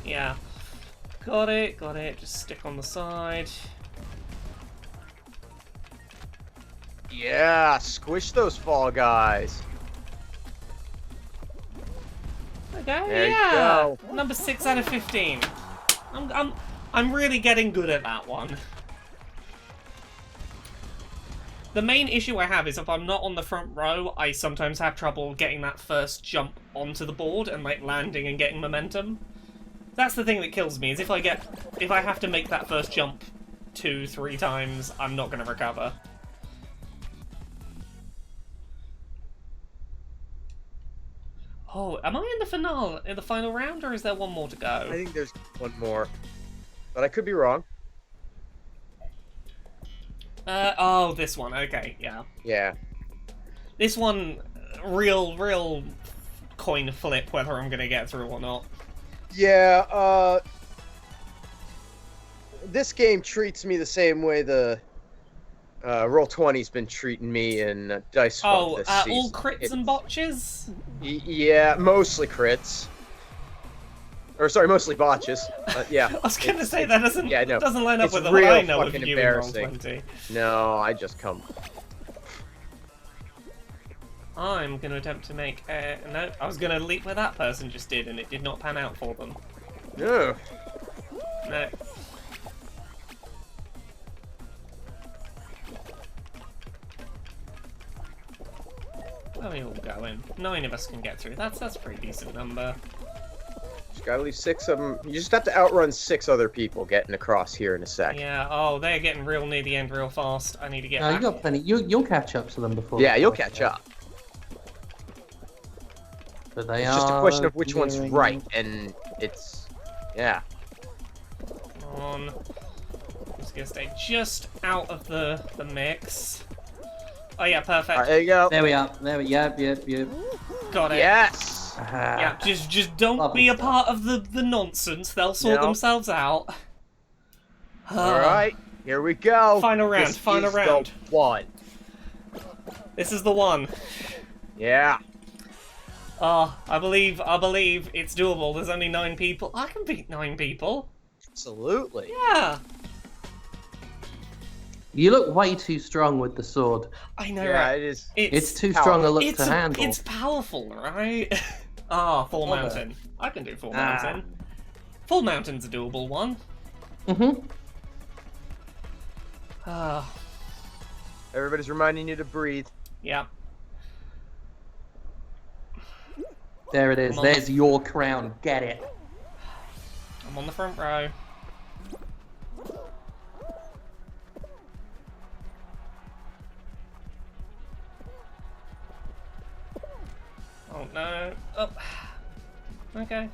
Yeah. Got it. Just stick on the side. Yeah, squish those fall guys. Okay, There you yeah. go. Number 6 out of 15. I'm really getting good at that one. The main issue I have is if I'm not on the front row, I sometimes have trouble getting that first jump onto the board and like landing and getting momentum. That's the thing that kills me, is if I have to make that first jump 2-3 times, I'm not going to recover. Oh, am I in the final round, or is there one more to go? I think there's one more. But I could be wrong. Oh, this one. Okay, yeah. Yeah. This one, real coin flip whether I'm gonna get through or not. Yeah, this game treats me the same way the Roll20's been treating me in Dice Funk this season. All crits and botches? Yeah, mostly crits. Or sorry, mostly botches. Yeah. I was gonna say that doesn't line up with what real I know of fucking you in embarrassing. Roll20. No, I just come. I'm gonna attempt to make a... No, I was gonna leap where that person just did, and it did not pan out for them. No. No. Where are we all going? 9 of us can get through. That's a pretty decent number. Just gotta leave 6 of them. You just have to outrun 6 other people getting across here in a sec. Yeah, oh, they're getting real near the end real fast. I need to get No, back. you got plenty. You'll catch up to them before. Yeah, you'll catch up. But they It's just a question of which one's right, and it's... Yeah. Come on. I'm just gonna stay just out of the mix. Oh yeah, perfect. Alright, there you go. There we are. Yep. Got it. Yes! Yeah, just don't Lovely be a stuff. part of the nonsense. They'll sort No. themselves out. Alright, here we go. Final round, This final is round. The one. This is the one. Yeah. I believe it's doable. There's only 9 people. I can beat 9 people. Absolutely. Yeah. You look way too strong with the sword. I know, Yeah, right? it is. It's too strong a look it's to handle. It's powerful, right? Full Love mountain. I can do full mountain. Full mountain's a doable one. Mm-hmm. Everybody's reminding you to breathe. Yeah. There it is. Come on. There's your crown. Get it. I'm on the front row. Oh no. Oh. Okay.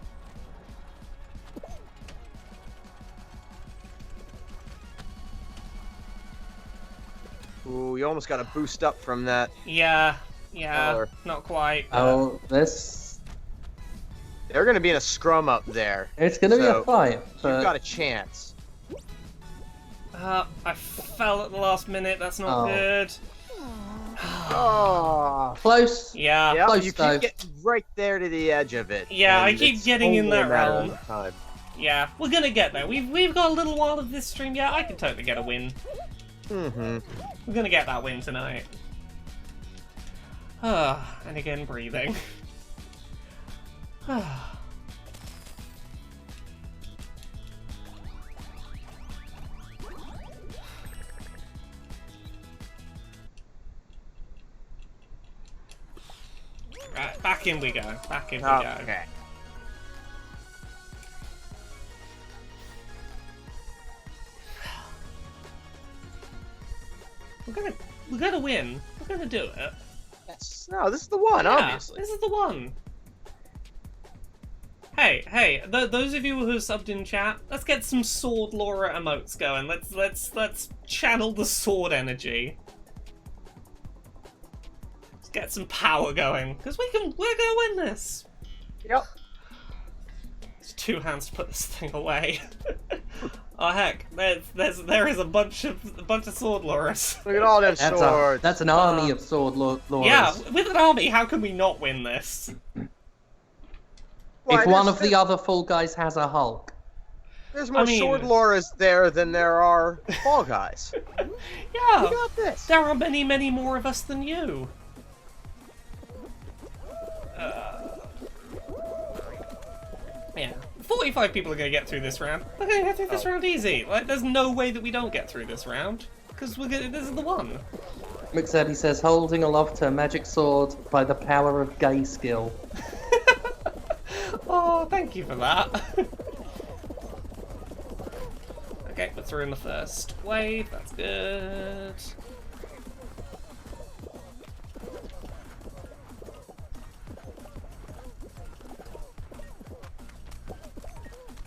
Ooh, you almost got a boost up from that. Yeah. Or- Not quite. Oh, this. They're going to be in a scrum up there. It's gonna be So, a fight. You've But got a chance. I fell at the last minute. That's not Oh. good. Oh. close. Yeah. Yeah, Close you though. keep getting right there to the edge of it. Yeah, I and keep it's getting in only a that matter realm. of time. Yeah. We're gonna get there. We've got a little while of this stream. Yeah, I can totally get a win. Mm-hmm. We're gonna get that win tonight. And again, breathing. Right, back in we go. Back in we go. Okay. We're gonna win. We're gonna do it. No, this is the one, Yeah, obviously. this is the one. Hey, those of you who have subbed in chat, let's get some sword Laura emotes going. Let's channel the sword energy. Let's get some power going, because we're gonna win this. Yep. It's 2 hands to put this thing away. Oh heck, there is a bunch of sword Lauras. Look at all them That's swords. that's an army of sword lords. Yeah, with an army, how can we not win this? Why, If one there's- of the other Fall Guys has a Hulk. There's more I mean- sword Lauras there than there are Fall Guys. Yeah, You got this. there are many more of us than you. Yeah, 45 people are gonna get through this round. We're gonna get through this round easy. Like, there's no way that we don't get through this round, because this is the one. McZeddy says, holding aloft her magic sword by the power of gay skill. Oh, thank you for that. Okay, we're through in the first wave. That's good.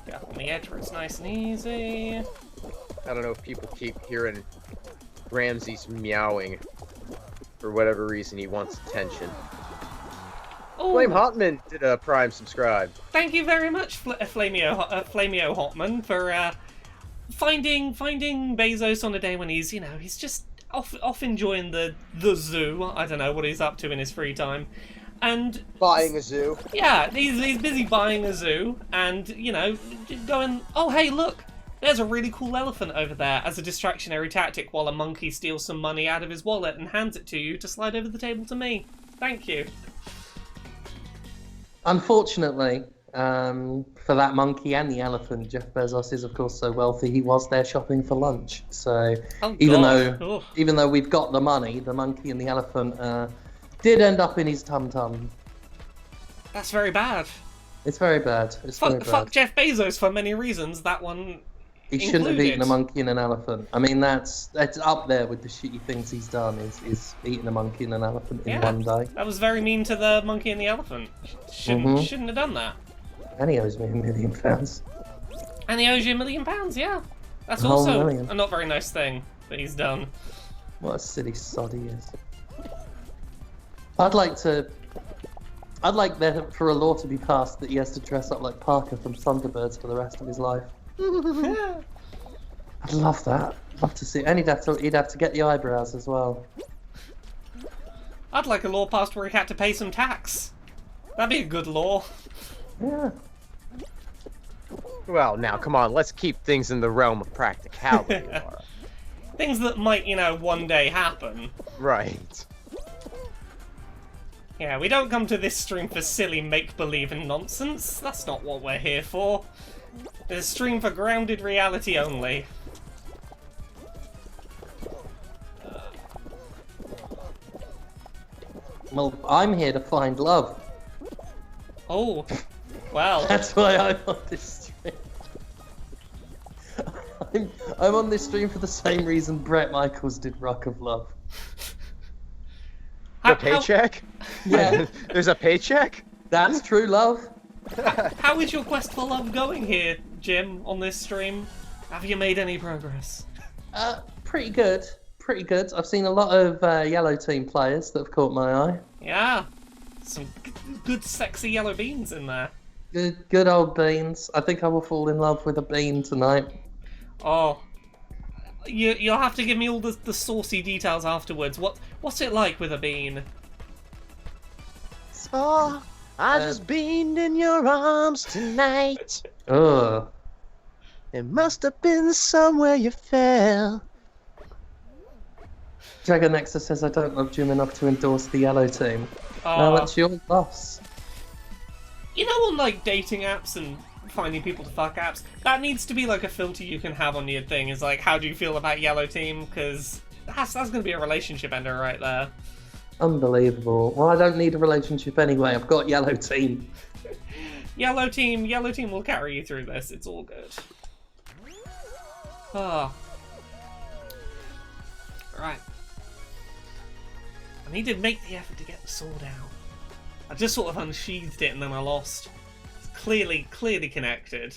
Get up on the edge where it's nice and easy. I don't know if people keep hearing Ramsey's meowing. For whatever reason, he wants attention. Oh, Flame Hotman did a Prime subscribe. thank you very much, Flamio Hotman, for finding Bezos on a day when he's, you know, he's just off enjoying the zoo. I don't know what he's up to in his free time. And Buying a zoo. yeah, he's busy buying a zoo and, you know, going, oh, hey, look, there's a really cool elephant over there as a distractionary tactic while a monkey steals some money out of his wallet and hands it to you to slide over the table to me. Thank you. Unfortunately, for that monkey and the elephant, Jeff Bezos is, of course, so wealthy, he was there shopping for lunch. So even though we've got the money, the monkey and the elephant did end up in his tum-tum. That's very bad. It's very bad. Fuck Jeff Bezos for many reasons. That one He shouldn't have eaten a monkey and an elephant. I mean, that's up there with the shitty things he's done, is eating a monkey and an elephant in one day. That was very mean to the monkey and the elephant. Shouldn't have done that. And he owes me £1 million. And he owes you £1 million, yeah. That's A whole also million. a not very nice thing that he's done. What a silly sod he is. I'd like there for a law to be passed that he has to dress up like Parker from Thunderbirds for the rest of his life. I'd love that. Love to see. And he'd have to get the eyebrows as well. I'd like a law passed where he had to pay some tax. That'd be a good law. Yeah. Well, now, come on, let's keep things in the realm of practicality, Laura. Things that might, you know, one day happen. Right. Yeah, we don't come to this stream for silly make-believe and nonsense. That's not what we're here for. It's a stream for grounded reality only. Well, I'm here to find love. Oh, well. That's why I'm on this stream. I'm on this stream for the same reason Bret Michaels did Rock of Love. The paycheck? Yeah. There's a paycheck? That's true love. How is your quest for love going here, Jim, on this stream? Have you made any progress? Pretty good. Pretty good. I've seen a lot of yellow team players that have caught my eye. Yeah. Some good sexy yellow beans in there. Good old beans. I think I will fall in love with a bean tonight. Oh. You'll have to give me all the saucy details afterwards. What's it like with a bean? Oh, I just beamed in your arms tonight. Ugh. It must have been somewhere you fell. Dragon Nexus says I don't love Jim enough to endorse the yellow team. Oh. No, that's your loss. You know, on like dating apps and finding people to fuck apps, that needs to be like a filter you can have on your thing. Is like, how do you feel about yellow team? Because that's going to be a relationship ender right there. Unbelievable. Well, I don't need a relationship anyway. I've got yellow team. Yellow team will carry you through this. It's all good. Ah. Right. I need to make the effort to get the sword out. I just sort of unsheathed it and then I lost. It's clearly connected.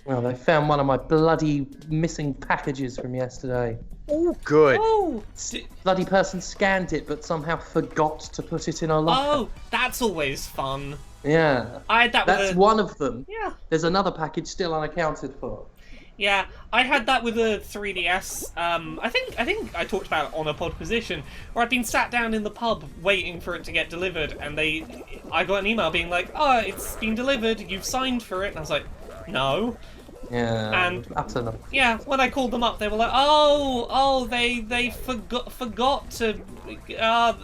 Well, they found one of my bloody missing packages from yesterday. Oh, good. Oh! Bloody person scanned it, but somehow forgot to put it in a locker. Oh, that's always fun. Yeah. I had that That's with a... one of them. Yeah. There's another package still unaccounted for. Yeah, I had that with a 3DS. I think I talked about it on a Podquisition, where I'd been sat down in the pub waiting for it to get delivered, and I got an email being like, "Oh, it's been delivered. You've signed for it." And I was like, "No." Yeah. And that's enough. yeah, when I called them up, they were like, "Oh, they forgot to,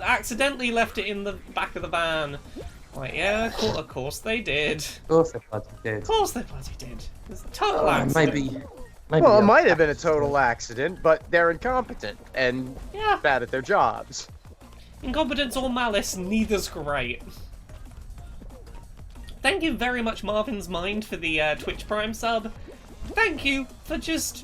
accidentally left it in the back of the van." I'm like, yeah, of course they did. Of course they bloody did. Of course they bloody did. It's a total accident. Maybe. Well, it might have been a total accident, but they're incompetent and bad at their jobs. Incompetence or malice, neither's great. Thank you very much, Marvin's Mind, for the Twitch Prime sub. Thank you for just...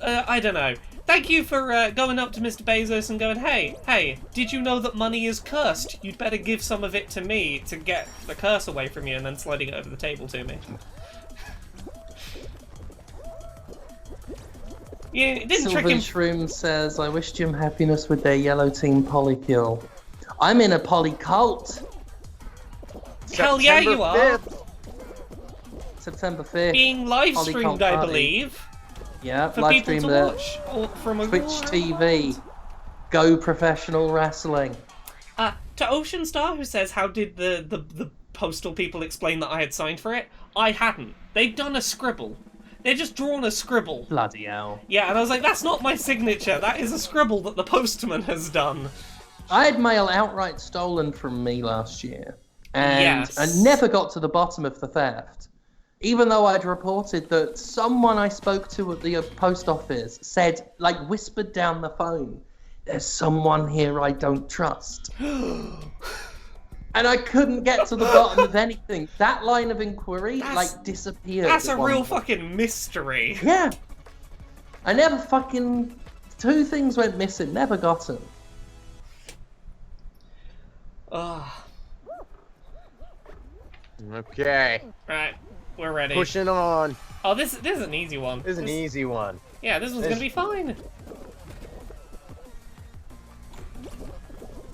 I don't know. Thank you for going up to Mr. Bezos and going, hey, did you know that money is cursed? You'd better give some of it to me to get the curse away from you, and then sliding it over the table to me. Yeah, it didn't trick Sylvan him. Shroom says, I wish Jim happiness with their yellow team polykill. I'm in a polycult. Hell yeah, you are. 5th. September 5th. Being live Polycult streamed, I party. believe, Yeah, for live people to streamed at watch or from a Twitch TV. Go Professional Wrestling. To Ocean Star, who says, how did the postal people explain that I had signed for it? I hadn't. They'd done a scribble. They'd just drawn a scribble. Bloody hell. Yeah, and I was like, that's not my signature. That is a scribble that the postman has done. I had mail outright stolen from me last year. And Yes. I never got to the bottom of the theft. Even though I'd reported that someone I spoke to at the post office said, like, whispered down the phone, there's someone here I don't trust. And I couldn't get to the bottom of anything. That line of inquiry, disappeared. That's a at one real point. fucking mystery. Yeah. I never fucking... 2 things went missing, never got them. Ugh. Okay. Right, we're ready. Pushing on. Oh, this is an easy one. This is an easy one. Yeah, this one's gonna be fine.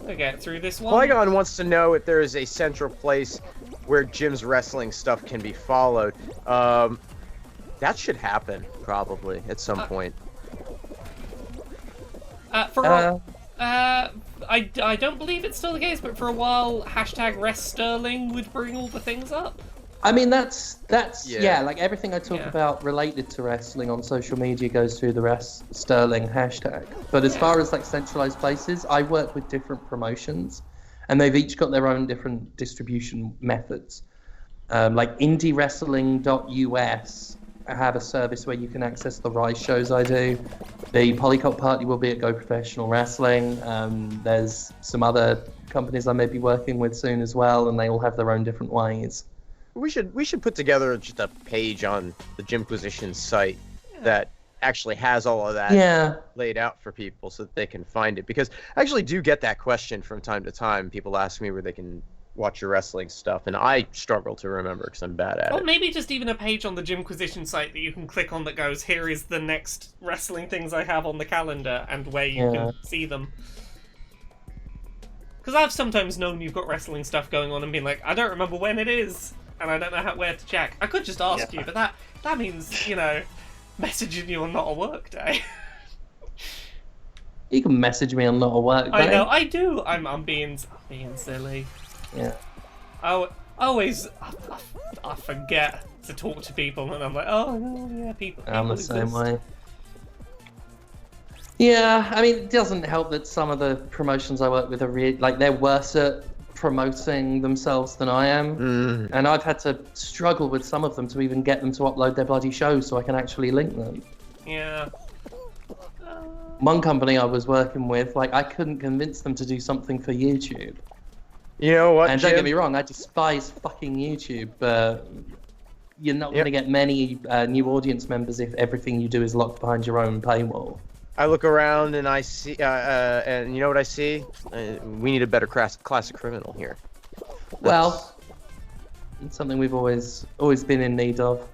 We'll get through this one. Polygon wants to know if there is a central place where Jim's wrestling stuff can be followed. That should happen, probably, at some point. I don't believe it's still the case, but for a while, #RestSterling would bring all the things up. I mean, that's Yeah. like everything I talk Yeah. about related to wrestling on social media goes through the Sterling hashtag. But as far as like centralized places, I work with different promotions, and they've each got their own different distribution methods. Like IndieWrestling.us, I have a service where you can access the Rise shows I do. The Polycult Party will be at Go Professional Wrestling. There's some other companies I may be working with soon as well, and they all have their own different ways. We should put together just a page on the Jimquisition site that actually has all of that laid out for people so that they can find it. Because I actually do get that question from time to time. People ask me where they can watch your wrestling stuff, and I struggle to remember because I'm bad at Or it. maybe just even a page on the Jimquisition site that you can click on that goes, here is the next wrestling things I have on the calendar, and where you can see them. Because I've sometimes known you've got wrestling stuff going on and been like, I don't remember when it is, and I don't know where to check. I could just ask you, but that means, you know, messaging you on not a work day. You can message me on not a work day. I know, I do. I'm being silly. Yeah. I forget to talk to people, and I'm like, oh no, yeah, people. I'm the same exist. way. Yeah, I mean, it doesn't help that some of the promotions I work with are they're worse at promoting themselves than I am, and I've had to struggle with some of them to even get them to upload their bloody shows so I can actually link them. Yeah. One company I was working with, like, I couldn't convince them to do something for YouTube. You know what, And don't Jim? get me wrong, I despise fucking YouTube, but you're not going to get many new audience members if everything you do is locked behind your own paywall. I look around and I see, and you know what I see? We need a better classic criminal here. Well, it's something we've always been in need of.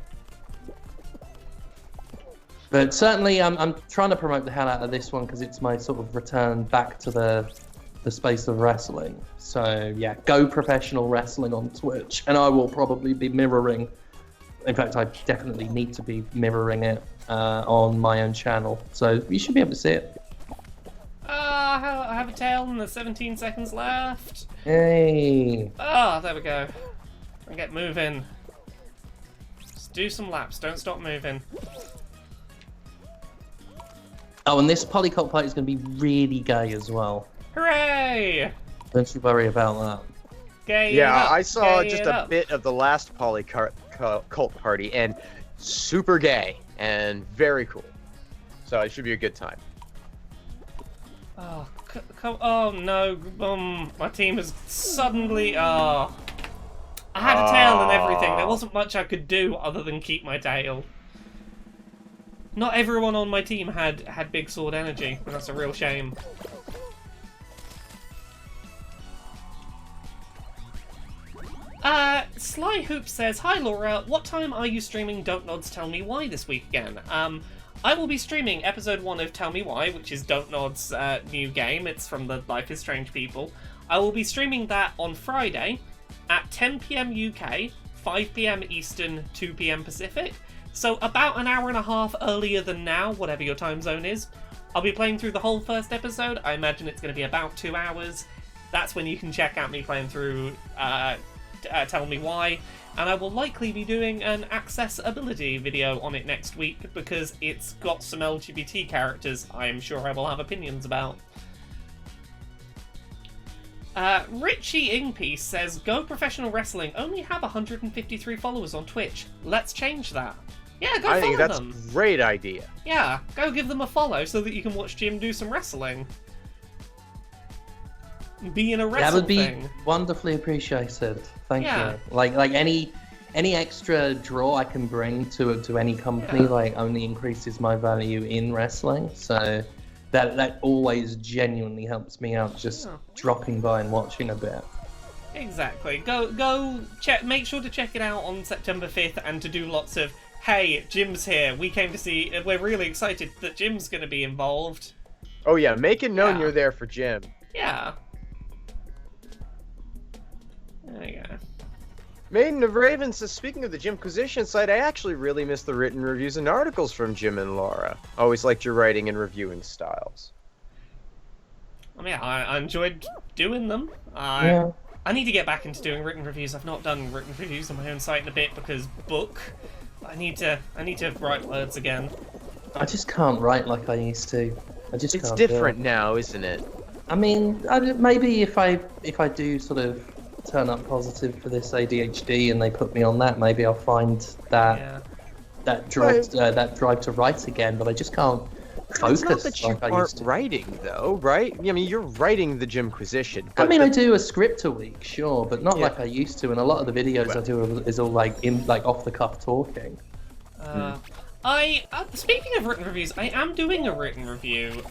But certainly, I'm trying to promote the hell out of this one because it's my sort of return back to the space of wrestling. So yeah, Go Professional Wrestling on Twitch, and I will probably be mirroring. In fact, I definitely need to be mirroring it on my own channel. So you should be able to see it. I have a tail and there's 17 seconds left. Hey. Ah, there we go. And get moving. Just do some laps. Don't stop moving. Oh, and this Polycult Party is going to be really gay as well. Hooray! Don't you worry about that. Gay it Yeah, up, I saw gay just it a up. bit of the last Polycult Party, and super gay and very cool. So it should be a good time. Oh, oh no, my team is suddenly, I had a tail and everything. There wasn't much I could do other than keep my tail. Not everyone on my team had big sword energy, and that's a real shame. Sly Hoop says, "Hi Laura, what time are you streaming Don't Nods Tell Me Why this week again?" I will be streaming episode 1 of Tell Me Why, which is Don't Nod's new game. It's from the Life is Strange people. I will be streaming that on Friday at 10 PM UK, 5 PM Eastern, 2 PM Pacific. So about an hour and a half earlier than now, whatever your time zone is. I'll be playing through the whole first episode. I imagine it's going to be about 2 hours. That's when you can check out me playing through Tell Me Why. And I will likely be doing an accessibility video on it next week because it's got some LGBT characters I'm sure I will have opinions about. Richie Ingpiece says, Go Professional Wrestling only have 153 followers on Twitch. Let's change that. Yeah, go I follow think that's them. a great idea. Yeah, go give them a follow so that you can watch Jim do some wrestling. Be in a wrestle That would be thing. wonderfully appreciated. Thank Yeah. you. Like any extra draw I can bring to any company, like only increases my value in wrestling. So that always genuinely helps me out. Just dropping by and watching a bit. Exactly. Go check. Make sure to check it out on September 5th and to do lots of. Hey, Jim's here. We came to see. We're really excited that Jim's going to be involved. Oh yeah, make it known Yeah. you're there for Jim. Yeah. There you go. Maiden of Raven says, speaking of the Jimquisition site, I actually really miss the written reviews and articles from Jim and Laura. Always liked your writing and reviewing styles. I mean, I enjoyed doing them. Yeah. I need to get back into doing written reviews. I've not done written reviews on my own site in a bit because book. I need to write words again. I just can't write like I used to. I just It's can't do it. different now, isn't it? I mean, maybe if I do sort of turn up positive for this ADHD and they put me on that, maybe I'll find that drive to write again. But I just can't focus It's not that you like I aren't used to. writing, though, right? I mean, you're writing the Jimquisition. I mean, I do a script a week, sure, but not Yeah. like I used to. And a lot of the videos I do is all like off the cuff talking. Speaking of written reviews, I am doing a written review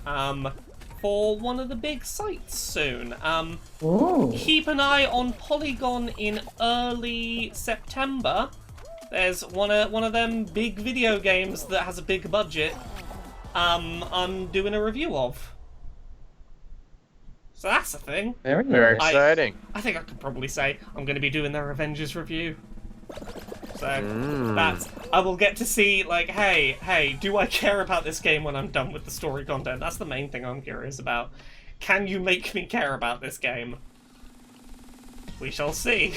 for one of the big sites soon. Oh. Keep an eye on Polygon in early September. There's one of them big video games that has a big budget. I'm doing a review of. So that's a thing. Very Very nice. exciting. I think I could probably say I'm going to be doing their Avengers review. So I will get to see, like, hey, do I care about this game when I'm done with the story content? That's the main thing I'm curious about. Can you make me care about this game? We shall see.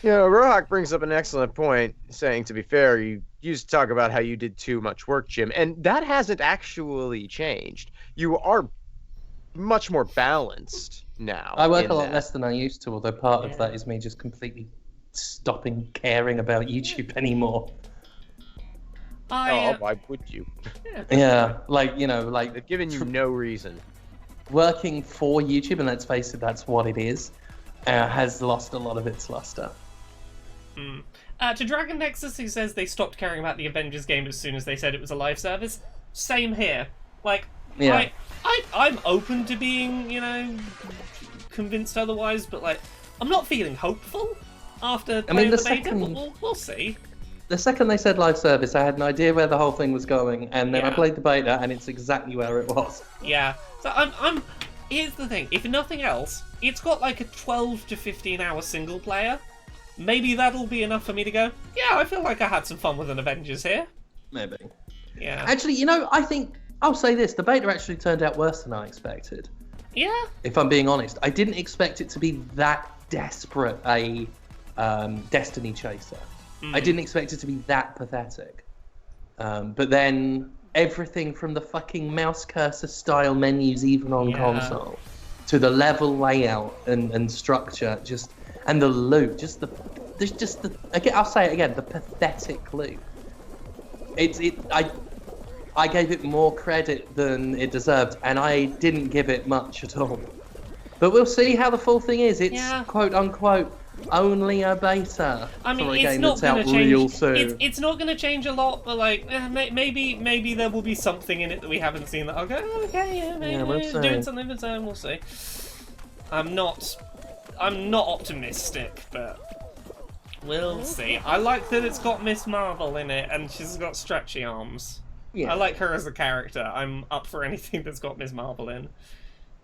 You know, Rohak brings up an excellent point, saying, to be fair, you used to talk about how you did too much work, Jim, and that hasn't actually changed. You are much more balanced now. I work in a lot that. less than I used to, although part of that is me just completely stopping caring about YouTube anymore. Oh, why would you? Yeah, like, you know, like They've given you no reason. working for YouTube, and let's face it, that's what it is, has lost a lot of its luster. To Dragon Nexus, who says they stopped caring about the Avengers game as soon as they said it was a live service. Same here. Like, Yeah. I'm open to being, you know, convinced otherwise, but like, I'm not feeling hopeful after playing the beta, but we'll see. The second they said live service, I had an idea where the whole thing was going, and then I played the beta, and it's exactly where it was. Yeah. So I'm. Here's the thing. If nothing else, it's got like a 12 to 15 hour single player. Maybe that'll be enough for me to go, yeah, I feel like I had some fun with an Avengers here. Maybe. Yeah. Actually, you know, I think I'll say this: the beta actually turned out worse than I expected. Yeah. If I'm being honest, I didn't expect it to be that desperate a Destiny chaser. I didn't expect it to be that pathetic. But then everything from the fucking mouse cursor style menus, even on console, to the level layout and structure, and the loot, again, I'll say it again, the pathetic loot. I gave it more credit than it deserved, and I didn't give it much at all. But we'll see how the full thing is. It's quote unquote only a beta. I mean, for a it's game not that's going to out real change. soon. It's not going to change a lot, but like maybe there will be something in it that we haven't seen that I'll go, okay, yeah, maybe we'll it's see. doing something of its own. We'll see. I'm not optimistic, but we'll see. I like that it's got Miss Marvel in it, and she's got stretchy arms. Yeah. I like her as a character. I'm up for anything that's got Ms. Marvel in.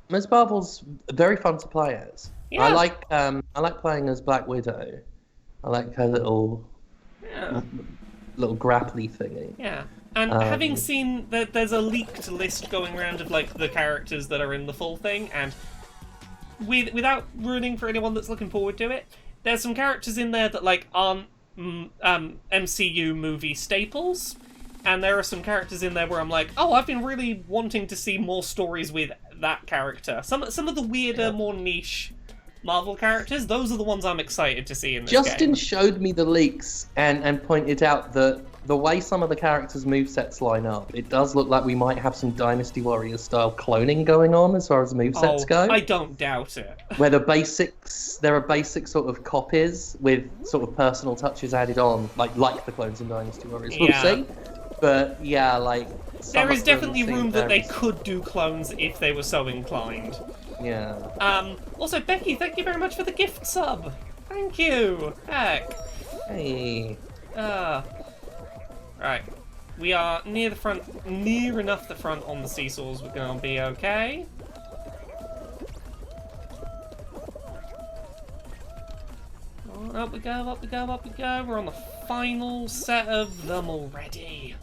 Ms. Marvel's very fun to play as. Yeah. I like playing as Black Widow. I like her little grapply thingy. Yeah. And having seen that there's a leaked list going around of like the characters that are in the full thing, and without ruining for anyone that's looking forward to it, there's some characters in there that like aren't MCU movie staples, and there are some characters in there where I'm like, oh, I've been really wanting to see more stories with that character. Some of the weirder, more niche Marvel characters, those are the ones I'm excited to see in this Justin game. showed me the leaks and pointed out that the way some of the characters' movesets line up, it does look like we might have some Dynasty Warriors style cloning going on as far as movesets go. I don't doubt it. Where there are basic sort of copies with sort of personal touches added on, like the clones in Dynasty Warriors. We'll see. But yeah, like there is definitely room that they could do clones if they were so inclined. Yeah. Also, Becky, thank you very much for the gift sub. Thank you. Heck. Hey. Right. We are near the front, near enough the front on the seesaws. We're gonna be okay. Oh, up we go, up we go, up we go. We're on the final set of them already.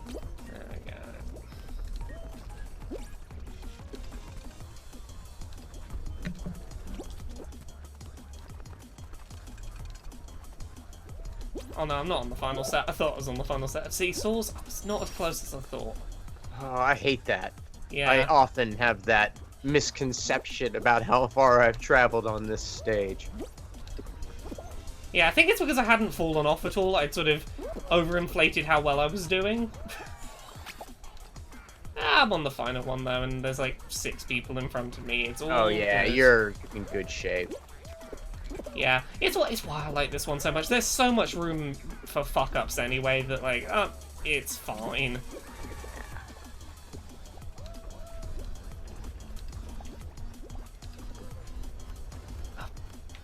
There we go. Oh no, I'm not on the final set. I thought I was on the final set of seesaws. I was not as close as I thought. Oh, I hate that. Yeah. I often have that misconception about how far I've traveled on this stage. Yeah, I think it's because I hadn't fallen off at all. I'd sort of overinflated how well I was doing. I'm on the final one though, and there's like 6 people in front of me. It's all Oh yeah, good. you're in good shape. Yeah, it's why I like this one so much. There's so much room for fuck-ups anyway that, like, it's fine.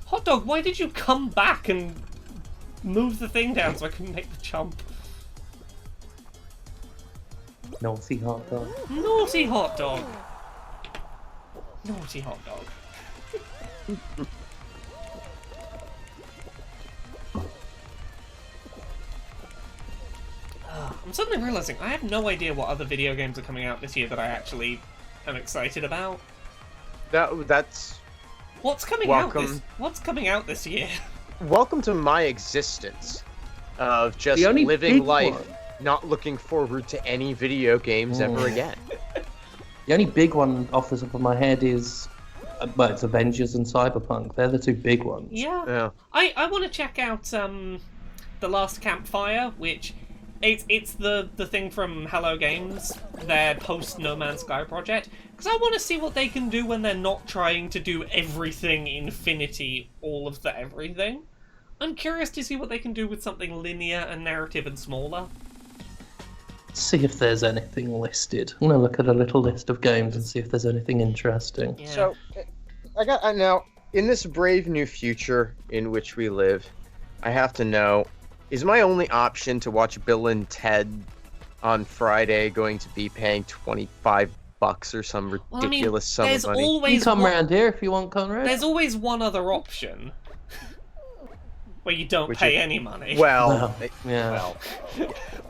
Hot dog, why did you come back and move the thing down so I couldn't make the jump? Naughty hot dog. Naughty hot dog. Naughty hot dog. I'm suddenly realizing I have no idea what other video games are coming out this year that I actually am excited about. That's What's coming out this year? welcome to my existence of just The only living big life, one. not looking forward to any video games ever again. The only big one off the top of my head is, well, it's Avengers and Cyberpunk. They're the 2 big ones. Yeah. I want to check out The Last Campfire, which it's the thing from Hello Games, their post No Man's Sky project, because I want to see what they can do when they're not trying to do everything Infinity, all of the everything. I'm curious to see what they can do with something linear and narrative and smaller. See if there's anything listed. I'm gonna look at a little list of games and see if there's anything interesting. Yeah. So, now, in this brave new future in which we live, I have to know, is my only option to watch Bill and Ted on Friday going to be paying $25 or some ridiculous sum of money? You come around here if you want, Conrad. There's always one other option. Where you don't pay any money. Well, yeah. well.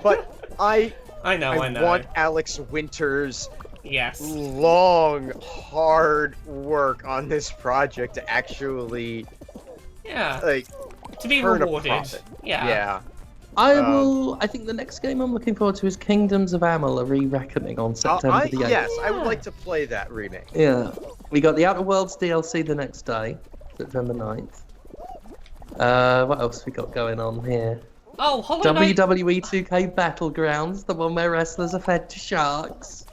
But I know. want Alex Winter's yes. long, hard work on this project to actually, to be turn a rewarded. profit. Yeah. I think the next game I'm looking forward to is Kingdoms of Amalur: Re-Reckoning on September the 8th. Yes, I would like to play that remake. Yeah. We got the Outer Worlds DLC the next day, September 9th. What else we got going on here? Oh, Hollow Knight. WWE 2K Battlegrounds, the one where wrestlers are fed to sharks.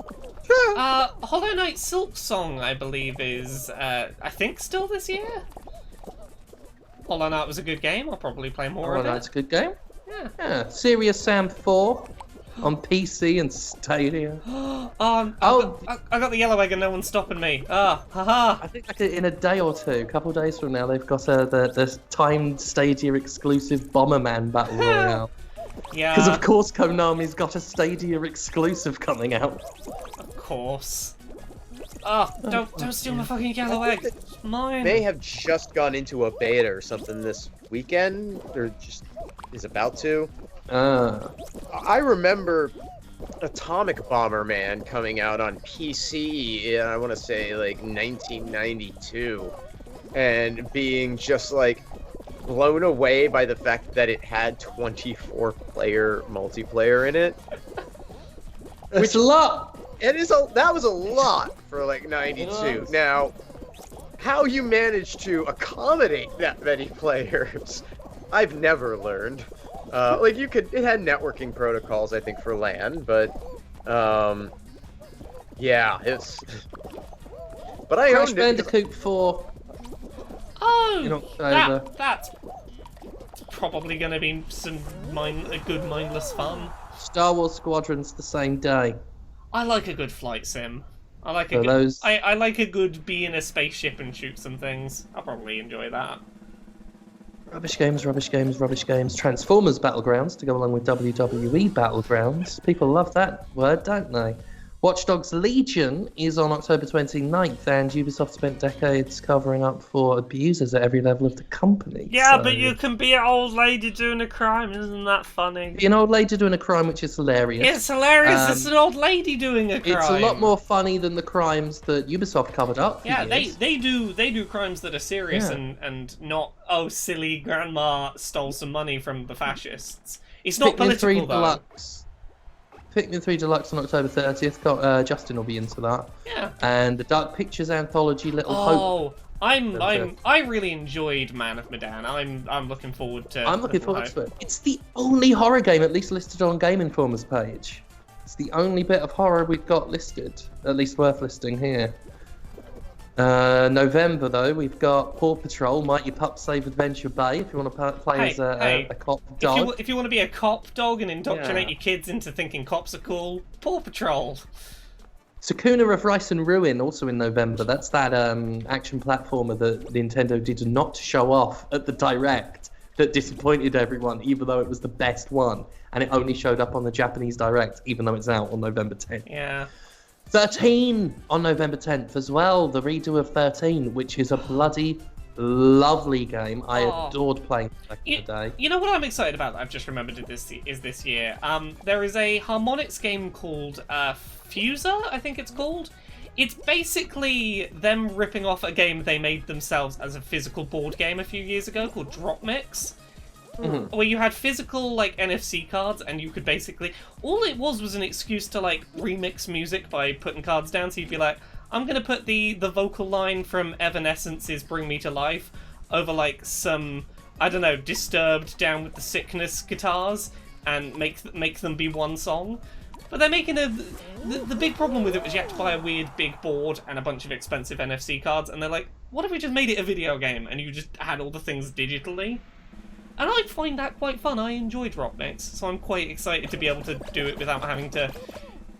Hollow Knight Silk Song, I believe, is, I think still this year? Hollow Knight was a good game. I'll probably play more Hollow of it. Knight's a good game. Yeah. Serious Sam 4. on PC and Stadia. I got the yellow egg and no one's stopping me. Haha. I think like in a day or two, a couple of days from now, they've got the timed Stadia exclusive Bomberman Battle Royale. Yeah. Because of course Konami's got a Stadia exclusive coming out. Of course. Don't steal my fucking yellow egg. It's mine. They have just gone into a beta or something this weekend, or just is about to. I remember Atomic Bomberman coming out on PC, I want to say like 1992, and being just like blown away by the fact that it had 24-player multiplayer in it. It's a lot. That was a lot for like 92. Now, how you managed to accommodate that many players, I've never learned. Like it had networking protocols, I think, for LAN, but yeah, it's. But I Crash owned Bandicoot 4. That's probably going to be a good mindless fun. Star Wars Squadron's the same day. I like a good flight sim. I like a good be in a spaceship and shoot some things. I'll probably enjoy that. Rubbish games. Transformers Battlegrounds to go along with WWE Battlegrounds. People love that word, don't they? Watch Dogs Legion is on October 29th, and Ubisoft spent decades covering up for abusers at every level of the company. Yeah, so... but you can be an old lady doing a crime, isn't that funny? Be an old lady doing a crime, which is hilarious. It's hilarious, it's an old lady doing a crime. It's a lot more funny than the crimes that Ubisoft covered up for years. they do crimes that are serious and not, oh, silly grandma stole some money from the fascists. It's not political, though. Deluxe. Pikmin 3 Deluxe on October 30th. Justin will be into that. Yeah. And the Dark Pictures anthology Little Hope. I really enjoyed Man of Medan. I'm looking forward to. I'm looking forward to it. It's the only horror game at least listed on Game Informer's page. It's the only bit of horror we've got listed, at least worth listing here. November though, we've got Paw Patrol, Mighty Pup Save Adventure Bay. If you want to play as a cop dog. If you want to be a cop dog and indoctrinate your kids into thinking cops are cool, Paw Patrol. Sakuna of Rice and Ruin, also in November. That's that action platformer that Nintendo did not show off at the Direct that disappointed everyone, even though it was the best one. And it only showed up on the Japanese Direct, even though it's out on November 10th. Yeah. 13 on November 10th as well, the redo of 13, which is a bloody lovely game. I adored playing it back in the day. You know what I'm excited about that I've just remembered this year? There is a Harmonix game called Fuser, I think it's called. It's basically them ripping off a game they made themselves as a physical board game a few years ago called Drop Mix. Mm-hmm. Where you had physical like NFC cards, and you could basically all it was an excuse to like remix music by putting cards down. So you'd be like, I'm gonna put the vocal line from Evanescence's "Bring Me to Life" over like some, I don't know, Disturbed Down with the Sickness guitars, and make them be one song. But they're making the big problem with it was you had to buy a weird big board and a bunch of expensive NFC cards, and they're like, what if we just made it a video game and you just had all the things digitally? And I find that quite fun. I enjoy Drop Mix, so I'm quite excited to be able to do it without having to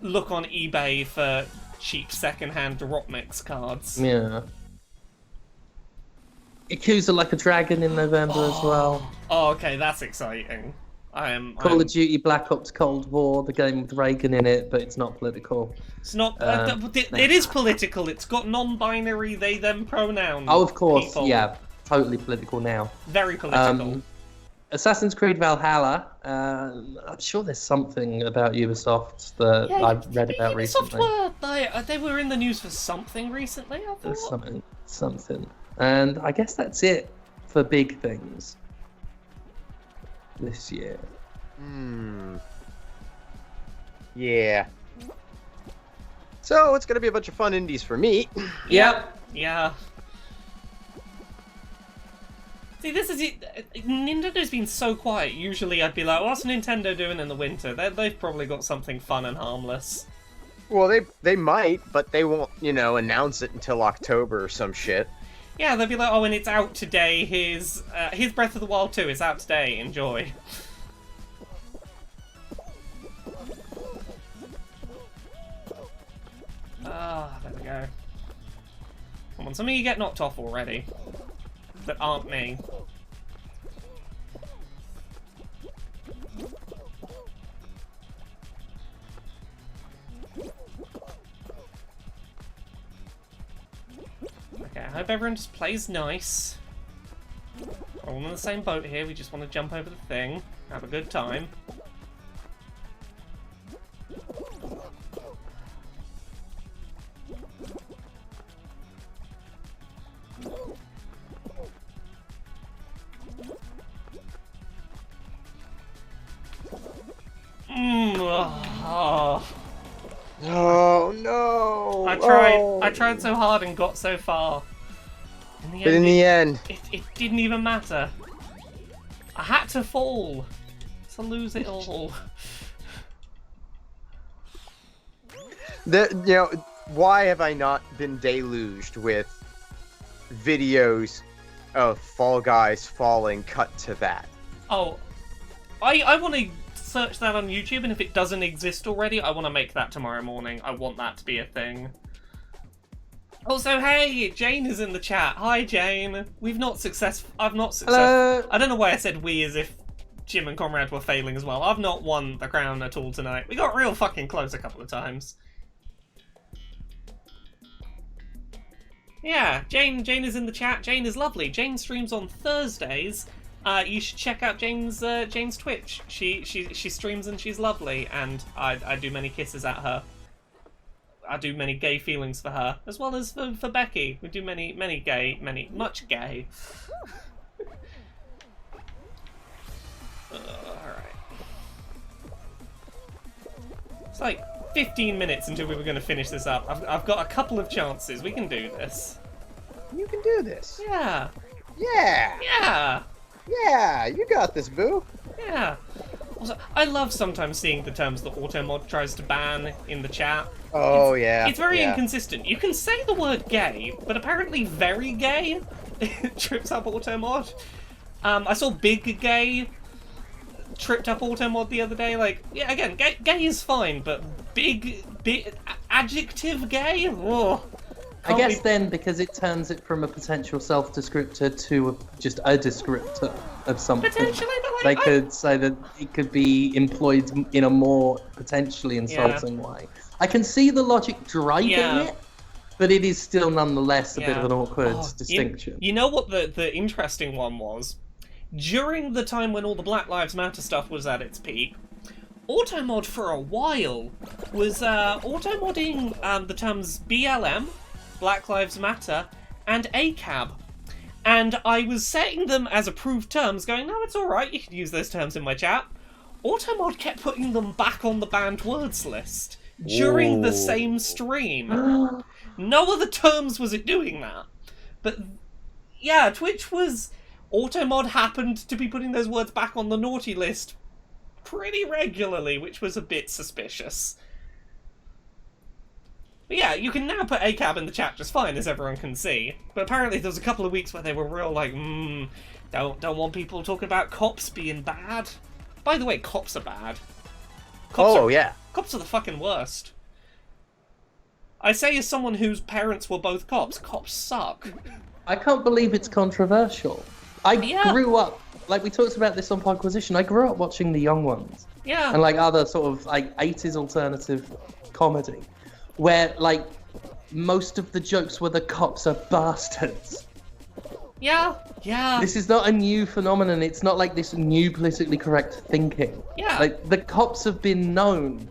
look on eBay for cheap second-hand Drop Mix cards. Yeah. Yakuza Like a Dragon in November as well. Oh, okay, that's exciting. Call of Duty Black Ops Cold War, the game with Reagan in it, but it's not political. It's not. It is political. It's got non-binary they/them pronouns. Oh, of course, people. Yeah, totally political now. Very political. Assassin's Creed Valhalla. I'm sure there's something about Ubisoft that I've read about recently. They were in the news for something recently. I thought. There's something, and I guess that's it for big things this year. Yeah. So it's gonna be a bunch of fun indies for me. Yep. Yeah. See, this is it. Nintendo's been so quiet. Usually I'd be like, what's Nintendo doing in the winter? They've probably got something fun and harmless. Well, they might, but they won't, announce it until October or some shit. Yeah, they'll be like, oh, and it's out today. Here's Breath of the Wild 2. It's out today. Enjoy. Some of you get knocked off already. That aren't me. Okay, I hope everyone just plays nice. We're all in the same boat here, we just want to jump over the thing, have a good time. Oh. Oh no! I tried so hard and got so far. But in the end, it didn't even matter. I had to fall to lose it all. Why have I not been deluged with videos of Fall Guys falling cut to that? Oh, I want to search that on YouTube, and if it doesn't exist already, I want to make that tomorrow morning. I want that to be a thing. Also, hey, Jane is in the chat. Hi, Jane. I've not successful. Hello. I don't know why I said we as if Jim and Conrad were failing as well. I've not won the crown at all tonight. We got real fucking close a couple of times. Yeah, Jane is in the chat. Jane is lovely. Jane streams on Thursdays. You should check out Jane's Twitch. She streams and she's lovely, and I do many kisses at her. I do many gay feelings for her, as well as for Becky. We do much gay. Alright. It's like 15 minutes until we were going to finish this up. I've got a couple of chances. We can do this. You can do this. Yeah. Yeah. Yeah. Yeah, you got this, boo. Yeah. Also, I love sometimes seeing the terms that Automod tries to ban in the chat. Oh, yeah. It's very inconsistent. You can say the word gay, but apparently very gay trips up Automod. I saw big gay tripped up Automod the other day. Like, yeah, again, gay is fine, but big adjective gay? Whoa. I guess then, because it turns it from a potential self-descriptor to just a descriptor of something. Potentially, but like, they could say that it could be employed in a more potentially insulting way. I can see the logic driving it, but it is still nonetheless a bit of an awkward distinction. You know what the interesting one was? During the time when all the Black Lives Matter stuff was at its peak, Automod for a while was automodding the terms BLM, Black Lives Matter, and ACAB. And I was setting them as approved terms, going, no, it's alright, you can use those terms in my chat. Automod kept putting them back on the banned words list during the same stream. No other terms was it doing that. But, yeah, Twitch was... Automod happened to be putting those words back on the naughty list pretty regularly, which was a bit suspicious. But yeah, you can now put ACAB in the chat just fine, as everyone can see. But apparently there was a couple of weeks where they were real like, don't want people talking about cops being bad. By the way, cops are bad. Cops are the fucking worst. I say as someone whose parents were both cops, cops suck. I can't believe it's controversial. I grew up, like we talked about this on Podquisition, I grew up watching The Young Ones. Yeah. And like other sort of like 80s alternative comedy, where like most of the jokes were the cops are bastards. Yeah. This is not a new phenomenon. It's not like this new politically correct thinking. Yeah. Like the cops have been known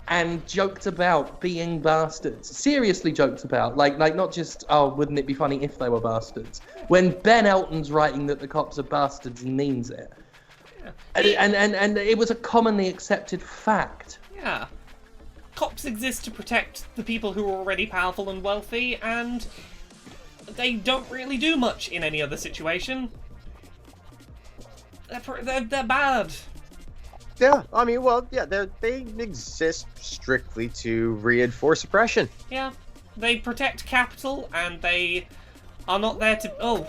and joked about being bastards. Seriously joked about. Like not just, oh, wouldn't it be funny if they were bastards? When Ben Elton's writing that the cops are bastards, he means it. Yeah. And it was a commonly accepted fact. Yeah. Cops exist to protect the people who are already powerful and wealthy, and they don't really do much in any other situation. They're bad. Yeah, I mean, well, yeah, they exist strictly to reinforce oppression. Yeah, they protect capital, and they are not there to. Oh,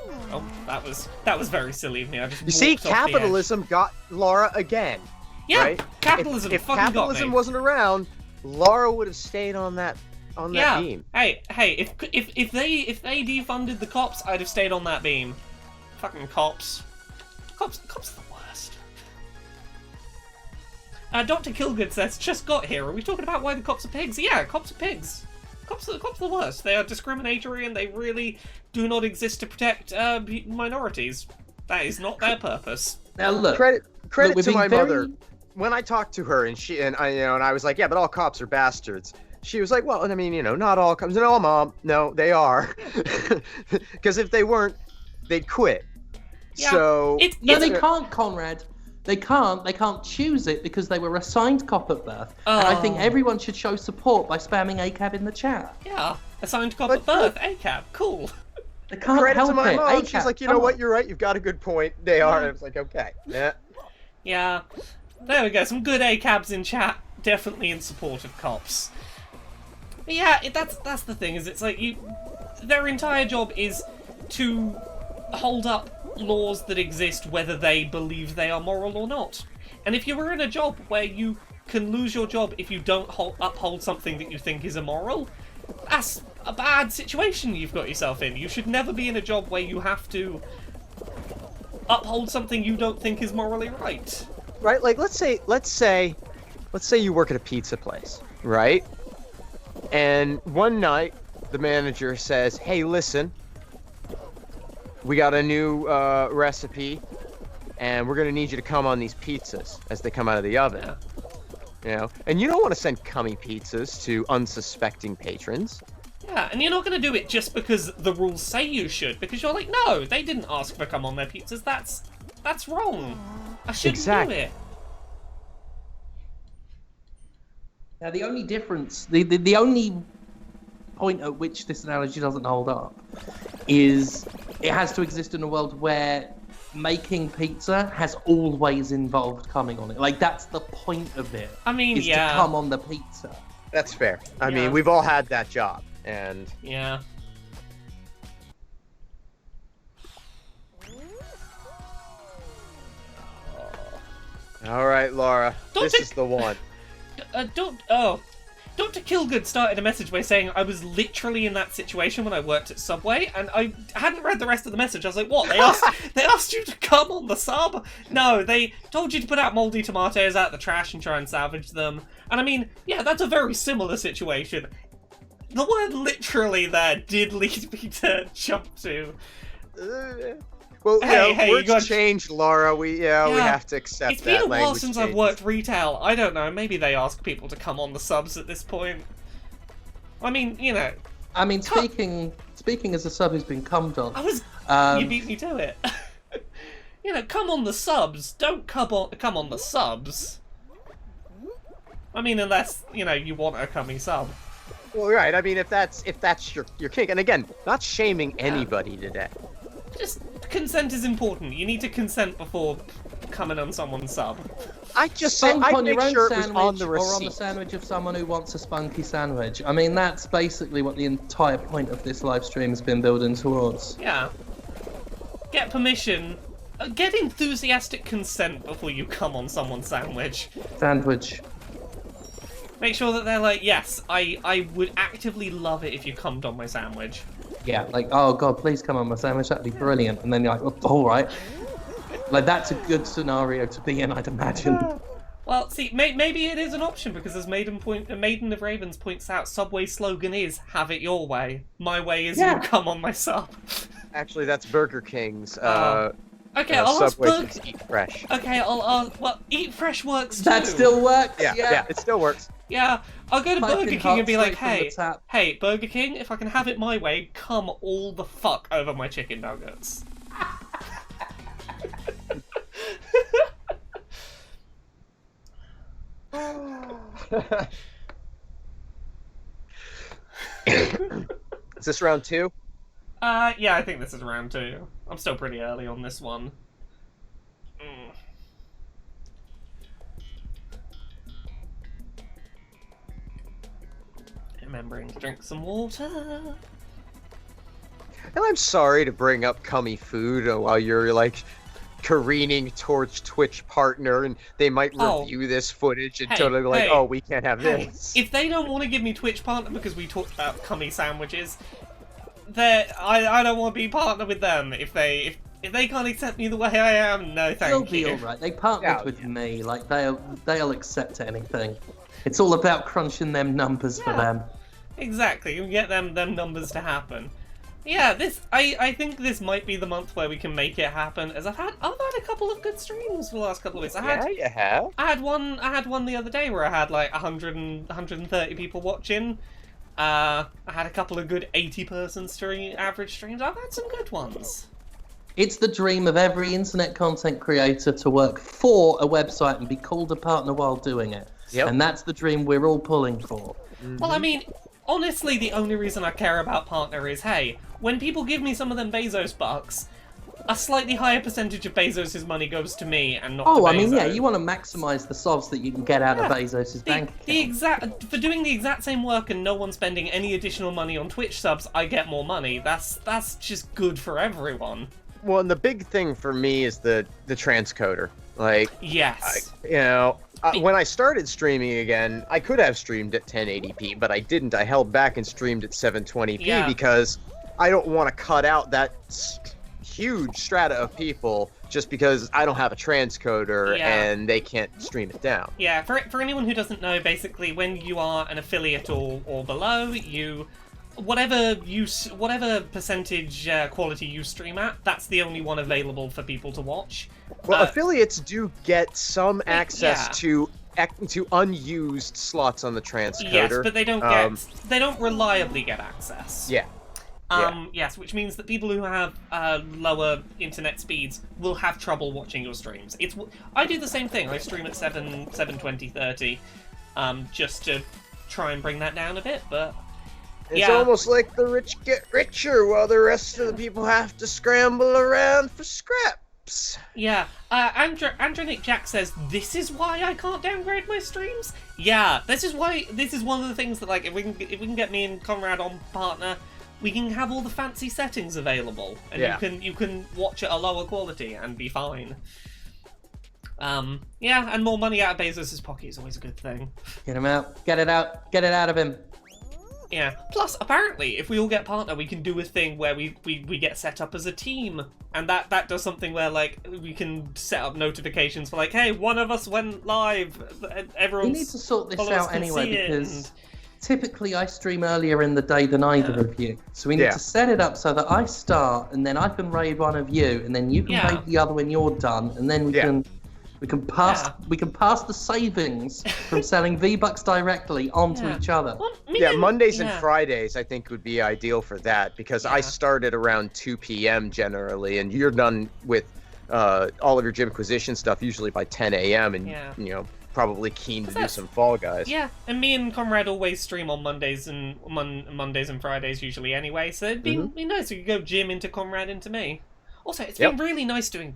that was very silly of me. I just. You see, capitalism got Laura again. Yeah, right? Capitalism. If fucking capitalism got me. wasn't around, Laura would have stayed on that on Yeah. that beam. Hey, if they defunded the cops, I'd have stayed on that beam. Fucking cops. Cops are the worst. Dr. Kilgood says, just got here. Are we talking about why the cops are pigs? Yeah, cops are pigs. Cops are the worst. They are discriminatory and they really do not exist to protect minorities. That is not their purpose. Now look, Credit to my very- mother. When I talked to her and I was like, yeah, but all cops are bastards. She was like, well, I mean, not all cops. No, Mom, no, they are. Because if they weren't, they'd quit. Yeah, So No, they can't, Conrad. They can't choose it because they were assigned cop at birth. And I think everyone should show support by spamming ACAB in the chat. Yeah, assigned cop at birth, ACAB, cool. They can't credit help to my it. mom. ACAB, She's like, you come know what? on. You're right. You've got a good point. They are. And I was like, okay. Yeah. Yeah, there we go, some good ACABs in chat, definitely in support of cops. But yeah, that's the thing, is it's like, their entire job is to hold up laws that exist whether they believe they are moral or not. And if you were in a job where you can lose your job if you don't uphold something that you think is immoral, that's a bad situation you've got yourself in. You should never be in a job where you have to uphold something you don't think is morally right. Right. Like, let's say you work at a pizza place, right? And one night, the manager says, "Hey, listen, we got a new recipe, and we're gonna need you to come on these pizzas as they come out of the oven." And you don't want to send cummy pizzas to unsuspecting patrons. Yeah, and you're not going to do it just because the rules say you should, because you're like, no, they didn't ask for come on their pizzas. That's wrong. I shouldn't do it. Now the only difference, the only point at which this analogy doesn't hold up is it has to exist in a world where making pizza has always involved coming on it. Like, that's the point of it. I mean, is yeah. to come on the pizza. That's fair. I Yeah. mean, we've all had that job, and Yeah. all right, Laura, this take- is the one. Dr. Kilgood started a message by saying I was literally in that situation when I worked at Subway, and I hadn't read the rest of the message. I was like, what? They asked you to come on the sub? No, they told you to put out moldy tomatoes out the trash and try and salvage them. And I mean, yeah, that's a very similar situation. The word literally there did lead me to jump to. Well, Hey, words you got- changed, Laura. We have to accept It's that been a while language since I've changes. worked retail. I don't know. Maybe they ask people to come on the subs at this point. I mean, I mean, speaking as a sub who's been cummed on. I was. You beat me to it. Come on the subs. Don't come on the subs. I mean, unless you want a cummy sub. Well, right. I mean, if that's your kink, and again, not shaming anybody today. Just consent is important. You need to consent before coming on someone's sub. I just say Spunk I on your make own sure it was sandwich on the or on the receipt. sandwich of someone who wants a spunky sandwich. I mean, that's basically what the entire point of this live stream has been building towards. Yeah. Get permission. Get enthusiastic consent before you come on someone's sandwich. Sandwich. Make sure that they're like, yes, I would actively love it if you cummed on my sandwich. Yeah, like, oh god, please come on my sandwich, that'd be brilliant. And then you're like, oh, alright. Like, that's a good scenario to be in, I'd imagine. Well, see, maybe it is an option, because as Maiden of Ravens points out, Subway's slogan is, have it your way. My way is you come on my sub. Actually, that's Burger King's. Okay, I'll ask Subway's Eat Fresh. Okay, well, Eat Fresh works too. That still works? Yeah, it still works. Yeah, I'll go to Piping Burger King hot and be like, straight from the tap. hey, Burger King, if I can have it my way, come all the fuck over my chicken nuggets. Is this round 2? Yeah, I think this is round 2. I'm still pretty early on this one. Remembering to drink some water. And I'm sorry to bring up cummy food while you're like careening towards Twitch partner, and they might review this footage and totally be like, oh, we can't have this. If they don't want to give me Twitch partner because we talked about cummy sandwiches, I don't want to be partner with them. If they can't accept me the way I am, no thank you. They'll be alright. They partnered with me. Like, they'll accept anything. It's all about crunching them numbers for them. Exactly. You can get them numbers to happen. Yeah, I think this might be the month where we can make it happen. As I've had a couple of good streams for the last couple of weeks. You have. I had one the other day where I had like 130 people watching. I had a couple of good 80-person average streams. I've had some good ones. It's the dream of every internet content creator to work for a website and be called a partner while doing it. Yep. And that's the dream we're all pulling for. Mm-hmm. Well, I mean, honestly, the only reason I care about partner is, hey, when people give me some of them Bezos bucks, a slightly higher percentage of Bezos' money goes to me and not to Bezos. I mean, yeah, you want to maximise the sovs that you can get out of Bezos' bank account. For doing the exact same work and no one spending any additional money on Twitch subs, I get more money. That's just good for everyone. Well, and the big thing for me is the transcoder. Like, yes. When I started streaming again, I could have streamed at 1080p, but I didn't. I held back and streamed at 720p because I don't want to cut out that huge strata of people just because I don't have a transcoder and they can't stream it down. Yeah, for anyone who doesn't know, basically, when you are an affiliate or below, whatever percentage quality you stream at, that's the only one available for people to watch. Well, affiliates do get some access to unused slots on the transcoder. Yes, but they don't reliably get access. Yes, which means that people who have lower internet speeds will have trouble watching your streams. I do the same thing. I stream at 720, 30, just to try and bring that down a bit, but it's almost like the rich get richer while the rest of the people have to scramble around for scraps. Yeah, Andronic Jack says, this is why I can't downgrade my streams? Yeah, this is one of the things that, like, if we can get me and Conrad on partner, we can have all the fancy settings available, and you can watch at a lower quality and be fine. And more money out of Bezos' pocket is always a good thing. Get him out. Get it out of him. Yeah. Plus, apparently, if we all get partner, we can do a thing where we get set up as a team, and that does something where, like, we can set up notifications for, like, hey, one of us went live. Everyone. We need to sort this out anyway because typically I stream earlier in the day than either of you, so we need to set it up so that I start, and then I can raid one of you, and then you can raid the other when you're done, and then we can pass the savings from selling V-Bucks directly onto each other. Well, Mondays and Fridays I think would be ideal for that because I start at around 2 p.m. generally, and you're done with all of your Gymquisition stuff usually by 10 a.m. and probably keen to do some Fall Guys. Yeah, and me and Conrad always stream on Mondays and Mondays and Fridays usually anyway, so it'd be nice. We could go Jim into Conrad into me. Also, it's been really nice doing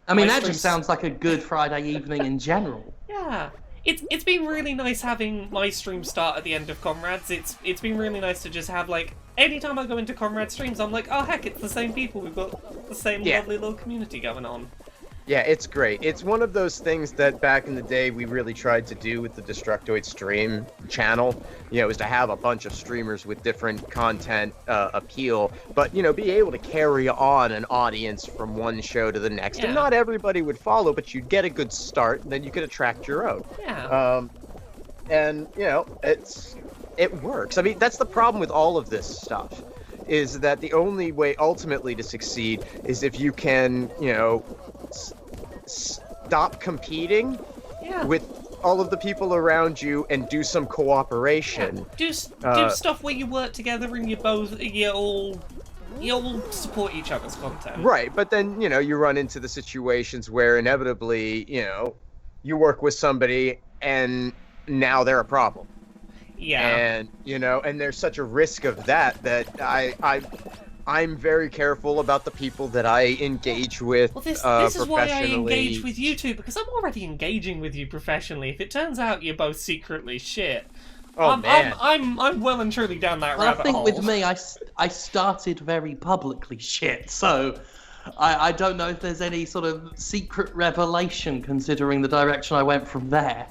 I mean, that just sounds like a good Friday evening in general. Yeah. It's been really nice having my stream start at the end of Conrad's. It's been really nice to just have, like, anytime I go into Conrad's streams, I'm like, oh heck, it's the same people. We've got the same lovely little community going on. Yeah, it's great. It's one of those things that back in the day we really tried to do with the Destructoid stream channel, is to have a bunch of streamers with different content appeal, but, be able to carry on an audience from one show to the next. And not everybody would follow, but you'd get a good start, and then you could attract your own. Yeah. It works. I mean, that's the problem with all of this stuff, is that the only way ultimately to succeed is if you can, stop competing with all of the people around you and do some cooperation. Do stuff where you work together and you all support each other's content. Right, but then, you run into the situations where inevitably, you work with somebody and now they're a problem. Yeah. And, and there's such a risk of that I'm very careful about the people that I engage with this is why I engage with you two, because I'm already engaging with you professionally. If it turns out you're both secretly shit, man. I'm well and truly down that rabbit hole. I think with me, I started very publicly shit, so I don't know if there's any sort of secret revelation considering the direction I went from there.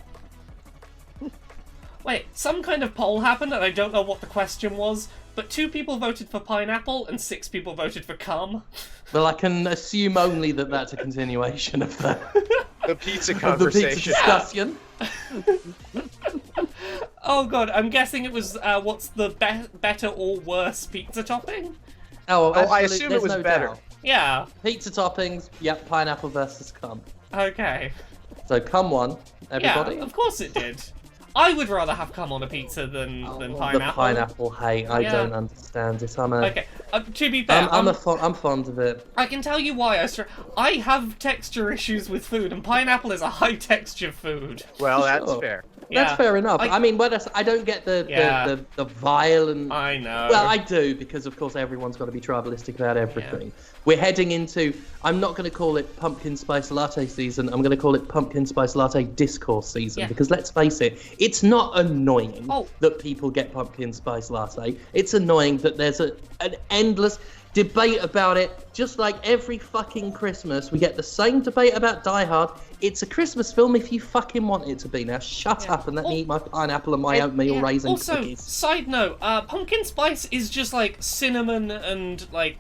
Wait, some kind of poll happened and I don't know what the question was, but 2 people voted for pineapple and 6 people voted for cum. Well, I can assume only that that's a continuation of the pizza of the pizza conversation. discussion. Oh god, I'm guessing it was what's the better or worse pizza topping? Oh, I absolutely, assume it there's was no better. doubt. Yeah, Pizza toppings, yep, pineapple versus cum. okay. So cum won, everybody. Yeah, of course it did. I would rather have cum on a pizza than pineapple. The pineapple hate, I Yeah. don't understand it. Okay, to be fair, I'm fond of it. I can tell you why. I have texture issues with food, and pineapple is a high texture food. Well, that's Sure. fair. That's Yeah. fair enough. I mean, I don't get the violent. I know. Well, I do, because of course everyone's got to be tribalistic about everything. We're heading into, I'm not going to call it pumpkin spice latte season, I'm going to call it pumpkin spice latte discourse season, Yeah. because let's face it, it's not annoying Oh. that people get pumpkin spice latte. It's annoying that there's an endless debate about it, just like every fucking Christmas. We get the same debate about Die Hard. It's a Christmas film if you fucking want it to be. Now shut up and let me eat my pineapple and my oatmeal raisin Also, cookies. side note, pumpkin spice is just like cinnamon and like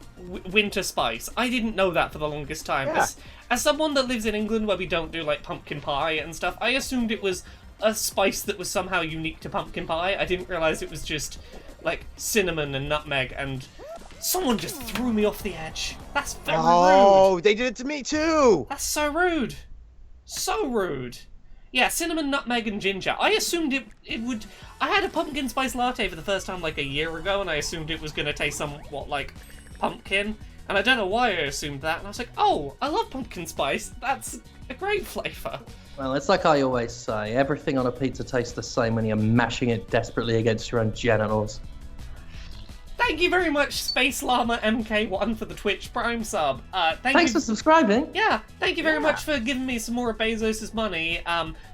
winter spice. I didn't know that for the longest time. Yeah. As someone that lives in England where we don't do like pumpkin pie and stuff, I assumed it was a spice that was somehow unique to pumpkin pie. I didn't realize it was just like cinnamon and nutmeg, and someone just threw me off the edge. That's very rude. Oh, they did it to me too. That's so rude. So rude. Yeah, cinnamon, nutmeg, and ginger. I assumed it would... I had a pumpkin spice latte for the first time like a year ago, and I assumed it was going to taste somewhat like pumpkin. And I don't know why I assumed that. And I was like, oh, I love pumpkin spice. That's a great flavour. Well, it's like I always say, everything on a pizza tastes the same when you're mashing it desperately against your own genitals. Thank you very much, Space Llama MK1 for the Twitch Prime sub. Thanks for subscribing. Yeah, thank you very much for giving me some more of Bezos' money,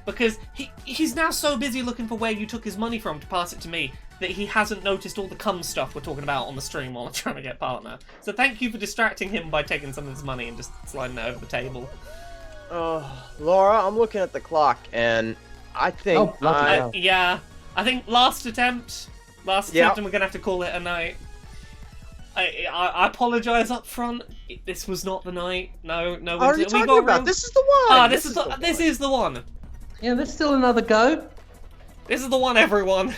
because he's now so busy looking for where you took his money from to pass it to me that he hasn't noticed all the cum stuff we're talking about on the stream while I'm trying to get partner. So thank you for distracting him by taking some of his money and just sliding it over the table. Laura, I'm looking at the clock, and I think Oh, bloody hell. Yeah, I think last attempt, and we're going to have to call it a night. I apologise up front. This was not the night. No. What are you talking about? This is the one. Ah, this is the one. Yeah, there's still another go. This is the one, everyone.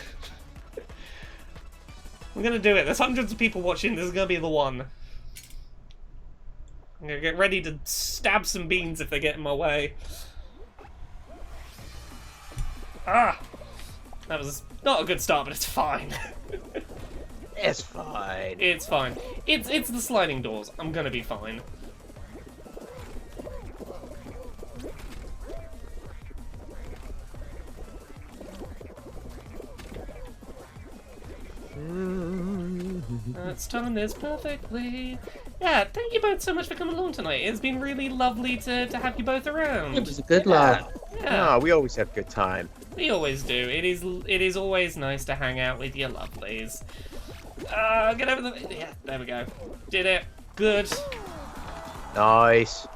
We're gonna do it. There's hundreds of people watching. This is gonna be the one. I'm gonna get ready to stab some beans if they get in my way. Ah! That was not a good start, but it's fine. It's fine. It's fine. It's the sliding doors. I'm gonna be fine. It's done this perfectly. Yeah, thank you both so much for coming along tonight. It's been really lovely to have you both around. It was a good laugh. Yeah, No, we always have a good time. we always do. It is always nice to hang out with your lovelies. Get over the... Yeah, there we go. Did it. Good. Nice.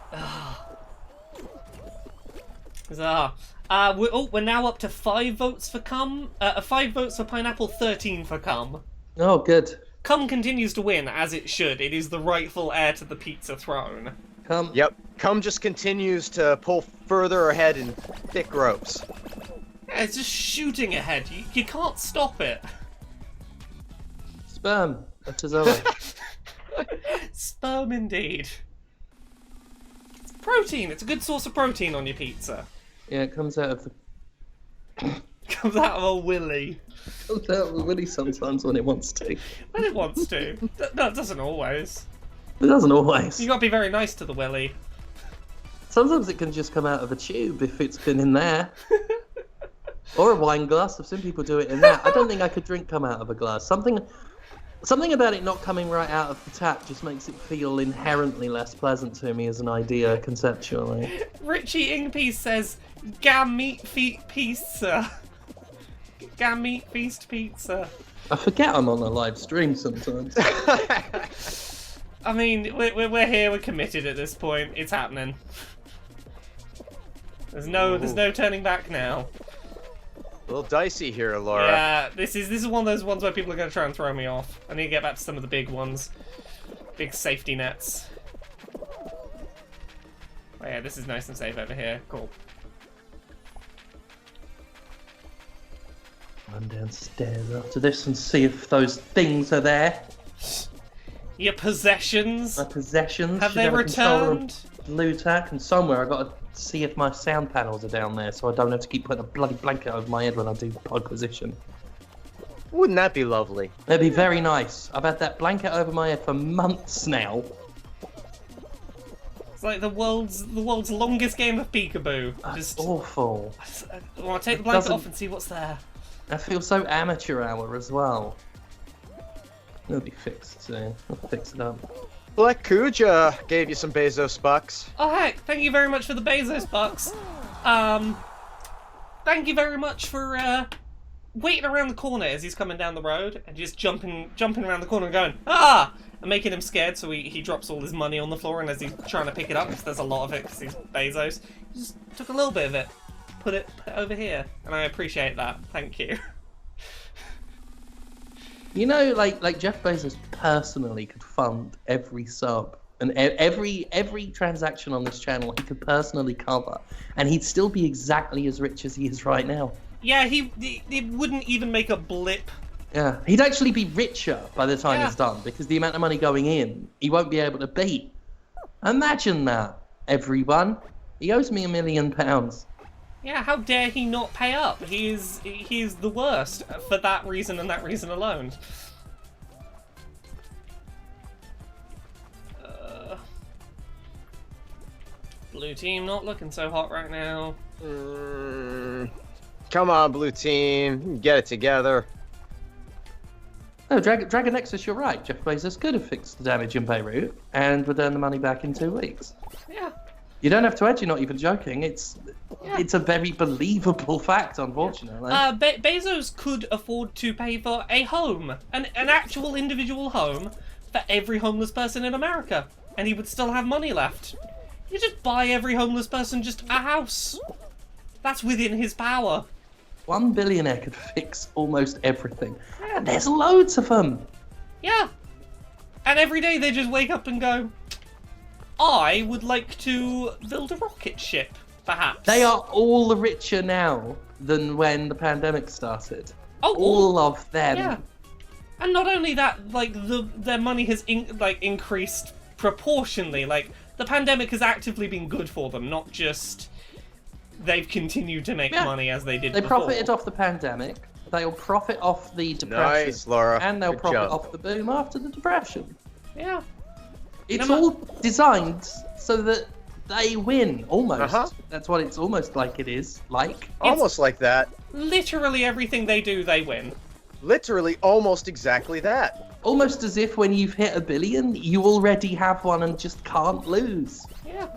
We're now up to 5 votes for cum. 5 votes for pineapple, 13 for cum. Oh, good. Cum continues to win, as it should. It is the rightful heir to the pizza throne. Come. Yep. Cum just continues to pull further ahead in thick ropes. Yeah, it's just shooting ahead. You can't stop it. Sperm. That is always. Sperm indeed. It's protein. It's a good source of protein on your pizza. Yeah, it comes out of the. Comes out of a willy. Comes out of the willy sometimes when it wants to. When it wants to. No, it doesn't always. It doesn't always. You gotta be very nice to the willy. Sometimes it can just come out of a tube if it's been in there. Or a wine glass. I've seen people do it in that. I don't think I could drink come out of a glass. Something about it not coming right out of the tap just makes it feel inherently less pleasant to me as an idea conceptually. Richie Ingpeace says, "Gam meat feet pizza." Gam meat feast pizza. I forget I'm on a live stream sometimes. I mean, we're here. We're committed at this point. It's happening. There's no turning back now. A little dicey here, Laura. Yeah, this is one of those ones where people are going to try and throw me off. I need to get back to some of the big ones. Big safety nets. Oh yeah, this is nice and safe over here. Cool. Run downstairs after this and see if those things are there. Your possessions? My possessions. Have Should they have a controller returned? of Loot Act, and somewhere I've got to see if my sound panels are down there so I don't have to keep putting a bloody blanket over my head when I do Podquisition. Wouldn't that be lovely? It'd be very nice. I've had that blanket over my head for months now. It's like the world's longest game of peekaboo. That's awful. I want to take the blanket off and see what's there. I feel so amateur hour as well. It'll be fixed soon. I'll fix it up. Black Kuja gave you some Bezos bucks. Oh heck, thank you very much for the Bezos bucks. Thank you very much for waiting around the corner as he's coming down the road and just jumping around the corner and going, ah! And making him scared, so he drops all his money on the floor, and as he's trying to pick it up, because there's a lot of it because he's Bezos, he just took a little bit of it, put it over here, and I appreciate that. Thank you. You know, like Jeff Bezos personally could fund every sub and every transaction on this channel he could personally cover, and he'd still be exactly as rich as he is right now. Yeah, he wouldn't even make a blip. Yeah, he'd actually be richer by the time it's done, because the amount of money going in, he won't be able to beat. Imagine that, everyone. He owes me £1 million. Yeah, how dare he not pay up? He is the worst for that reason and that reason alone. Blue team not looking so hot right now. Come on, blue team, get it together. No, Dragon Nexus, you're right. Jeff Bezos could have fixed the damage in Beirut and returned the money back in 2 weeks. Yeah. You don't have to edge, you're not even joking. It's a very believable fact, unfortunately. Bezos could afford to pay for a home, an actual individual home, for every homeless person in America, and he would still have money left. You just buy every homeless person just a house. That's within his power. One billionaire could fix almost everything. And there's loads of them. Yeah. And every day they just wake up and go, I would like to build a rocket ship, perhaps. They are all richer now than when the pandemic started. Oh, all of them. Yeah. And not only that, like, their money has increased proportionally. Like, the pandemic has actively been good for them, not just they've continued to make money as they did before. They profited off the pandemic. They'll profit off the depression. Nice, Laura. And they'll Good profit job. off the boom after the depression. Yeah. It's all designed so that they win, almost. That's what it's almost like it is. Almost like that. Literally everything they do, they win. Literally almost exactly that. Almost as if when you've hit 1 billion, you already have one and just can't lose. Yeah.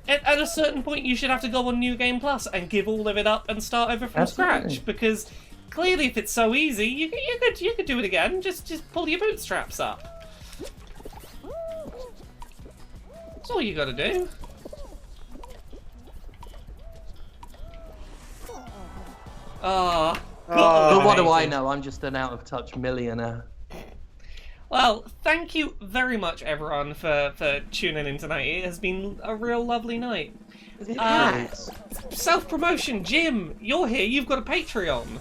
At a certain point, you should have to go on New Game Plus and give all of it up and start over from scratch, because clearly, if it's so easy, you could do it again. Just pull your bootstraps up. That's all you gotta do. But what do I know? I'm just an out-of-touch millionaire. Well, thank you very much, everyone, for tuning in tonight. It has been a real lovely night. Self-promotion, Jim, you're here. You've got a Patreon.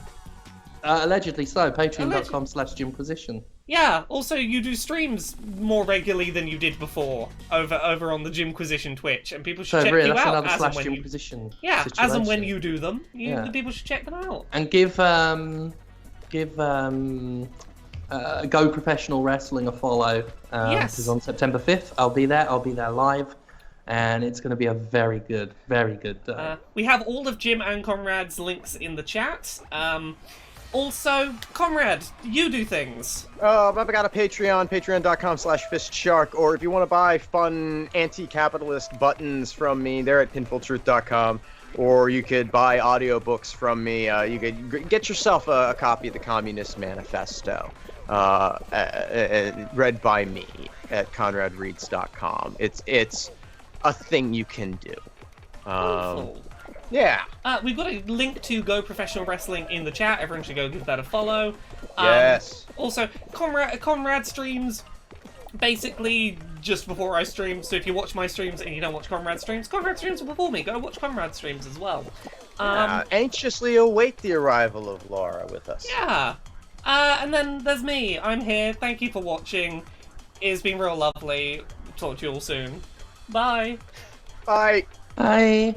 Allegedly so. Patreon.com/Jimquisition. Yeah, also you do streams more regularly than you did before over on the Jimquisition Twitch, and people should check you that's out another as and when you... Jimquisition Yeah, situation. as and when you do them, the people should check them out. And give Go Professional Wrestling a follow. Yes. Because on September 5th, I'll be there live. And it's going to be a very good day. We have all of Jim and Conrad's links in the chat. Also, Conrad, you do things. I've got a Patreon, patreon.com/fistshark, or if you want to buy fun anti-capitalist buttons from me, they're at pinfultruth.com. or you could buy audiobooks from me. You could get yourself a copy of the Communist Manifesto, read by me at conradreads.com. It's a thing you can do. Wonderful. Yeah. We've got a link to Go Professional Wrestling in the chat. Everyone should go give that a follow. Yes. Also, Conrad streams basically just before I stream. So if you watch my streams and you don't watch Conrad streams are before me. Go watch Conrad streams as well. Anxiously await the arrival of Laura with us. Yeah. And then there's me. I'm here. Thank you for watching. It's been real lovely. Talk to you all soon. Bye. Bye. Bye.